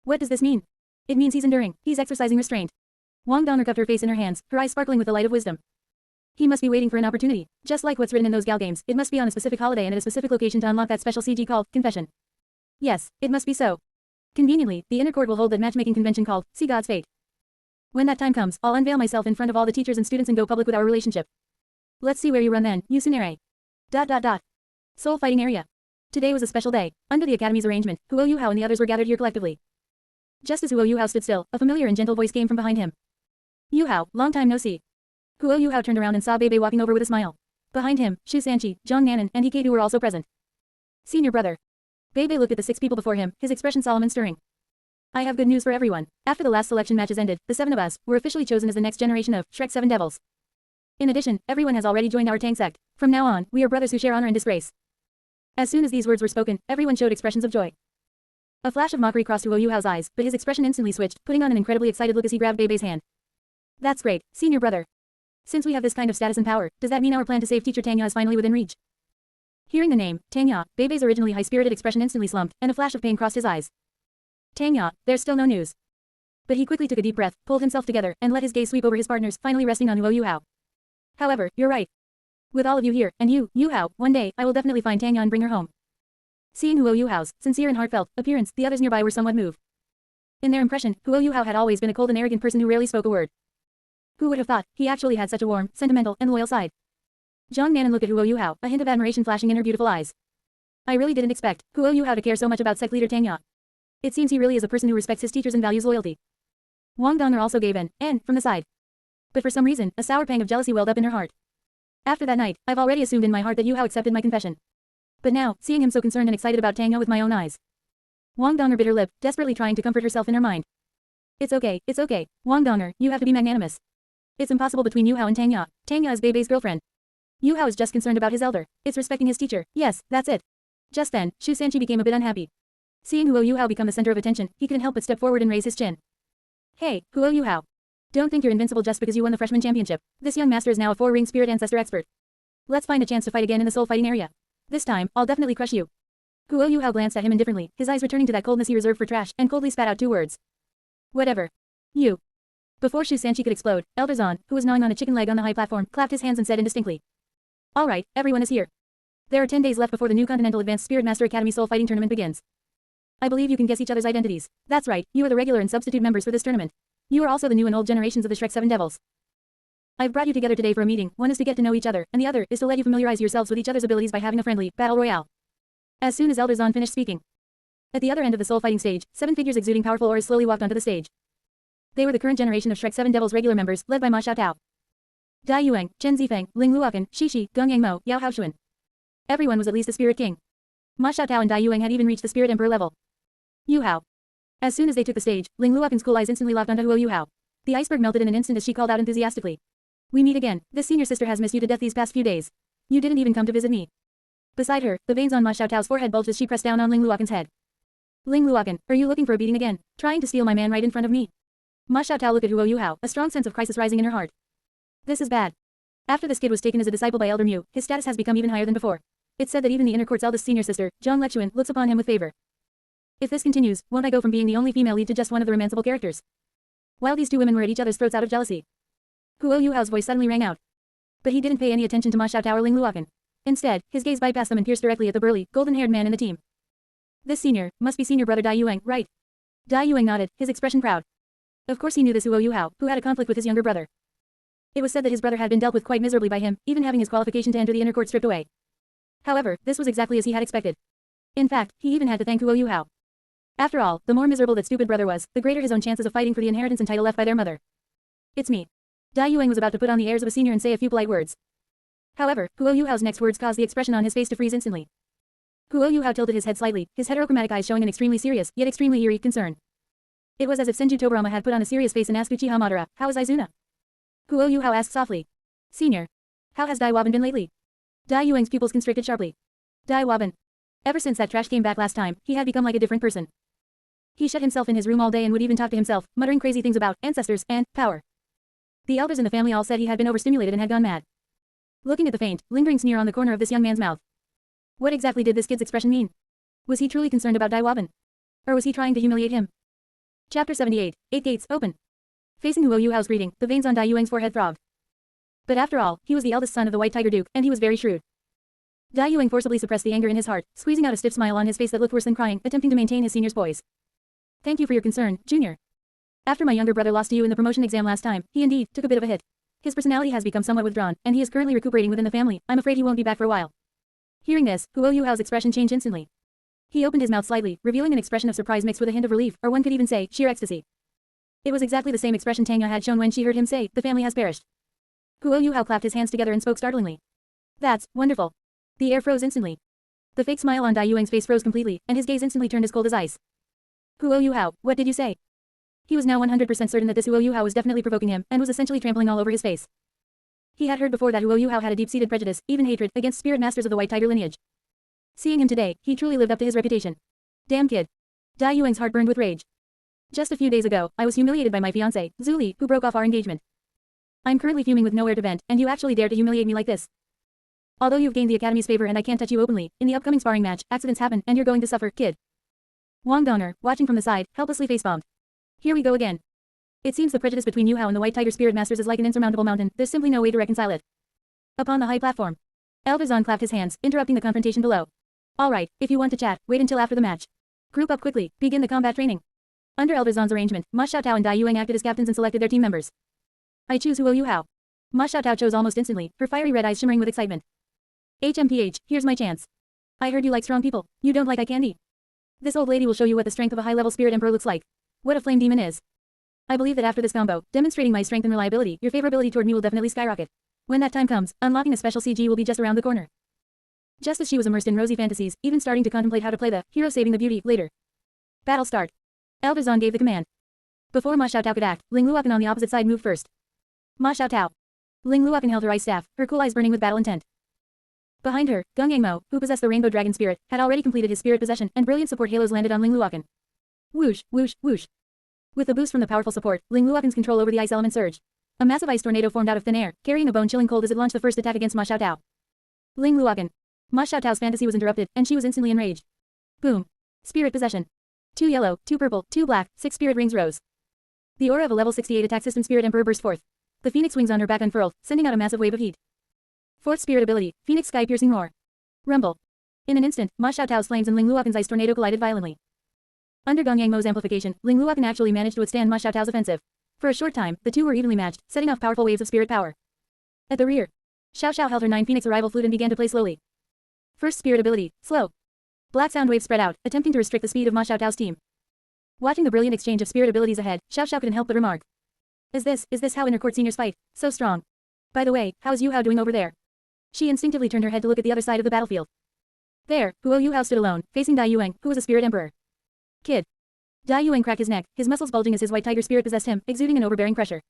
What does this mean? It means he's enduring. He's exercising restraint. Wang Dong cupped her face in her hands, her eyes sparkling with the light of wisdom. He must be waiting for an opportunity. Just like what's written in those Gal games, it must be on a specific holiday and at a specific location to unlock that special CG called Confession. Yes, it must be so. Conveniently, the inner court will hold that matchmaking convention called See God's Fate. When that time comes, I'll unveil myself in front of all the teachers and students and go public with our relationship. Let's see where you run then, Yusunere. Soul fighting area. Today was a special day. Under the academy's arrangement, Huo Yuhao and the others were gathered here collectively. Just as Huo Yuhao stood still, a familiar and gentle voice came from behind him. Yuhao, long time no see. Huo Yuhao turned around and saw Bebe walking over with a smile. Behind him, Shu Sanchi, Zhang Nanan, and Hikaidu were also present. Senior brother. Bebe looked at the 6 people before him, his expression solemn and stirring. I have good news for everyone. After the last selection matches ended, the 7 of us were officially chosen as the next generation of Shrek 7 Devils. In addition, everyone has already joined our Tang sect. From now on, we are brothers who share honor and disgrace. As soon as these words were spoken, everyone showed expressions of joy. A flash of mockery crossed Huo Yuhao's eyes, but his expression instantly switched, putting on an incredibly excited look as he grabbed Bebe's hand. That's great, senior brother. Since we have this kind of status and power, does that mean our plan to save teacher Tangya is finally within reach? Hearing the name, Tangya, Bebe's originally high-spirited expression instantly slumped, and a flash of pain crossed his eyes. Tangya, there's still no news. But he quickly took a deep breath, pulled himself together, and let his gaze sweep over his partners, finally resting on Huo Yuhao. However, you're right. With all of you here, and you, Yuhao, one day, I will definitely find Tangya and bring her home. Seeing Huo Yuhao's sincere and heartfelt appearance, the others nearby were somewhat moved. In their impression, Huo Yuhao had always been a cold and arrogant person who rarely spoke a word. Who would have thought he actually had such a warm, sentimental, and loyal side? Zhang Nanan looked at Huo Yuhao, a hint of admiration flashing in her beautiful eyes. I really didn't expect Huo Yuhao to care so much about sect leader Tangya. It seems he really is a person who respects his teachers and values loyalty. Wang Dong also gave in, from the side. But for some reason, a sour pang of jealousy welled up in her heart. After that night, I've already assumed in my heart that Yuhao accepted my confession. But now, seeing him so concerned and excited about Tangya with my own eyes. Wang Donger bit her lip, desperately trying to comfort herself in her mind. It's okay, Wang Donger, you have to be magnanimous. It's impossible between Yuhao and Tangya. Tangya is Bebe's girlfriend. Yuhao is just concerned about his elder. It's respecting his teacher. Yes, that's it. Just then, Shu Sanchi became a bit unhappy. Seeing Huo Yuhao become the center of attention, he couldn't help but step forward and raise his chin. Hey, Huo Yuhao. Don't think you're invincible just because you won the freshman championship. This young master is now a 4-ring spirit ancestor expert. Let's find a chance to fight again in the soul fighting area. This time, I'll definitely crush you. Huo Yuhao glanced at him indifferently, his eyes returning to that coldness he reserved for trash, and coldly spat out 2 words. Whatever. You. Before Shu Sanchi could explode, Elder Zan, who was gnawing on a chicken leg on the high platform, clapped his hands and said indistinctly. Alright, everyone is here. There are 10 days left before the new Continental Advanced Spirit Master Academy Soul Fighting Tournament begins. I believe you can guess each other's identities. That's right, you are the regular and substitute members for this tournament. You are also the new and old generations of the Shrek 7 Devils. I've brought you together today for a meeting. One is to get to know each other, and the other is to let you familiarize yourselves with each other's abilities by having a friendly battle royale. As soon as Elder Zan finished speaking. At the other end of the soul fighting stage, 7 figures exuding powerful auras slowly walked onto the stage. They were the current generation of Shrek 7 Devils regular members, led by Ma Xiaotao, Dai Yuang, Chen Zifeng, Ling Luokan, Shishi, Gong Yangmo, Yao Haoshuan. Everyone was at least a spirit king. Ma Xiaotao and Dai Yuang had even reached the spirit emperor level. Yuhao. As soon as they took the stage, Ling Luokan's cool eyes instantly locked onto Huo Yuhao. The iceberg melted in an instant as she called out enthusiastically. We meet again. This senior sister has missed you to death these past few days. You didn't even come to visit me. Beside her, the veins on Ma Xiaotao's forehead bulged as she pressed down on Ling Luokan's head. Ling Luokan, are you looking for a beating again? Trying to steal my man right in front of me? Ma Xiaotao looked at Huo Yuhao, a strong sense of crisis rising in her heart. This is bad. After this kid was taken as a disciple by Elder Mu, his status has become even higher than before. It's said that even the inner court's eldest senior sister, Zhang Lechuan, looks upon him with favor. If this continues, won't I go from being the only female lead to just one of the romanceable characters? While these 2 women were at each other's throats out of jealousy, Huo Yuhao's voice suddenly rang out. But he didn't pay any attention to Ma Xiaotao or Ling Luokan. Instead, his gaze bypassed them and pierced directly at the burly, golden-haired man in the team. This senior, must be senior brother Dai Yuang, right? Dai Yuang nodded, his expression proud. Of course he knew this Huo Yuhao, who had a conflict with his younger brother. It was said that his brother had been dealt with quite miserably by him, even having his qualification to enter the inner court stripped away. However, this was exactly as he had expected. In fact, he even had to thank Huo Yuhao. After all, the more miserable that stupid brother was, the greater his own chances of fighting for the inheritance and title left by their mother. It's me. Dai Yuang was about to put on the airs of a senior and say a few polite words. However, Huo Yuhao's next words caused the expression on his face to freeze instantly. Huo Yuhao tilted his head slightly, his heterochromatic eyes showing an extremely serious, yet extremely eerie, concern. It was as if Senju Tobarama had put on a serious face and asked Uchiha Madara, how is Izuna? Huo Yuhao asked softly. Senior. How has Dai Waban been lately? Dai Yuang's pupils constricted sharply. Dai Waban. Ever since that trash came back last time, he had become like a different person. He shut himself in his room all day and would even talk to himself, muttering crazy things about ancestors and power. The elders in the family all said he had been overstimulated and had gone mad. Looking at the faint, lingering sneer on the corner of this young man's mouth. What exactly did this kid's expression mean? Was he truly concerned about Dai Waban? Or was he trying to humiliate him? Chapter 78, 8 Gates, Open. Facing Huo Yuhao's greeting, the veins on Dai Yuang's forehead throbbed. But after all, he was the eldest son of the White Tiger Duke, and he was very shrewd. Dai Yuang forcibly suppressed the anger in his heart, squeezing out a stiff smile on his face that looked worse than crying, attempting to maintain his senior's poise. Thank you for your concern, Junior. After my younger brother lost to you in the promotion exam last time, he indeed took a bit of a hit. His personality has become somewhat withdrawn, and he is currently recuperating within the family. I'm afraid he won't be back for a while. Hearing this, Huo Yuhao's expression changed instantly. He opened his mouth slightly, revealing an expression of surprise mixed with a hint of relief, or one could even say, sheer ecstasy. It was exactly the same expression Tanya had shown when she heard him say, the family has perished. Huo Yuhao clapped his hands together and spoke startlingly. That's wonderful. The air froze instantly. The fake smile on Dai Yuang's face froze completely, and his gaze instantly turned as cold as ice. Huo Yuhao, what did you say? He was now 100% certain that this Huo Yuhao was definitely provoking him, and was essentially trampling all over his face. He had heard before that Huo Yuhao had a deep-seated prejudice, even hatred, against spirit masters of the White Tiger lineage. Seeing him today, he truly lived up to his reputation. Damn kid. Dai Yuang's heart burned with rage. Just a few days ago, I was humiliated by my fiancé, Zhu Li, who broke off our engagement. I'm currently fuming with nowhere to vent, and you actually dare to humiliate me like this. Although you've gained the Academy's favor and I can't touch you openly, in the upcoming sparring match, accidents happen, and you're going to suffer, kid. Wang Donner, watching from the side, helplessly facepalmed. Here we go again. It seems the prejudice between Yuhao and the White Tiger Spirit Masters is like an insurmountable mountain, there's simply no way to reconcile it. Upon the high platform, Elvizon clapped his hands, interrupting the confrontation below. Alright, if you want to chat, wait until after the match. Group up quickly, begin the combat training. Under Elvizon's arrangement, Ma Xiaotao and Dai Yuang acted as captains and selected their team members. I choose Huo Yuhao. Ma Xiaotao chose almost instantly, her fiery red eyes shimmering with excitement. HMPH, here's my chance. I heard you like strong people, you don't like eye candy. This old lady will show you what the strength of a high-level spirit emperor looks like. What a flame demon is. I believe that after this combo, demonstrating my strength and reliability, your favorability toward me will definitely skyrocket. When that time comes, unlocking a special CG will be just around the corner. Just as she was immersed in rosy fantasies, even starting to contemplate how to play the hero saving the beauty later. Battle start. Elvizon gave the command. Before Ma Xiaotao could act, Ling Luokan on the opposite side moved first. Ma Xiaotao. Ling Luokan held her ice staff, her cool eyes burning with battle intent. Behind her, Gung Yangmo, who possessed the Rainbow Dragon Spirit, had already completed his spirit possession, and brilliant support halos landed on Ling Luokan. Whoosh, whoosh, whoosh. With the boost from the powerful support, Ling Luokan's control over the ice element surged. A massive ice tornado formed out of thin air, carrying a bone-chilling cold as it launched the first attack against Ma Xiaotao. Ling Luokan. Ma Xiaotao's fantasy was interrupted, and she was instantly enraged. Boom. Spirit possession. 2 yellow, 2 purple, 2 black, 6 spirit rings rose. The aura of a level 68 attack system Spirit Emperor burst forth. The phoenix wings on her back unfurled, sending out a massive wave of heat. Fourth spirit ability, Phoenix Sky Piercing Roar. Rumble. In an instant, Ma Xiaotao's flames and Ling Luokan's ice tornado collided violently. Under Gong Yangmo's amplification, Ling Luokan actually managed to withstand Ma Xiaotao's offensive. For a short time, the two were evenly matched, setting off powerful waves of spirit power. At the rear, Xiao Xiao held her 9 Phoenix Arrival Flute and began to play slowly. First spirit ability, Slow. Black sound waves spread out, attempting to restrict the speed of Ma Xiaotao's team. Watching the brilliant exchange of spirit abilities ahead, Xiao Xiao couldn't help but remark. Is this how intercourt seniors fight? So strong. By the way, how is Yuhao doing over there? She instinctively turned her head to look at the other side of the battlefield. There, Huo Yuhao stood alone, facing Dai Yuang, who was a spirit emperor. Kid. Dai Yuang cracked his neck, his muscles bulging as his white tiger spirit possessed him, exuding an overbearing pressure.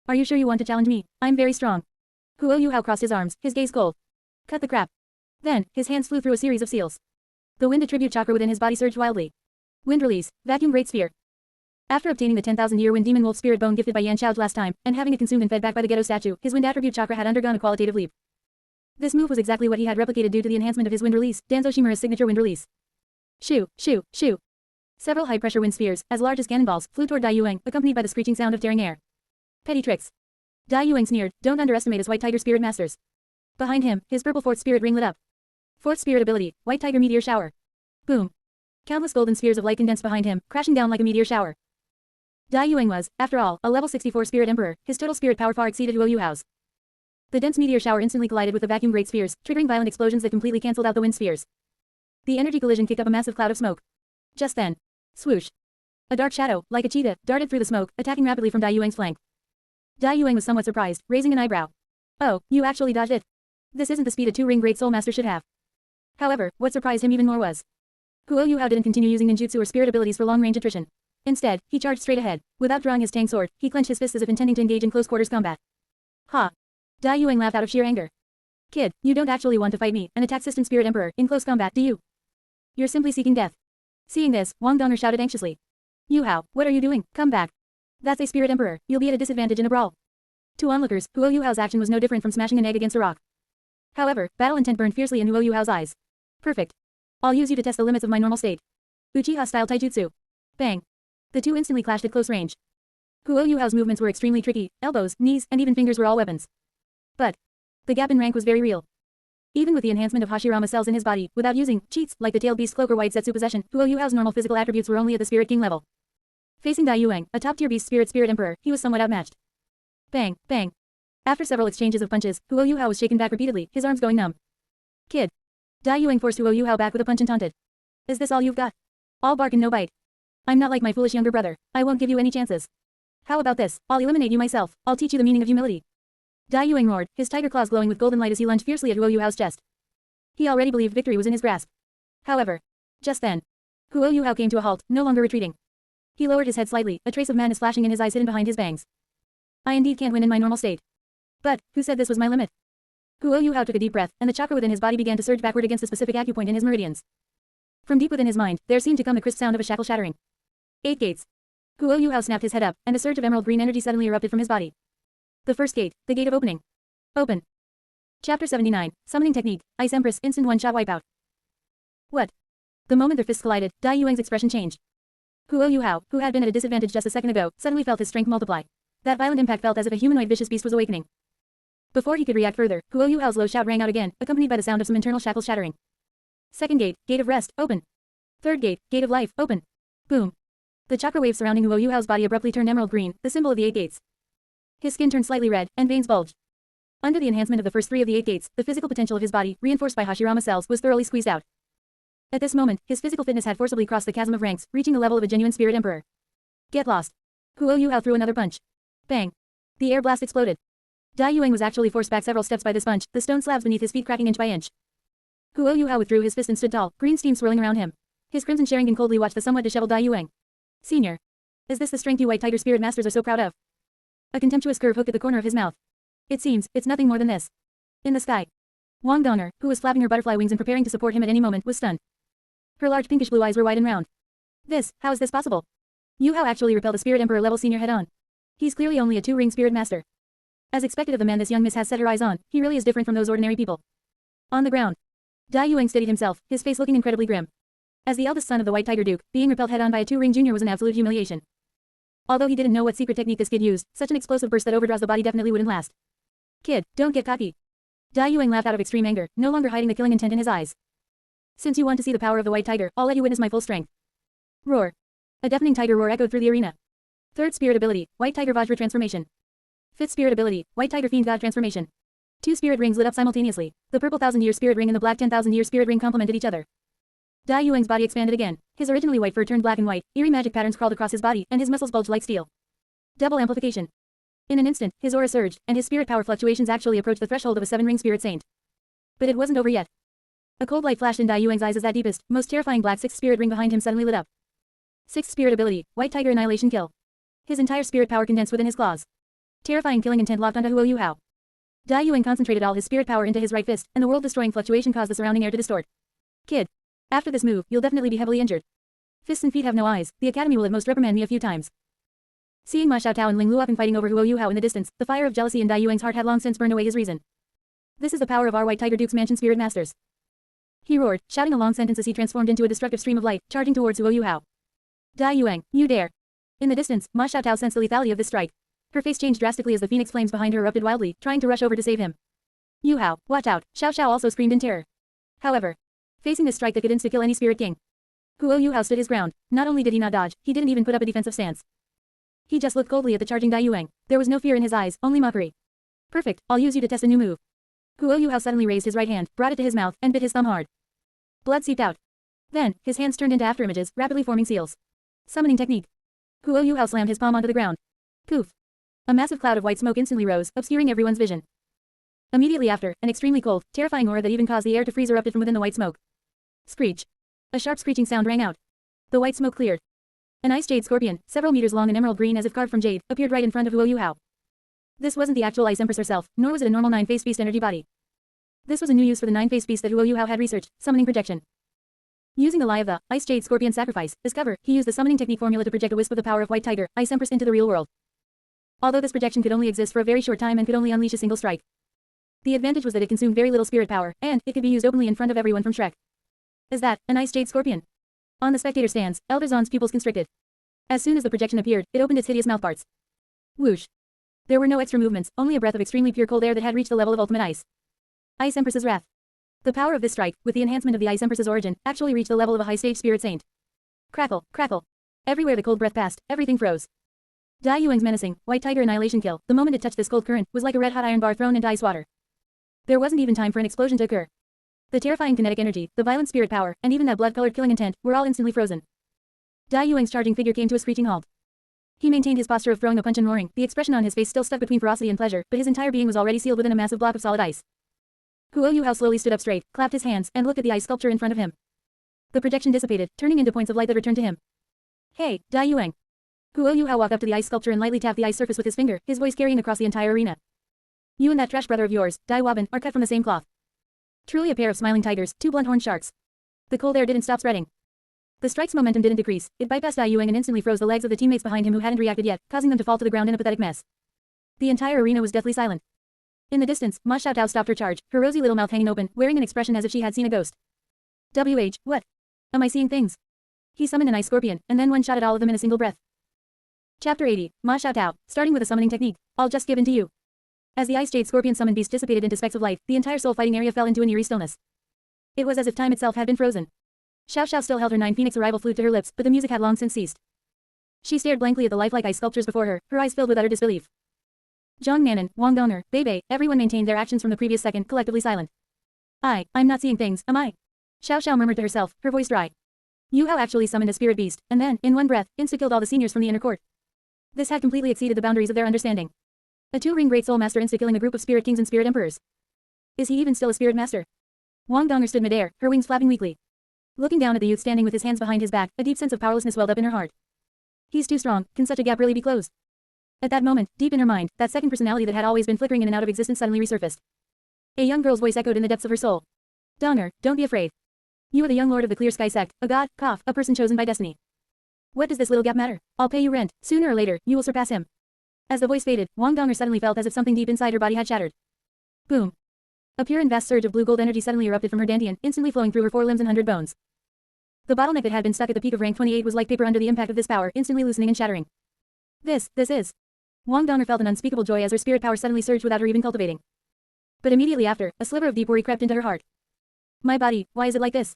Are you sure you want to challenge me? I'm very strong. Huo Yuhao crossed his arms, his gaze cold. Cut the crap. Then, his hands flew through a series of seals. The wind attribute chakra within his body surged wildly. Wind release, vacuum great sphere. After obtaining the 10,000-year wind demon wolf spirit bone gifted by Yan Xiao last time, and having it consumed and fed back by the ghetto statue, his wind attribute chakra had undergone a qualitative leap. This move was exactly what he had replicated due to the enhancement of his wind release, Danzo Shimura's signature wind release. Shoo, shoo, shoo. Several high-pressure wind spheres, as large as cannonballs, flew toward Dai Yuang, accompanied by the screeching sound of tearing air. Petty tricks. Dai Yuang sneered, don't underestimate his white tiger spirit masters. Behind him, his purple fourth spirit ring lit up. Fourth spirit ability, white tiger meteor shower. Boom. Countless golden spheres of light condensed behind him, crashing down like a meteor shower. Dai Yuang was, after all, a level 64 spirit emperor, his total spirit power far exceeded Huo Yuhao's. The dense meteor shower instantly collided with the vacuum great spheres, triggering violent explosions that completely cancelled out the wind spheres. The energy collision kicked up a massive cloud of smoke. Just then, swoosh. A dark shadow, like a cheetah, darted through the smoke, attacking rapidly from Dai Yuang's flank. Dai Yuang was somewhat surprised, raising an eyebrow. Oh, you actually dodged it. This isn't the speed a two-ring great soul master should have. However, what surprised him even more was Huo Yuhao didn't continue using ninjutsu or spirit abilities for long-range attrition. Instead, he charged straight ahead. Without drawing his tang sword, he clenched his fists as if intending to engage in close-quarters combat. Ha! Dai Yuang laughed out of sheer anger. Kid, you don't actually want to fight me, an attack system spirit emperor, in close combat, do you? You're simply seeking death. Seeing this, Wang Donner shouted anxiously. Yuhao, what are you doing? Come back. That's a spirit emperor, you'll be at a disadvantage in a brawl. To onlookers, Huo Yuhao's action was no different from smashing an egg against a rock. However, battle intent burned fiercely in Huo Yuhao's eyes. Perfect. I'll use you to test the limits of my normal state. Uchiha style taijutsu. Bang. The two instantly clashed at close range. Huo Yuhao's movements were extremely tricky, elbows, knees, and even fingers were all weapons. But the gap in rank was very real. Even with the enhancement of Hashirama cells in his body, without using cheats like the tailed beast cloak or white Setsu possession, Huo Yuhao's normal physical attributes were only at the Spirit King level. Facing Dai Yuang, a top-tier beast Spirit Emperor, he was somewhat outmatched. Bang, bang. After several exchanges of punches, Huo Yuhao was shaken back repeatedly, his arms going numb. Kid. Dai Yuang forced Huo Yuhao back with a punch and taunted. Is this all you've got? All bark and no bite. I'm not like my foolish younger brother. I won't give you any chances. How about this? I'll eliminate you myself. I'll teach you the meaning of humility. Dai Yuang roared, his tiger claws glowing with golden light as he lunged fiercely at Huo Yuhao's chest. He already believed victory was in his grasp. However, just then, Huo Yuhao came to a halt, no longer retreating. He lowered his head slightly, a trace of madness flashing in his eyes hidden behind his bangs. I indeed can't win in my normal state. But, who said this was my limit? Huo Yuhao took a deep breath, and the chakra within his body began to surge backward against the specific acupoint in his meridians. From deep within his mind, there seemed to come the crisp sound of a shackle shattering. 8 gates. Huo Yuhao snapped his head up, and a surge of emerald green energy suddenly erupted from his body. The first gate, the gate of opening. Open. Chapter 79, Summoning Technique, Ice Empress, Instant One-Shot Wipeout. What? The moment their fists collided, Dai Yuang's expression changed. Huo Yuhao, who had been at a disadvantage just a second ago, suddenly felt his strength multiply. That violent impact felt as if a humanoid vicious beast was awakening. Before he could react further, Huo Yuhao's low shout rang out again, accompanied by the sound of some internal shackles shattering. Second gate, Gate of Rest, open. Third gate, Gate of Life, open. Boom. The chakra waves surrounding Huo Yuhao's body abruptly turned emerald green, the symbol of the 8 gates. His skin turned slightly red, and veins bulged. Under the enhancement of the first 3 of the 8 gates, the physical potential of his body, reinforced by Hashirama cells, was thoroughly squeezed out. At this moment, his physical fitness had forcibly crossed the chasm of ranks, reaching the level of a genuine Spirit Emperor. Get lost. Huo Yuhao threw another punch. Bang. The air blast exploded. Dai Yuang was actually forced back several steps by this punch, the stone slabs beneath his feet cracking inch by inch. Huo Yuhao withdrew his fist and stood tall, green steam swirling around him. His crimson Sharingan coldly watched the somewhat disheveled Dai Yuang. Senior. Is this the strength you White Tiger Spirit Masters are so proud of? A contemptuous curve hooked at the corner of his mouth. It seems, it's nothing more than this. In the sky. Wang Donner, who was flapping her butterfly wings and preparing to support him at any moment, was stunned. Her large pinkish blue eyes were wide and round. How is this possible? Yuhao actually repelled a Spirit Emperor level senior head on. He's clearly only a 2-ring Spirit Master. As expected of the man this young miss has set her eyes on, he really is different from those ordinary people. On the ground. Dai Yuang steadied himself, his face looking incredibly grim. As the eldest son of the White Tiger Duke, being repelled head on by a 2-ring junior was an absolute humiliation. Although he didn't know what secret technique this kid used, such an explosive burst that overdraws the body definitely wouldn't last. Kid, don't get cocky. Dai Yuang laughed out of extreme anger, no longer hiding the killing intent in his eyes. Since you want to see the power of the White Tiger, I'll let you witness my full strength. Roar. A deafening tiger roar echoed through the arena. Third Spirit ability, White Tiger Vajra Transformation. Fifth Spirit ability, White Tiger Fiend God Transformation. 2 spirit rings lit up simultaneously. The purple 1000-year spirit ring and the black 10,000-year spirit ring complemented each other. Dai Yuang's body expanded again. His originally white fur turned black and white, eerie magic patterns crawled across his body, and his muscles bulged like steel. Double amplification. In an instant, his aura surged, and his spirit power fluctuations actually approached the threshold of a 7-ring spirit saint. But it wasn't over yet. A cold light flashed in Dai Yuang's eyes as that deepest, most terrifying black 6th spirit ring behind him suddenly lit up. 6th spirit ability, White Tiger Annihilation Kill. His entire spirit power condensed within his claws. Terrifying killing intent locked onto Huo Yuhao. Dai Yuang concentrated all his spirit power into his right fist, and the world-destroying fluctuation caused the surrounding air to distort. Kid. After this move, you'll definitely be heavily injured. Fists and feet have no eyes, the academy will at most reprimand me a few times. Seeing Ma Xiaotao and Ling Luofen fighting over Huo Yuhao in the distance, the fire of jealousy in Dai Yuang's heart had long since burned away his reason. This is the power of our White Tiger Duke's Mansion Spirit Masters. He roared, shouting a long sentence as he transformed into a destructive stream of light, charging towards Huo Yuhao. Dai Yuang, you dare. In the distance, Ma Xiaotao sensed the lethality of this strike. Her face changed drastically as the phoenix flames behind her erupted wildly, trying to rush over to save him. Yuhao, watch out, Xiao Xiao also screamed in terror. However, facing this strike that could insta-kill any Spirit King, Huo Yuhao stood his ground. Not only did he not dodge, he didn't even put up a defensive stance. He just looked coldly at the charging Dai Yuang. There was no fear in his eyes, only mockery. Perfect, I'll use you to test a new move. Huo Yuhao suddenly raised his right hand, brought it to his mouth, and bit his thumb hard. Blood seeped out. Then, his hands turned into afterimages, rapidly forming seals. Summoning technique. Huo Yuhao slammed his palm onto the ground. Poof. A massive cloud of white smoke instantly rose, obscuring everyone's vision. Immediately after, an extremely cold, terrifying aura that even caused the air to freeze erupted from within the white smoke. Screech. A sharp screeching sound rang out. The white smoke cleared. An ice jade scorpion, several meters long and emerald green as if carved from jade, appeared right in front of Huo Yuhao. This wasn't the actual Ice Empress herself, nor was it a normal 9-faced beast energy body. This was a new use for the 9-faced beast that Huo Yuhao had researched, summoning projection. Using the lie of the Ice Jade Scorpion sacrifice, as cover, he used the summoning technique formula to project a wisp of the power of White Tiger, Ice Empress into the real world. Although this projection could only exist for a very short time and could only unleash a single strike. The advantage was that it consumed very little spirit power, and it could be used openly in front of everyone from Shrek. Is that an Ice Jade Scorpion? On the spectator stands, Elder Zahn's pupils constricted. As soon as the projection appeared, it opened its hideous mouthparts. Whoosh. There were no extra movements, only a breath of extremely pure cold air that had reached the level of ultimate ice. Ice Empress's Wrath. The power of this strike, with the enhancement of the Ice Empress's origin, actually reached the level of a high-stage spirit saint. Crackle, crackle. Everywhere the cold breath passed, everything froze. Dai Yuang's menacing, white tiger annihilation kill, the moment it touched this cold current, was like a red-hot iron bar thrown into ice water. There wasn't even time for an explosion to occur. The terrifying kinetic energy, the violent spirit power, and even that blood-colored killing intent, were all instantly frozen. Dai Yuang's charging figure came to a screeching halt. He maintained his posture of throwing a punch and roaring, the expression on his face still stuck between ferocity and pleasure, but his entire being was already sealed within a massive block of solid ice. Huo Yuhao slowly stood up straight, clapped his hands, and looked at the ice sculpture in front of him. The projection dissipated, turning into points of light that returned to him. Hey, Dai Yuang. Huo Yuhao walked up to the ice sculpture and lightly tapped the ice surface with his finger, his voice carrying across the entire arena. You and that trash brother of yours, Dai Waban, are cut from the same cloth. Truly a pair of smiling tigers, two blunt-horned sharks. The cold air didn't stop spreading. The strike's momentum didn't decrease, it bypassed Dai Yuang and instantly froze the legs of the teammates behind him who hadn't reacted yet, causing them to fall to the ground in a pathetic mess. The entire arena was deathly silent. In the distance, Ma Xiaotao stopped her charge, her rosy little mouth hanging open, wearing an expression as if she had seen a ghost. What? Am I seeing things? He summoned an ice scorpion, and then one shot at all of them in a single breath. Chapter 80, Ma Xiaotao, starting with a summoning technique, I'll just give in to you. As the ice jade scorpion summoned beast dissipated into specks of light, the entire soul-fighting area fell into an eerie stillness. It was as if time itself had been frozen. Xiao Xiao still held her 9 Phoenix arrival flute to her lips, but the music had long since ceased. She stared blankly at the lifelike ice sculptures before her, her eyes filled with utter disbelief. Zhang Nanan, Wang Dong'er, Bei, everyone maintained their actions from the previous second, collectively silent. I'm not seeing things, am I? Xiao Xiao murmured to herself, her voice dry. Yuhao actually summoned a spirit beast, and then, in one breath, insta-killed all the seniors from the inner court. This had completely exceeded the boundaries of their understanding. A two-ring great soul master insta-killing a group of spirit kings and spirit emperors. Is he even still a spirit master? Wang Dong'er stood midair, her wings flapping weakly. Looking down at the youth standing with his hands behind his back, a deep sense of powerlessness welled up in her heart. He's too strong, can such a gap really be closed? At that moment, deep in her mind, that second personality that had always been flickering in and out of existence suddenly resurfaced. A young girl's voice echoed in the depths of her soul. Dong'er, don't be afraid. You are the young lord of the Clear Sky sect, a god, a person chosen by destiny. What does this little gap matter? I'll pay you rent, sooner or later, you will surpass him. As the voice faded, Wang Dong'er suddenly felt as if something deep inside her body had shattered. Boom. A pure and vast surge of blue-gold energy suddenly erupted from her dantian, instantly flowing through her 4 limbs and 100 bones. The bottleneck that had been stuck at the peak of rank 28 was like paper under the impact of this power, instantly loosening and shattering. This is. Wang Dong'er felt an unspeakable joy as her spirit power suddenly surged without her even cultivating. But immediately after, a sliver of deep worry crept into her heart. My body, why is it like this?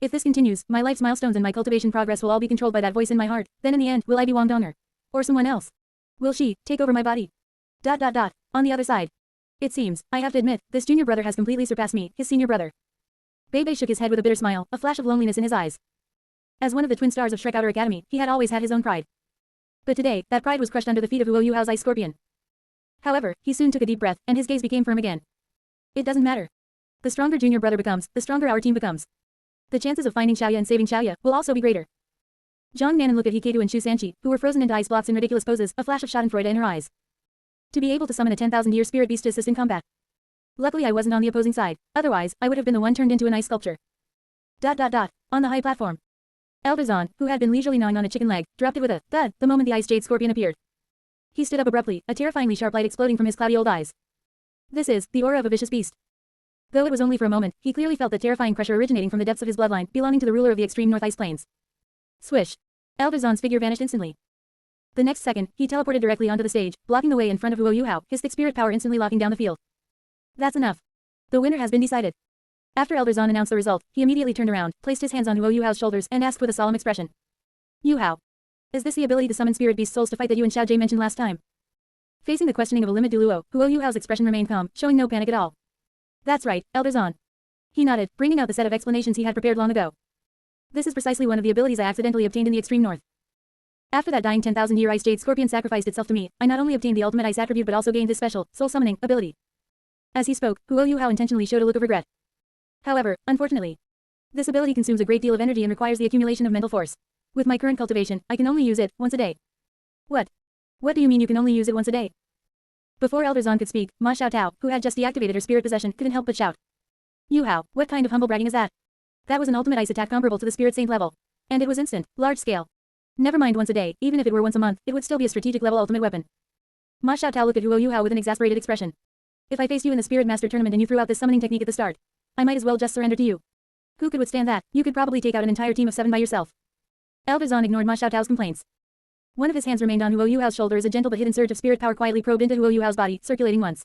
If this continues, my life's milestones and my cultivation progress will all be controlled by that voice in my heart, then in the end, will I be Wang Dong'er? Or someone else? Will she take over my body? On the other side. It seems, I have to admit, this junior brother has completely surpassed me, his senior brother. Bei shook his head with a bitter smile, a flash of loneliness in his eyes. As one of the twin stars of Shrek Outer Academy, he had always had his own pride. But today, that pride was crushed under the feet of Huo Yuhao's ice scorpion. However, he soon took a deep breath, and his gaze became firm again. It doesn't matter. The stronger junior brother becomes, the stronger our team becomes. The chances of finding Xiaoya and saving Xiaoya will also be greater. Zhang Nanan looked at Hikaru and Shu Sanchi, who were frozen into ice blocks in ridiculous poses, a flash of schadenfreude in her eyes. To be able to summon a 10,000-year spirit beast to assist in combat. Luckily I wasn't on the opposing side, otherwise, I would have been the one turned into an ice sculpture. On the high platform. Elder Zahn, who had been leisurely gnawing on a chicken leg, dropped it with a thud the moment the ice jade scorpion appeared. He stood up abruptly, a terrifyingly sharp light exploding from his cloudy old eyes. This is the aura of a vicious beast. Though it was only for a moment, he clearly felt the terrifying pressure originating from the depths of his bloodline, belonging to the ruler of the extreme north ice plains. Swish. Elder Zahn's figure vanished instantly. The next second, he teleported directly onto the stage, blocking the way in front of Huo Yuhao, his thick spirit power instantly locking down the field. That's enough. The winner has been decided. After Elder Zahn announced the result, he immediately turned around, placed his hands on Huo Yuhao's shoulders, and asked with a solemn expression. Yuhao. Is this the ability to summon spirit beast souls to fight that you and Xiao Jie mentioned last time? Facing the questioning of a limit Douluo, Huo Yuhao's expression remained calm, showing no panic at all. That's right, Elder Zahn. He nodded, bringing out the set of explanations he had prepared long ago. This is precisely one of the abilities I accidentally obtained in the extreme north. After that dying 10,000-year ice jade scorpion sacrificed itself to me, I not only obtained the ultimate ice attribute but also gained this special, soul summoning, ability. As he spoke, Huo Yuhao intentionally showed a look of regret. However, unfortunately, this ability consumes a great deal of energy and requires the accumulation of mental force. With my current cultivation, I can only use it once a day. What? What do you mean you can only use it once a day? Before Elder Zahn could speak, Ma Xiaotao, who had just deactivated her spirit possession, couldn't help but shout. Yuhao, what kind of humble bragging is that? That was an ultimate ice attack comparable to the spirit saint level. And it was instant, large scale. Never mind once a day, even if it were once a month, it would still be a strategic level ultimate weapon. Ma Xiaotao looked at Huo Yuhao with an exasperated expression. If I faced you in the Spirit Master tournament and you threw out this summoning technique at the start, I might as well just surrender to you. Who could withstand that? You could probably take out an entire team of 7 by yourself. Elder Zahn ignored Ma Xiaotao's complaints. One of his hands remained on Huo Yuhao's shoulder as a gentle but hidden surge of spirit power quietly probed into Huo Yuhao's body, circulating once.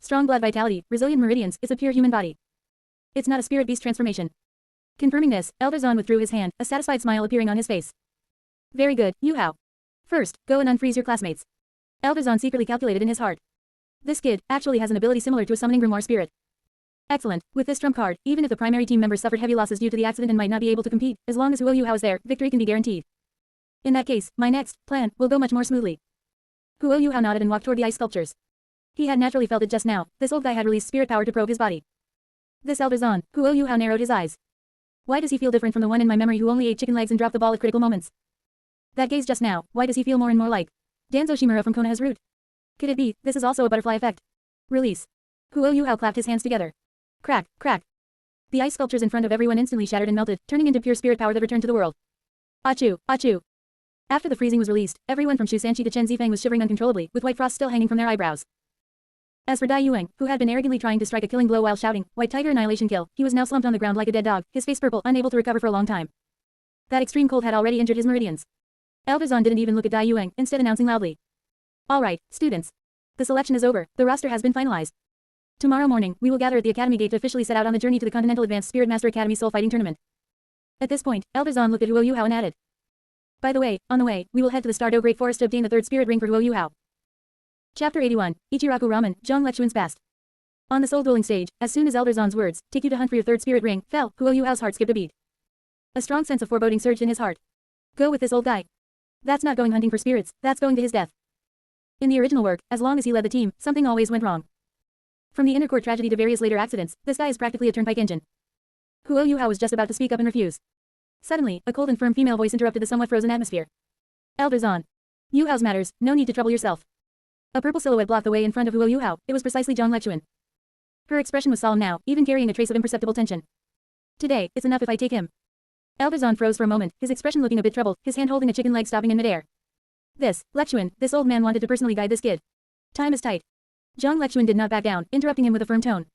Strong blood vitality, resilient meridians, it's a pure human body. It's not a spirit beast transformation. Confirming this, Elder Zahn withdrew his hand, a satisfied smile appearing on his face. Very good, Yuhao. First, go and unfreeze your classmates. Elder Zahn secretly calculated in his heart. This kid actually has an ability similar to a summoning grimoire spirit. Excellent. With this trump card, even if the primary team members suffered heavy losses due to the accident and might not be able to compete, as long as Huo Yuhao is there, victory can be guaranteed. In that case, my next plan will go much more smoothly. Huo Yuhao nodded and walked toward the ice sculptures. He had naturally felt it just now. This old guy had released spirit power to probe his body. This Elder Zahn, Huo Yuhao narrowed his eyes. Why does he feel different from the one in my memory who only ate chicken legs and dropped the ball at critical moments? That gaze just now, why does he feel more and more like Danzo Shimura from Konoha's root? Could it be, this is also a butterfly effect? Release. Huo Yuhao clapped his hands together. Crack, crack. The ice sculptures in front of everyone instantly shattered and melted, turning into pure spirit power that returned to the world. Achoo, achoo. After the freezing was released, everyone from Shu Sanchi to Chen Zifeng was shivering uncontrollably, with white frost still hanging from their eyebrows. As for Dai Yuang, who had been arrogantly trying to strike a killing blow while shouting, "White Tiger Annihilation Kill," he was now slumped on the ground like a dead dog, his face purple, unable to recover for a long time. That extreme cold had already injured his meridians. Elder Zahn didn't even look at Dai Yuang, instead announcing loudly. Alright, students. The selection is over, the roster has been finalized. Tomorrow morning, we will gather at the Academy Gate to officially set out on the journey to the Continental Advanced Spirit Master Academy Soul Fighting Tournament. At this point, Elder Zahn looked at Huo Yuhao and added. By the way, on the way, we will head to the Stardo Great Forest to obtain the third spirit ring for Huo Yuhao. Chapter 81, Ichiraku Ramen, Zhang Lechuan's Past. On the soul dueling stage, as soon as Elder Zahn's words, "Take you to hunt for your third spirit ring," fell, Huo Yuhao's heart skipped a beat. A strong sense of foreboding surged in his heart. Go with this old guy. That's not going hunting for spirits, that's going to his death. In the original work, as long as he led the team, something always went wrong. From the inner court tragedy to various later accidents, this guy is practically a turnpike engine. Huo Yuhao was just about to speak up and refuse. Suddenly, a cold and firm female voice interrupted the somewhat frozen atmosphere. Elder Zahn. Yuhao's matters, no need to trouble yourself. A purple silhouette blocked the way in front of Huo Yuhao, it was precisely Zhang Lechuan. Her expression was solemn now, even carrying a trace of imperceptible tension. Today, it's enough if I take him. Elder Zahn froze for a moment, his expression looking a bit troubled, his hand holding a chicken leg stopping in midair. Lechuan, this old man wanted to personally guide this kid. Time is tight. Zhang Lechuan did not back down, interrupting him with a firm tone.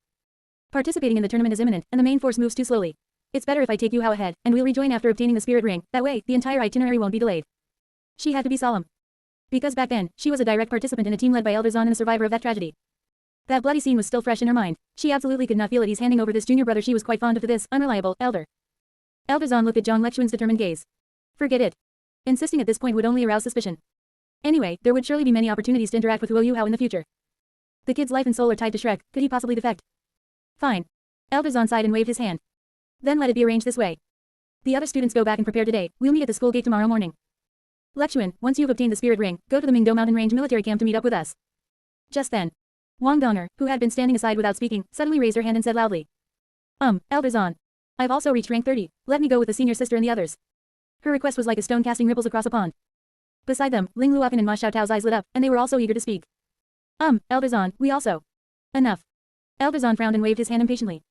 Participating in the tournament is imminent, and the main force moves too slowly. It's better if I take Yuhao ahead, and we'll rejoin after obtaining the spirit ring, that way, the entire itinerary won't be delayed. She had to be solemn. Because back then, she was a direct participant in a team led by Elder Zahn and a survivor of that tragedy. That bloody scene was still fresh in her mind. She absolutely could not feel at ease handing over this junior brother she was quite fond of to this unreliable elder. Elder Zahn looked at Zhang Lechuan's determined gaze. Forget it. Insisting at this point would only arouse suspicion. Anyway, there would surely be many opportunities to interact with Huo Yuhao in the future. The kid's life and soul are tied to Shrek, could he possibly defect? Fine. Elder Zahn sighed and waved his hand. Then let it be arranged this way. The other students go back and prepare today, we'll meet at the school gate tomorrow morning. Lechuan, once you've obtained the spirit ring, go to the Mingdo Mountain Range military camp to meet up with us. Just then. Wang Donger, who had been standing aside without speaking, suddenly raised her hand and said loudly. Elder Zahn. I've also reached rank 30, let me go with the senior sister and the others. Her request was like a stone casting ripples across a pond. Beside them, Ling Luokan and Ma Xiaotao's eyes lit up, and they were also eager to speak. Elder Zahn, we also. Enough. Elder Zahn frowned and waved his hand impatiently.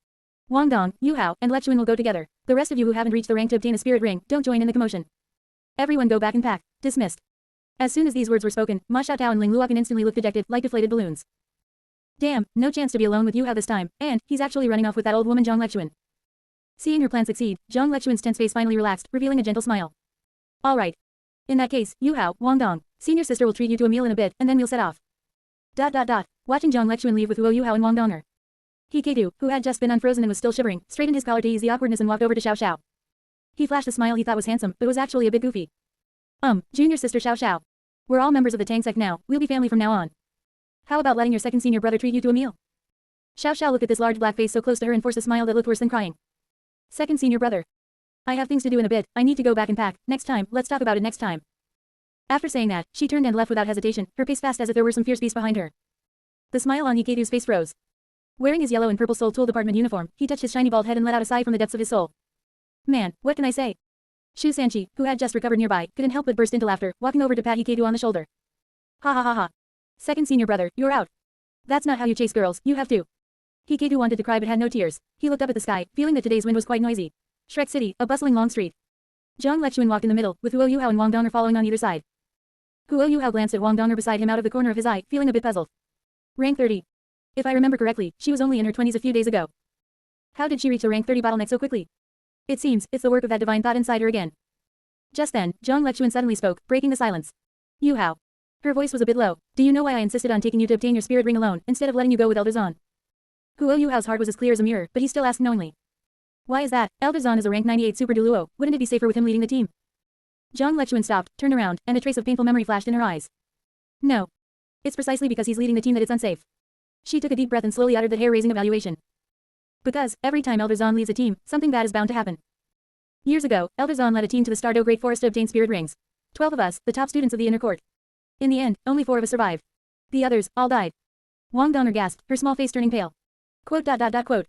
Wang Dong, Yuhao, and Lechuan will go together. The rest of you who haven't reached the rank to obtain a spirit ring, don't join in the commotion. Everyone go back and pack. Dismissed. As soon as these words were spoken, Ma Xiaotao and Ling Luokan instantly looked dejected, like deflated balloons. Damn, no chance to be alone with Yuhao this time, and he's actually running off with that old woman Zhang Lechuan. Seeing her plan succeed, Zhang Lechuan's tense face finally relaxed, revealing a gentle smile. Alright. In that case, Yuhao, Wang Dong, senior sister will treat you to a meal in a bit, and then we'll set off. Watching Zhang Lechuan leave with Huo Yuhao and Wang Donger. Hikedu, who had just been unfrozen and was still shivering, straightened his collar to ease the awkwardness and walked over to Xiao Xiao. He flashed a smile he thought was handsome, but was actually a bit goofy. Junior sister Xiao Xiao. We're all members of the Tang sect now, we'll be family from now on. How about letting your second senior brother treat you to a meal? Xiao Xiao looked at this large black face so close to her and forced a smile that looked worse than crying. Second senior brother. I have things to do in a bit, I need to go back and pack, next time, let's talk about it next time. After saying that, she turned and left without hesitation, her pace fast as if there were some fierce beast behind her. The smile on Hikedu's face froze. Wearing his yellow and purple Soul Tool Department uniform, he touched his shiny bald head and let out a sigh from the depths of his soul. Man, what can I say? Shu Sanchi, who had just recovered nearby, couldn't help but burst into laughter, walking over to pat Hikedu on the shoulder. Ha ha ha ha. Second senior brother, you're out. That's not how you chase girls, you have to. Hikedu wanted to cry but had no tears. He looked up at the sky, feeling that today's wind was quite noisy. Shrek City, a bustling long street. Zhang Lechuan walked in the middle, with Huo Yuhao and Wang Donger following on either side. Huo Yuhao glanced at Wang Donger beside him out of the corner of his eye, feeling a bit puzzled. Rank 30. If I remember correctly, she was only in her 20s a few days ago. How did she reach the rank 30 bottleneck so quickly? It seems, it's the work of that divine thought inside her again. Just then, Zhang Lechuan suddenly spoke, breaking the silence. Yuhao. Her voice was a bit low. Do you know why I insisted on taking you to obtain your spirit ring alone, instead of letting you go with Elder Zahn? Huo Yuhao's heart was as clear as a mirror, but he still asked knowingly. Why is that? Elder Zahn is a rank 98 Super Douluo, wouldn't it be safer with him leading the team? Zhang Lechuan stopped, turned around, and a trace of painful memory flashed in her eyes. No. It's precisely because he's leading the team that it's unsafe. She took a deep breath and slowly uttered that hair-raising evaluation. Because, every time Elder Zahn leads a team, something bad is bound to happen. Years ago, Elder Zahn led a team to the Stardew Great Forest to obtain spirit rings. 12 of us, the top students of the inner court. In the end, only 4 of us survived. The others, all died. Wang Donner gasped, her small face turning pale. Quote.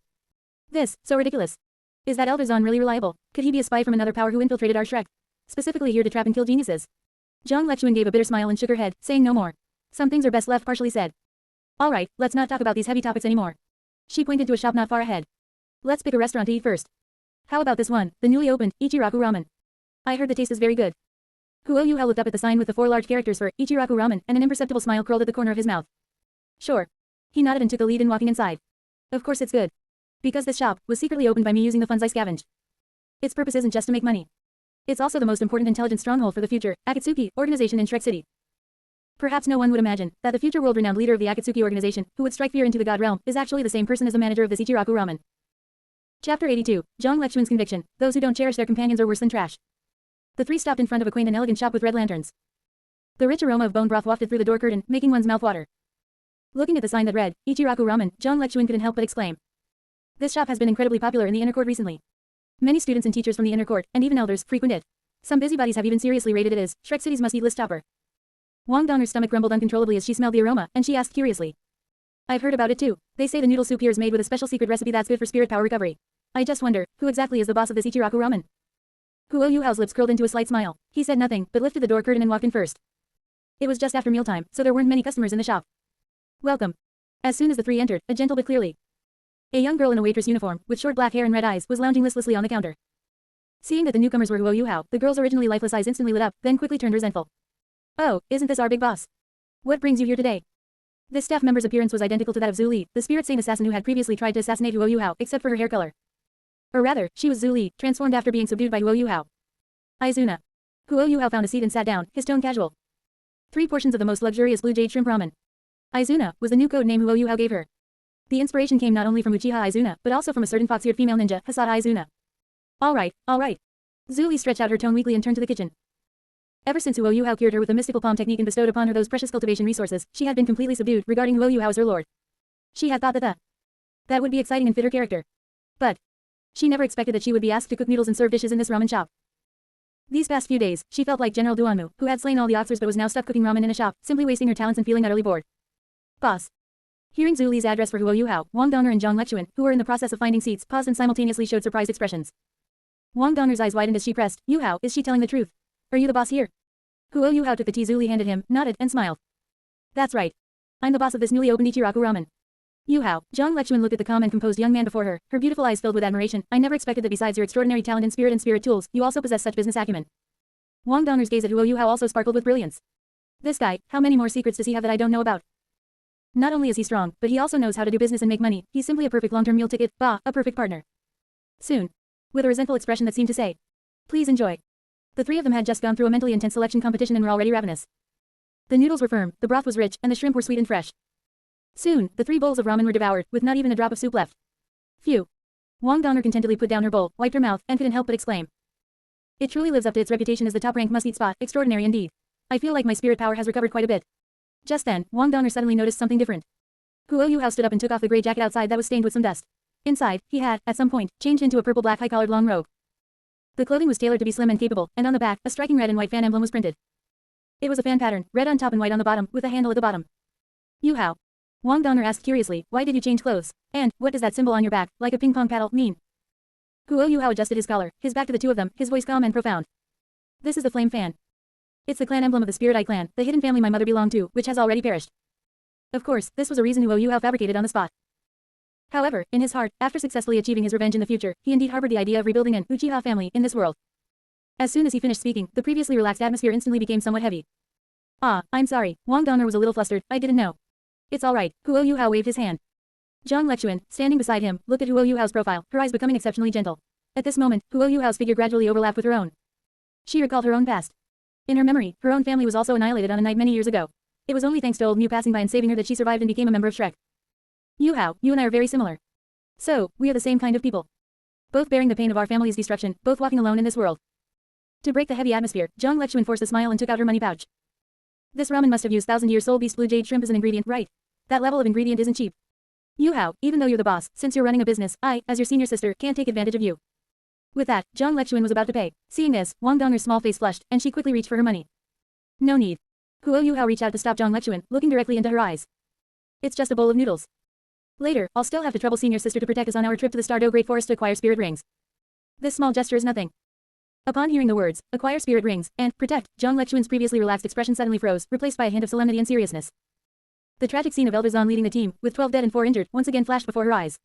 This, so ridiculous. Is that Elder Zahn really reliable? Could he be a spy from another power who infiltrated our Shrek? Specifically here to trap and kill geniuses? Zhang Lechuan gave a bitter smile and shook her head, saying no more. Some things are best left partially said. Alright, let's not talk about these heavy topics anymore. She pointed to a shop not far ahead. Let's pick a restaurant to eat first. How about this one, the newly opened, Ichiraku Ramen? I heard the taste is very good. Huo Yuhao looked up at the sign with the 4 large characters for Ichiraku Ramen, and an imperceptible smile curled at the corner of his mouth. Sure. He nodded and took the lead in walking inside. Of course it's good. Because this shop was secretly opened by me using the funds I scavenged. Its purpose isn't just to make money. It's also the most important intelligent stronghold for the future Akatsuki organization in Shrek City. Perhaps no one would imagine that the future world-renowned leader of the Akatsuki organization, who would strike fear into the god realm, is actually the same person as the manager of this Ichiraku Ramen. Chapter 82, Zhang Lechuan's conviction, those who don't cherish their companions are worse than trash. The 3 stopped in front of a quaint and elegant shop with red lanterns. The rich aroma of bone broth wafted through the door curtain, making one's mouth water. Looking at the sign that read, Ichiraku Ramen, Zhang Lechuan couldn't help but exclaim. This shop has been incredibly popular in the inner court recently. Many students and teachers from the inner court, and even elders, frequent it. Some busybodies have even seriously rated it as Shrek City's must-eat list topper. Wang Donner's stomach grumbled uncontrollably as she smelled the aroma, and she asked curiously. I've heard about it too. They say the noodle soup here is made with a special secret recipe that's good for spirit power recovery. I just wonder, who exactly is the boss of this Ichiraku Ramen? Huo Yuhao's lips curled into a slight smile. He said nothing, but lifted the door curtain and walked in first. It was just after mealtime, so there weren't many customers in the shop. Welcome. As soon as the 3 entered, a gentle but clearly. A young girl in a waitress uniform, with short black hair and red eyes, was lounging listlessly on the counter. Seeing that the newcomers were Huo Yuhao, the girl's originally lifeless eyes instantly lit up, then quickly turned resentful. Oh, isn't this our big boss? What brings you here today? This staff member's appearance was identical to that of Zhu Li, the spirit saint assassin who had previously tried to assassinate Huo Yuhao, except for her hair color. Or rather, she was Zhu Li, transformed after being subdued by Huo Yuhao. Aizuna. Huo Yuhao found a seat and sat down, his tone casual. 3 portions of the most luxurious blue jade shrimp ramen. Aizuna was the new code name Huo Yuhao gave her. The inspiration came not only from Uchiha Aizuna, but also from a certain fox-eared female ninja, Hasada Aizuna. Alright. Zhu Li stretched out her tone weakly and turned to the kitchen. Ever since Huo Yuhao cured her with the mystical palm technique and bestowed upon her those precious cultivation resources, she had been completely subdued regarding Huo Yuhao as her lord. She had thought that would be exciting and fit her character. But she never expected that she would be asked to cook noodles and serve dishes in this ramen shop. These past few days, she felt like General Duanmu, who had slain all the officers but was now stuck cooking ramen in a shop, simply wasting her talents and feeling utterly bored. Boss. Hearing Zhu Li's address for Huo Yuhao, Wang Donner and Zhang Lechuan, who were in the process of finding seats, paused and simultaneously showed surprised expressions. Wang Donner's eyes widened as she pressed, Yuhao, is she telling the truth? Are you the boss here? Huo Yuhao took the tea Zhu Li handed him, nodded, and smiled. That's right. I'm the boss of this newly opened Ichiraku Ramen. Yuhao, Zhang Lechuan looked at the calm and composed young man before her, her beautiful eyes filled with admiration. I never expected that besides your extraordinary talent in spirit and spirit tools, you also possess such business acumen. Wang Donner's gaze at Huo Yuhao also sparkled with brilliance. This guy, how many more secrets does he have that I don't know about? Not only is he strong, but he also knows how to do business and make money. He's simply a perfect long-term meal ticket, a perfect partner. Soon. With a resentful expression that seemed to say, please enjoy. The 3 of them had just gone through a mentally intense selection competition and were already ravenous. The noodles were firm, the broth was rich, and the shrimp were sweet and fresh. Soon, the 3 bowls of ramen were devoured, with not even a drop of soup left. Phew. Wang Donner contentedly put down her bowl, wiped her mouth, and couldn't help but exclaim. It truly lives up to its reputation as the top-ranked must-eat spot, extraordinary indeed. I feel like my spirit power has recovered quite a bit. Just then, Wang Donner suddenly noticed something different. Huo Yuhao stood up and took off the gray jacket outside that was stained with some dust. Inside, he had, at some point, changed into a purple-black high-collared long robe. The clothing was tailored to be slim and capable, and on the back, a striking red and white fan emblem was printed. It was a fan pattern, red on top and white on the bottom, with a handle at the bottom. Yuhao. Wang Donner asked curiously, why did you change clothes? And, what does that symbol on your back, like a ping-pong paddle, mean? Huo Yuhao adjusted his collar, his back to the 2 of them, his voice calm and profound. This is the flame fan. It's the clan emblem of the Spirit Eye clan, the hidden family my mother belonged to, which has already perished. Of course, this was a reason Huo Yuhao fabricated on the spot. However, in his heart, after successfully achieving his revenge in the future, he indeed harbored the idea of rebuilding an Uchiha family in this world. As soon as he finished speaking, the previously relaxed atmosphere instantly became somewhat heavy. I'm sorry, Wang Donner was a little flustered, I didn't know. It's alright, Huo Yuhao waved his hand. Zhang Lechuan, standing beside him, looked at Huo Yuhao's profile, her eyes becoming exceptionally gentle. At this moment, Huo Yuhao's figure gradually overlapped with her own. She recalled her own past. In her memory, her own family was also annihilated on a night many years ago. It was only thanks to old Mew passing by and saving her that she survived and became a member of Shrek. Yuhao, you and I are very similar. So, we are the same kind of people. Both bearing the pain of our family's destruction, both walking alone in this world. To break the heavy atmosphere, Zhang Lexuan forced a smile and took out her money pouch. This ramen must have used 1,000-year soul beast blue jade shrimp as an ingredient, right? That level of ingredient isn't cheap. Yuhao, even though you're the boss, since you're running a business, I, as your senior sister, can't take advantage of you. With that, Zhang Lexuan was about to pay. Seeing this, Wang Donger's small face flushed, and she quickly reached for her money. No need. Huo Yuhao reached out to stop Zhang Lexuan, looking directly into her eyes. It's just a bowl of noodles. Later, I'll still have to trouble senior sister to protect us on our trip to the Stardew Great Forest to acquire spirit rings. This small gesture is nothing. Upon hearing the words, acquire spirit rings, and protect, Zhang Lexuan's previously relaxed expression suddenly froze, replaced by a hint of solemnity and seriousness. The tragic scene of Elder leading the team, with 12 dead and 4 injured, once again flashed before her eyes.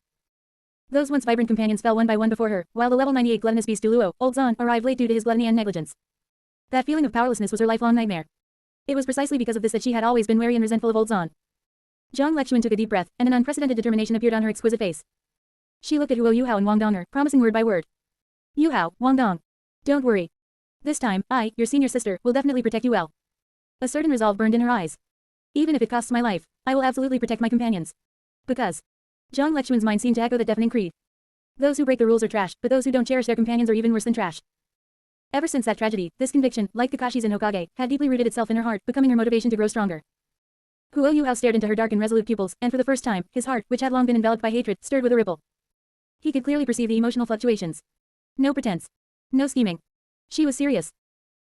Those once vibrant companions fell one by one before her, while the level 98 gluttonous beast Douluo, Old Zan, arrived late due to his gluttony and negligence. That feeling of powerlessness was her lifelong nightmare. It was precisely because of this that she had always been wary and resentful of Old Zan. Zhang Lexuan took a deep breath, and an unprecedented determination appeared on her exquisite face. She looked at Huo Yuhao and Wang Donger, promising word by word. Yuhao, Wang Dong. Don't worry. This time, I, your senior sister, will definitely protect you well. A certain resolve burned in her eyes. Even if it costs my life, I will absolutely protect my companions. Because. Zhang Lexuan's mind seemed to echo the deafening creed. Those who break the rules are trash, but those who don't cherish their companions are even worse than trash. Ever since that tragedy, this conviction, like Kakashi's and Hokage, had deeply rooted itself in her heart, becoming her motivation to grow stronger. Huo Yuhao stared into her dark and resolute pupils, and for the first time, his heart, which had long been enveloped by hatred, stirred with a ripple. He could clearly perceive the emotional fluctuations. No pretense. No scheming. She was serious.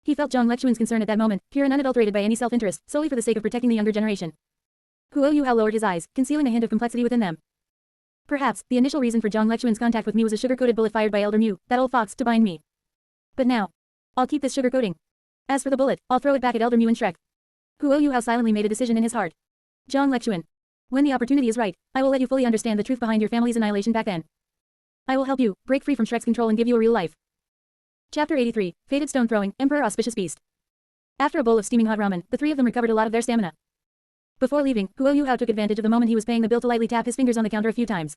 He felt Zhang Lexuan's concern at that moment, pure and unadulterated by any self-interest, solely for the sake of protecting the younger generation. Huo Yuhao lowered his eyes, concealing a hint of complexity within them. Perhaps, the initial reason for Zhang Lexuan's contact with me was a sugar-coated bullet fired by Elder Mew, that old fox, to bind me. But now, I'll keep this sugar coating. As for the bullet, I'll throw it back at Elder Mew and Shrek. Huo Yuhao silently made a decision in his heart. Zhang Lexuan. When the opportunity is right, I will let you fully understand the truth behind your family's annihilation back then. I will help you, break free from Shrek's control and give you a real life. Chapter 83, Fated Stone Throwing, Emperor Auspicious Beast. After a bowl of steaming hot ramen, the three of them recovered a lot of their stamina. Before leaving, Huo Yuhao took advantage of the moment he was paying the bill to lightly tap his fingers on the counter a few times.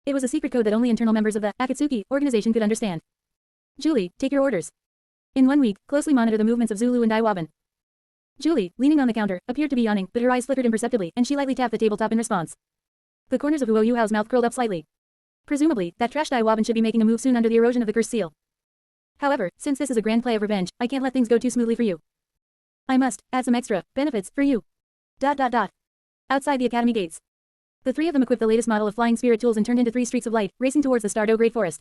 It was a secret code that only internal members of the Akatsuki organization could understand. Julie, take your orders. In 1 week, closely monitor the movements of Zulu and Daiwaban. Julie, leaning on the counter, appeared to be yawning, but her eyes flickered imperceptibly, and she lightly tapped the tabletop in response. The corners of Huo Yuhao's mouth curled up slightly. Presumably, that trash Daiwaban should be making a move soon under the erosion of the cursed seal. However, since this is a grand play of revenge, I can't let things go too smoothly for you. I must add some extra benefits for you. ... Outside the academy gates. The three of them equipped the latest model of flying spirit tools and turned into 3 streaks of light, racing towards the Stardew Great Forest.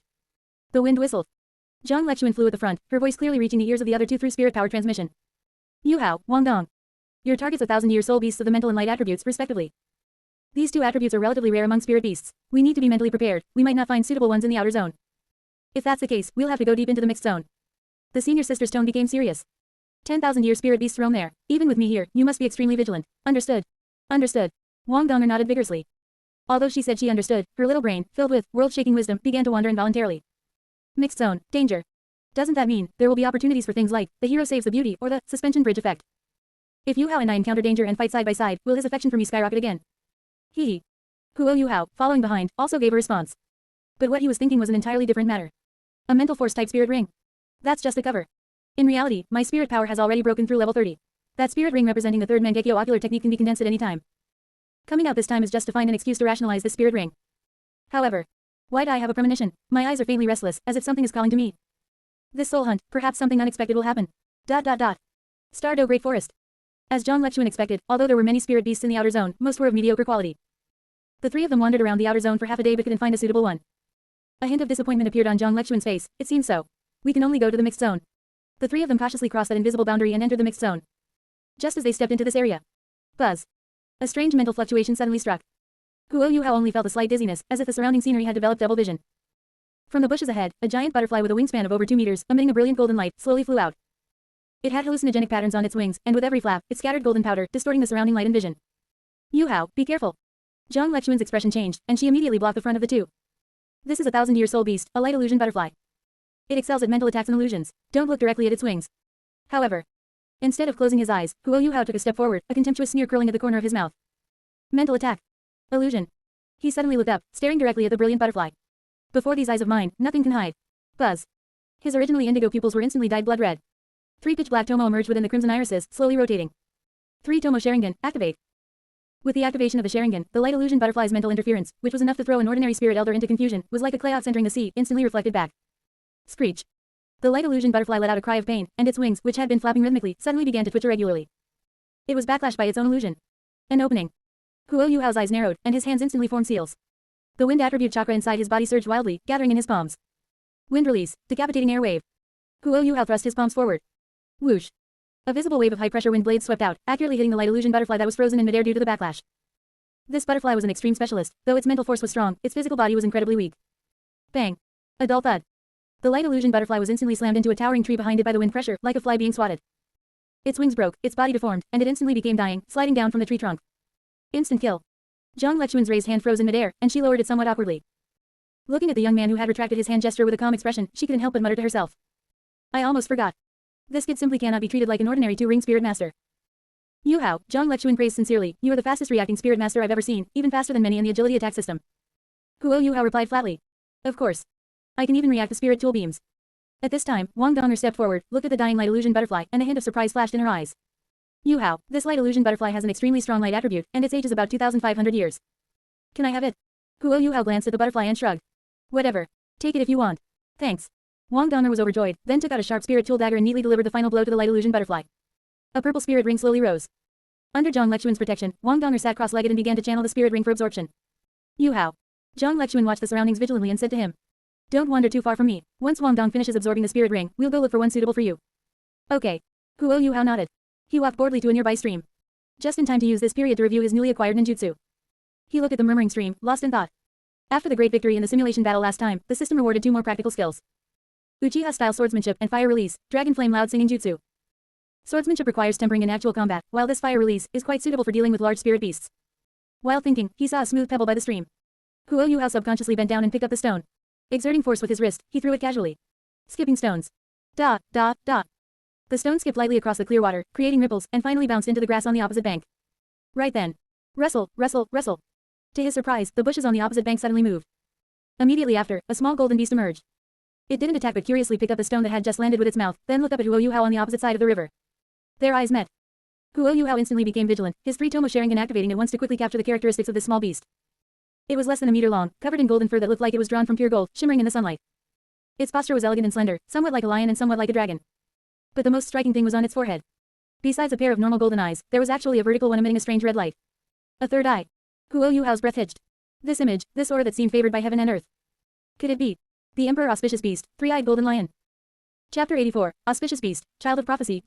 The wind whistled. Zhang Lexuan flew at the front, her voice clearly reaching the ears of the other two through spirit power transmission. Yuhao, Wang Dong. Your target's 1,000-year soul beasts of the mental and light attributes, respectively. These two attributes are relatively rare among spirit beasts. We need to be mentally prepared. We might not find suitable ones in the outer zone. If that's the case, we'll have to go deep into the mixed zone. The senior sister's tone became serious. 10,000-year spirit beasts roam there. Even with me here, you must be extremely vigilant. Understood. Understood. Wang Donger nodded vigorously. Although she said she understood, her little brain, filled with world-shaking wisdom, began to wander involuntarily. Mixed zone, danger. Doesn't that mean there will be opportunities for things like the hero saves the beauty or the suspension bridge effect? If Yuhao and I encounter danger and fight side by side, will his affection for me skyrocket again? Hee. Huo Yuhao, following behind, also gave a response. But what he was thinking was an entirely different matter. A mental force type spirit ring. That's just a cover. In reality, my spirit power has already broken through level 30. That spirit ring representing the third Mangekyo ocular technique can be condensed at any time. Coming out this time is just to find an excuse to rationalize this spirit ring. However, why'd I have a premonition? My eyes are faintly restless, as if something is calling to me. This soul hunt, perhaps something unexpected will happen. ... Stardew Great Forest. As Zhang Lexuan expected, although there were many spirit beasts in the outer zone, most were of mediocre quality. The three of them wandered around the outer zone for half a day but couldn't find a suitable one. A hint of disappointment appeared on Zhang Lexuan's face. It seems so. We can only go to the mixed zone. The three of them cautiously crossed that invisible boundary and entered the mixed zone. Just as they stepped into this area. Buzz. A strange mental fluctuation suddenly struck. Huo Yuhao only felt a slight dizziness, as if the surrounding scenery had developed double vision. From the bushes ahead, a giant butterfly with a wingspan of over 2 meters, emitting a brilliant golden light, slowly flew out. It had hallucinogenic patterns on its wings, and with every flap, it scattered golden powder, distorting the surrounding light and vision. Yuhao, be careful. Zhang Lexuan's expression changed, and she immediately blocked the front of the two. This is a 1,000-year soul beast, a light illusion butterfly. It excels at mental attacks and illusions. Don't look directly at its wings. However, instead of closing his eyes, Huo Yuhao took a step forward, a contemptuous sneer curling at the corner of his mouth. Mental attack. Illusion. He suddenly looked up, staring directly at the brilliant butterfly. Before these eyes of mine, nothing can hide. Buzz. His originally indigo pupils were instantly dyed blood red. 3 pitch black tomo emerged within the crimson irises, slowly rotating. 3 tomo Sharingan, activate. With the activation of the Sharingan, the light illusion butterfly's mental interference, which was enough to throw an ordinary spirit elder into confusion, was like a clay ox entering the sea, instantly reflected back. Screech. The light illusion butterfly let out a cry of pain, and its wings, which had been flapping rhythmically, suddenly began to twitch irregularly. It was backlashed by its own illusion. An opening. Huo Yuhao's eyes narrowed, and his hands instantly formed seals. The wind attribute chakra inside his body surged wildly, gathering in his palms. Wind release, decapitating air wave. Huo Yuhao thrust his palms forward. Whoosh. A visible wave of high-pressure wind blades swept out, accurately hitting the light illusion butterfly that was frozen in midair due to the backlash. This butterfly was an extreme specialist. Though its mental force was strong, its physical body was incredibly weak. Bang. A dull thud. The light illusion butterfly was instantly slammed into a towering tree behind it by the wind pressure, like a fly being swatted. Its wings broke, its body deformed, and it instantly became dying, sliding down from the tree trunk. Instant kill. Zhang Lechuan's raised hand froze in midair, and she lowered it somewhat awkwardly. Looking at the young man who had retracted his hand gesture with a calm expression, she couldn't help but mutter to herself. I almost forgot. This kid simply cannot be treated like an ordinary two-ring spirit master. Yuhao, Zhang Lechuan praised sincerely, you are the fastest reacting spirit master I've ever seen, even faster than many in the agility attack system. Huo Yuhao replied flatly. Of course. I can even react to spirit tool beams. At this time, Wang Donger stepped forward, looked at the dying light illusion butterfly, and a hint of surprise flashed in her eyes. Yuhao, this light illusion butterfly has an extremely strong light attribute, and its age is about 2,500 years. Can I have it? Huo Yuhao glanced at the butterfly and shrugged. Whatever. Take it if you want. Thanks. Wang Donger was overjoyed, then took out a sharp spirit tool dagger and neatly delivered the final blow to the light illusion butterfly. A purple spirit ring slowly rose. Under Zhang Lechuan's protection, Wang Donger sat cross-legged and began to channel the spirit ring for absorption. Yuhao. Zhang Lechuan watched the surroundings vigilantly and said to him. Don't wander too far from me. Once Wang Dong finishes absorbing the spirit ring, we'll go look for one suitable for you. Okay. Huo Yuhao nodded. He walked boredly to a nearby stream. Just in time to use this period to review his newly acquired ninjutsu. He looked at the murmuring stream, lost in thought. After the great victory in the simulation battle last time, the system rewarded 2 more practical skills. Uchiha-style swordsmanship and fire release, dragon flame loud singing jutsu. Swordsmanship requires tempering in actual combat, while this fire release is quite suitable for dealing with large spirit beasts. While thinking, he saw a smooth pebble by the stream. Huo Yuhao subconsciously bent down and picked up the stone. Exerting force with his wrist, he threw it casually. Skipping stones. Da, da, da. The stone skipped lightly across the clear water, creating ripples, and finally bounced into the grass on the opposite bank. Right then. Wrestle, wrestle, wrestle. To his surprise, the bushes on the opposite bank suddenly moved. Immediately after, a small golden beast emerged. It didn't attack but curiously picked up the stone that had just landed with its mouth, then looked up at Huo Yuhao on the opposite side of the river. Their eyes met. Huo Yuhao instantly became vigilant, his 3 tomo Sharingan activating at once to quickly capture the characteristics of this small beast. It was less than a meter long, covered in golden fur that looked like it was drawn from pure gold, shimmering in the sunlight. Its posture was elegant and slender, somewhat like a lion and somewhat like a dragon. But the most striking thing was on its forehead. Besides a pair of normal golden eyes, there was actually a vertical one emitting a strange red light. A third eye. Huo Yuhao's breath hitched. This image, this aura that seemed favored by heaven and earth. Could it be? The Emperor Auspicious Beast, 3-eyed golden lion. Chapter 84, Auspicious Beast, Child of Prophecy.